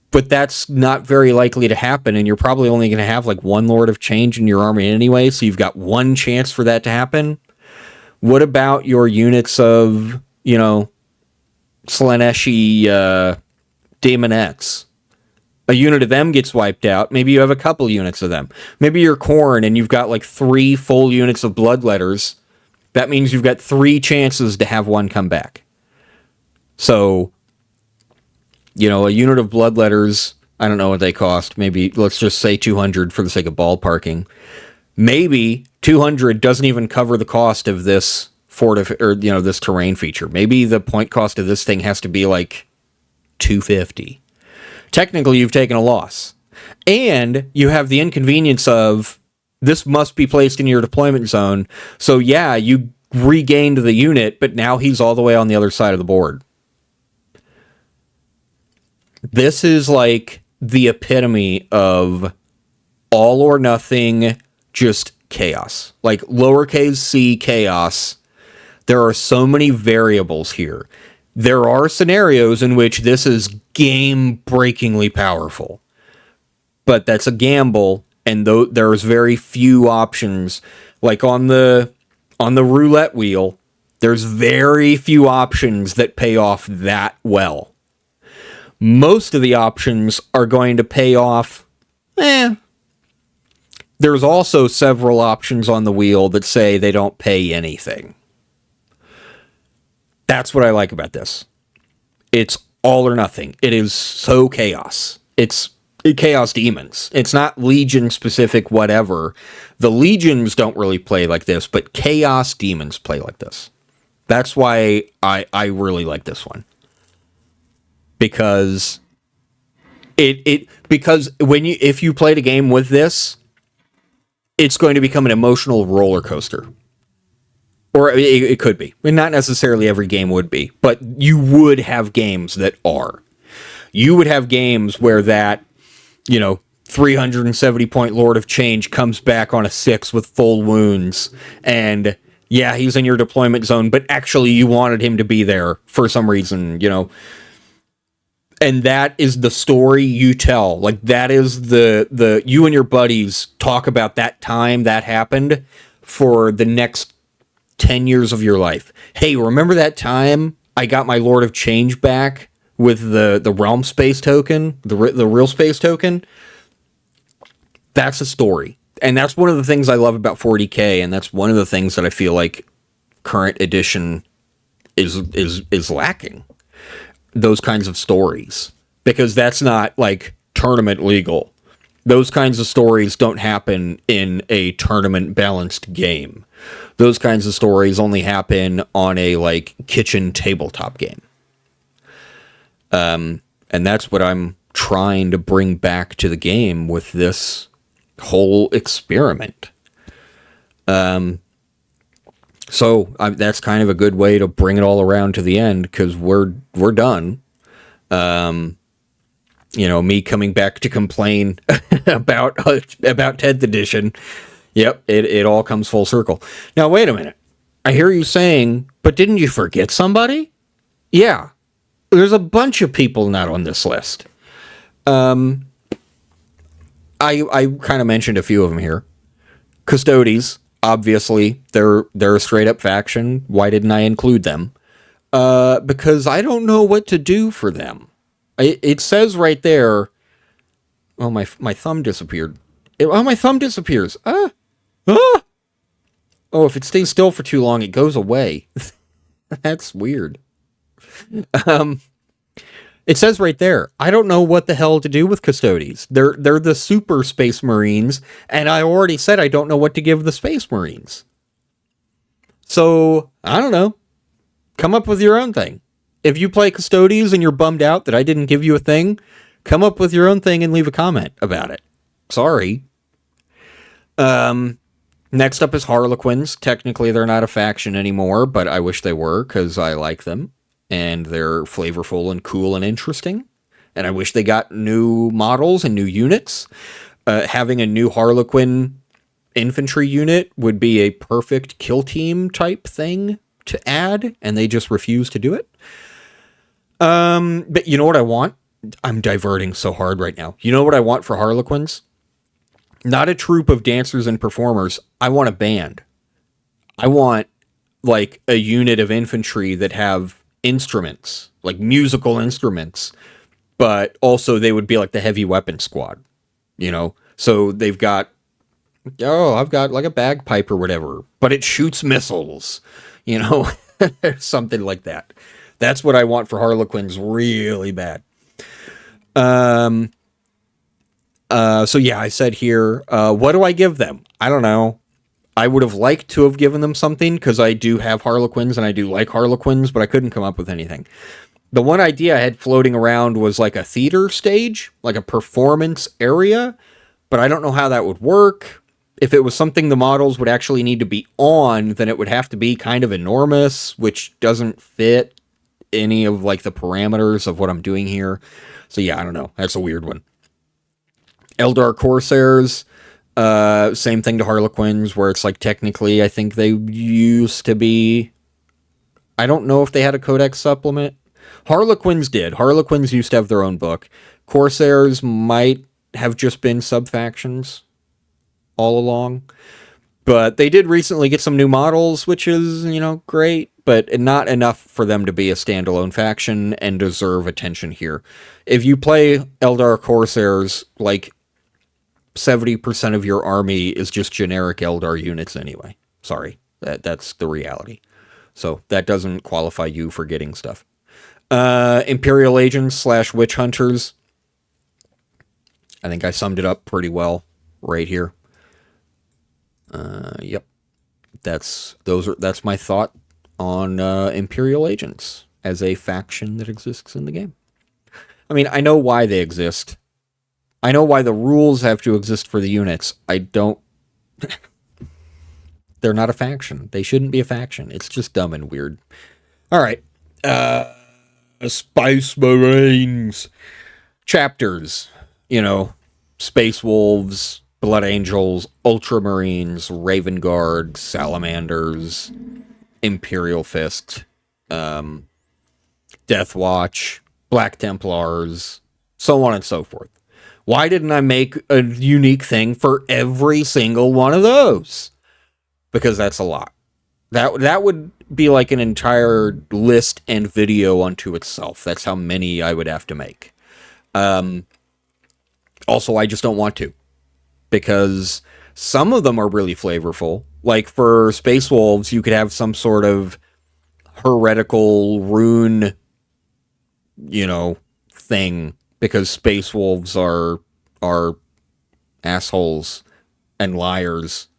But that's not very likely to happen, and you're probably only going to have like one Lord of Change in your army anyway, so you've got one chance for that to happen. What about your units of, Slaaneshi Daemonettes? A unit of them gets wiped out. Maybe you have a couple units of them. Maybe you're Khorne and you've got like 3 full units of Bloodletters. That means you've got 3 chances to have one come back. So, a unit of Bloodletters, I don't know what they cost. Maybe, let's just say 200 for the sake of ballparking. Maybe 200 doesn't even cover the cost of this this terrain feature. Maybe the point cost of this thing has to be like 250. Technically, you've taken a loss. And you have the inconvenience of, this must be placed in your deployment zone. So yeah, you regained the unit, but now he's all the way on the other side of the board. This is like the epitome of all or nothing, just chaos. Like lowercase c chaos. There are so many variables here. There are scenarios in which this is game-breakingly powerful. But that's a gamble, and there's very few options. Like on the roulette wheel, there's very few options that pay off that well. Most of the options are going to pay off, There's also several options on the wheel that say they don't pay anything. That's what I like about this. It's all or nothing. It is so chaos. It's chaos demons. It's not Legion specific whatever. The Legions don't really play like this, but chaos demons play like this. That's why I really like this one. Because if you played a game with this, it's going to become an emotional roller coaster. Or it could be. I mean, not necessarily every game would be, but you would have games that are. You would have games where that, 370 point Lord of Change comes back on a 6 with full wounds, and yeah, he's in your deployment zone, but actually you wanted him to be there for some reason, you know. And that is the story you tell. Like, that is the you and your buddies talk about that time that happened for the next 10 years of your life. Hey, remember that time I got my Lord of Change back with the realm space token, the real space token? That's a story. And that's one of the things I love about 40k, and that's one of the things that I feel like current edition is lacking. Those kinds of stories, because that's not like tournament legal. Those kinds of stories don't happen in a tournament balanced game. Those kinds of stories only happen on a like kitchen tabletop game. And that's what I'm trying to bring back to the game with this whole experiment. So that's kind of a good way to bring it all around to the end, because we're done. You know, me coming back to complain about 10th edition. Yep, it all comes full circle. Now, wait a minute. I hear you saying, but didn't you forget somebody? Yeah, there's a bunch of people not on this list. I kind of mentioned a few of them here. Custodes. Obviously, they're a straight up faction. Why didn't I include them? Because I don't know what to do for them. It says right there. Oh, my thumb disappeared. My thumb disappears. Oh, if it stays still for too long, it goes away. That's weird. It says right there, I don't know what the hell to do with Custodes. They're the super Space Marines, and I already said I don't know what to give the Space Marines. So, I don't know. Come up with your own thing. If you play Custodes and you're bummed out that I didn't give you a thing, come up with your own thing and leave a comment about it. Sorry. Next up is Harlequins. Technically, they're not a faction anymore, but I wish they were, because I like them. And they're flavorful and cool and interesting. And I wish they got new models and new units. Having a new Harlequin infantry unit would be a perfect kill team type thing to add, and they just refuse to do it. But you know what I want? I'm diverting so hard right now. You know what I want for Harlequins? Not a troupe of dancers and performers. I want a band. I want, like, a unit of infantry that have instruments, like musical instruments, but also they would be like the heavy weapon squad, you know? So they've got, I've got like a bagpipe or whatever, but it shoots missiles, you know? Something like that. That's what I want for Harlequins really bad. So yeah, I said here, what do I give them? I don't know. I would have liked to have given them something, because I do have Harlequins and I do like Harlequins, but I couldn't come up with anything. The one idea I had floating around was like a theater stage, like a performance area, but I don't know how that would work. If it was something the models would actually need to be on, then it would have to be kind of enormous, which doesn't fit any of like the parameters of what I'm doing here. So yeah, I don't know. That's a weird one. Eldar Corsairs. Same thing to Harlequins, where it's like technically I think they used to be, I don't know if they had a codex supplement. Harlequins did. Harlequins used to have their own book. Corsairs might have just been sub-factions all along. But they did recently get some new models, which is, you know, great, but not enough for them to be a standalone faction and deserve attention here. If you play Eldar Corsairs, like, 70% of your army is just generic Eldar units anyway. Sorry, that's the reality. So that doesn't qualify you for getting stuff. Imperial Agents / Witch Hunters. I think I summed it up pretty well right here. Yep. That's my thought on Imperial Agents as a faction that exists in the game. I mean, I know why they exist. I know why the rules have to exist for the units. I don't... They're not a faction. They shouldn't be a faction. It's just dumb and weird. Alright. Space Marines. Chapters. You know, Space Wolves, Blood Angels, Ultramarines, Raven Guard, Salamanders, Imperial Fist, Death Watch, Black Templars, so on and so forth. Why didn't I make a unique thing for every single one of those? Because that's a lot. That would be like an entire list and video unto itself. That's how many I would have to make. Also, I just don't want to. Because some of them are really flavorful. Like for Space Wolves, you could have some sort of heretical rune, thing. Because Space Wolves are assholes and liars.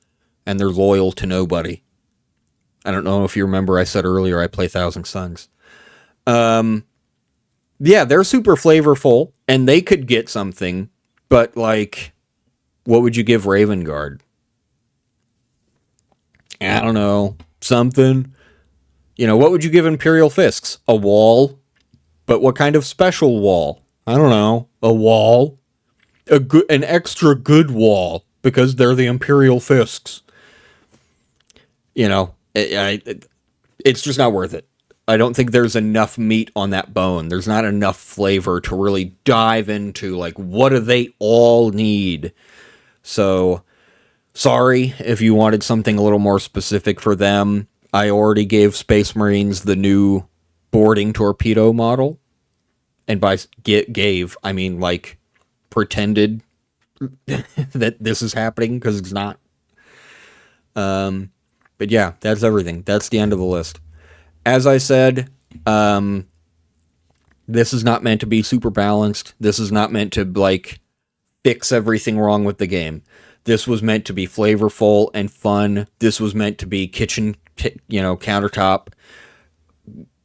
And they're loyal to nobody. I don't know if you remember I said earlier I play Thousand Suns. Yeah, they're super flavorful, and they could get something, but, like, what would you give Raven Guard? I don't know. Something. What would you give Imperial Fists? A wall? But what kind of special wall? I don't know. A wall? An extra good wall, because they're the Imperial Fists. It's just not worth it. I don't think there's enough meat on that bone. There's not enough flavor to really dive into, like, what do they all need? So, sorry if you wanted something a little more specific for them. I already gave Space Marines the new boarding torpedo model. And by gave, I mean, like, pretended that this is happening, because it's not. But yeah, that's everything. That's the end of the list. As I said, this is not meant to be super balanced. This is not meant to, like, fix everything wrong with the game. This was meant to be flavorful and fun. This was meant to be kitchen, countertop.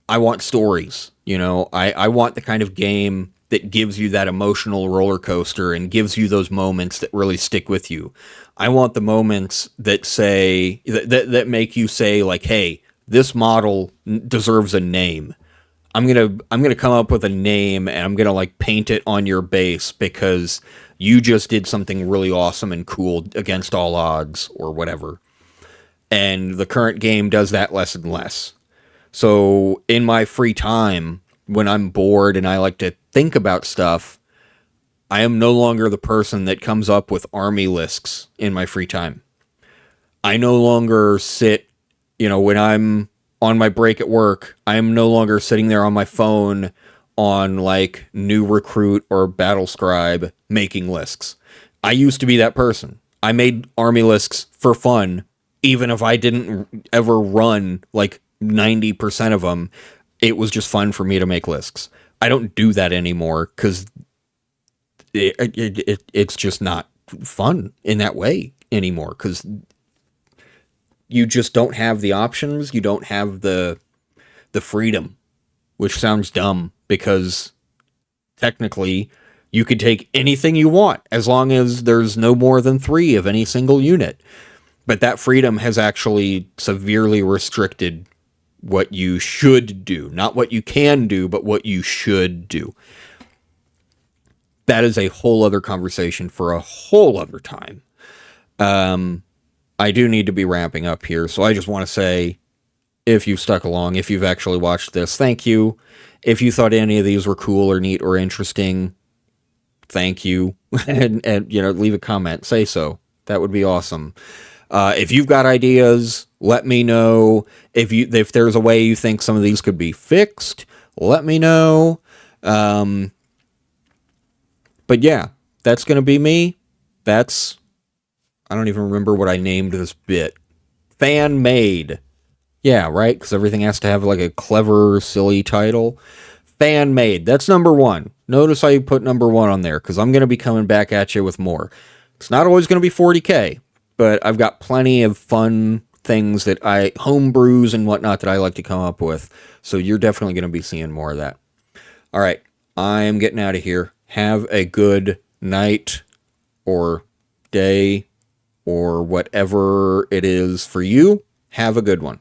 I want stories, I want the kind of game that gives you that emotional roller coaster and gives you those moments that really stick with you. I want the moments that say, that make you say, like, hey, this model deserves a name. I'm gonna come up with a name, and I'm gonna, like, paint it on your base because you just did something really awesome and cool against all odds or whatever. And the current game does that less and less. So in my free time, when I'm bored and I like to think about stuff, I am no longer the person that comes up with army lists in my free time. I no longer sit, when I'm on my break at work, I am no longer sitting there on my phone on, like, New Recruit or Battle Scribe making lists. I used to be that person. I made army lists for fun, even if I didn't ever run, like, 90% of them. It was just fun for me to make lists. I don't do that anymore because it's just not fun in that way anymore, because you just don't have the options. You don't have the freedom, which sounds dumb because technically you could take anything you want as long as there's no more than 3 of any single unit. But that freedom has actually severely restricted what you should do. Not what you can do, but what you should do. That is a whole other conversation for a whole other time. I do need to be ramping up here, so I just want to say, if you've stuck along, if you've actually watched this, thank you. If you thought any of these were cool or neat or interesting, thank you. and leave a comment. Say so. That would be awesome. If you've got ideas, let me know. If there's a way you think some of these could be fixed, let me know. But yeah, that's going to be me. I don't even remember what I named this bit. Fan Maid. Yeah, right? Because everything has to have, like, a clever, silly title. Fan Maid. That's number 1. Notice I put number 1 on there, because I'm going to be coming back at you with more. It's not always going to be 40k, but I've got plenty of fun things that homebrews and whatnot that I like to come up with. So you're definitely going to be seeing more of that. All right, I am getting out of here. Have a good night or day or whatever it is for you. Have a good one.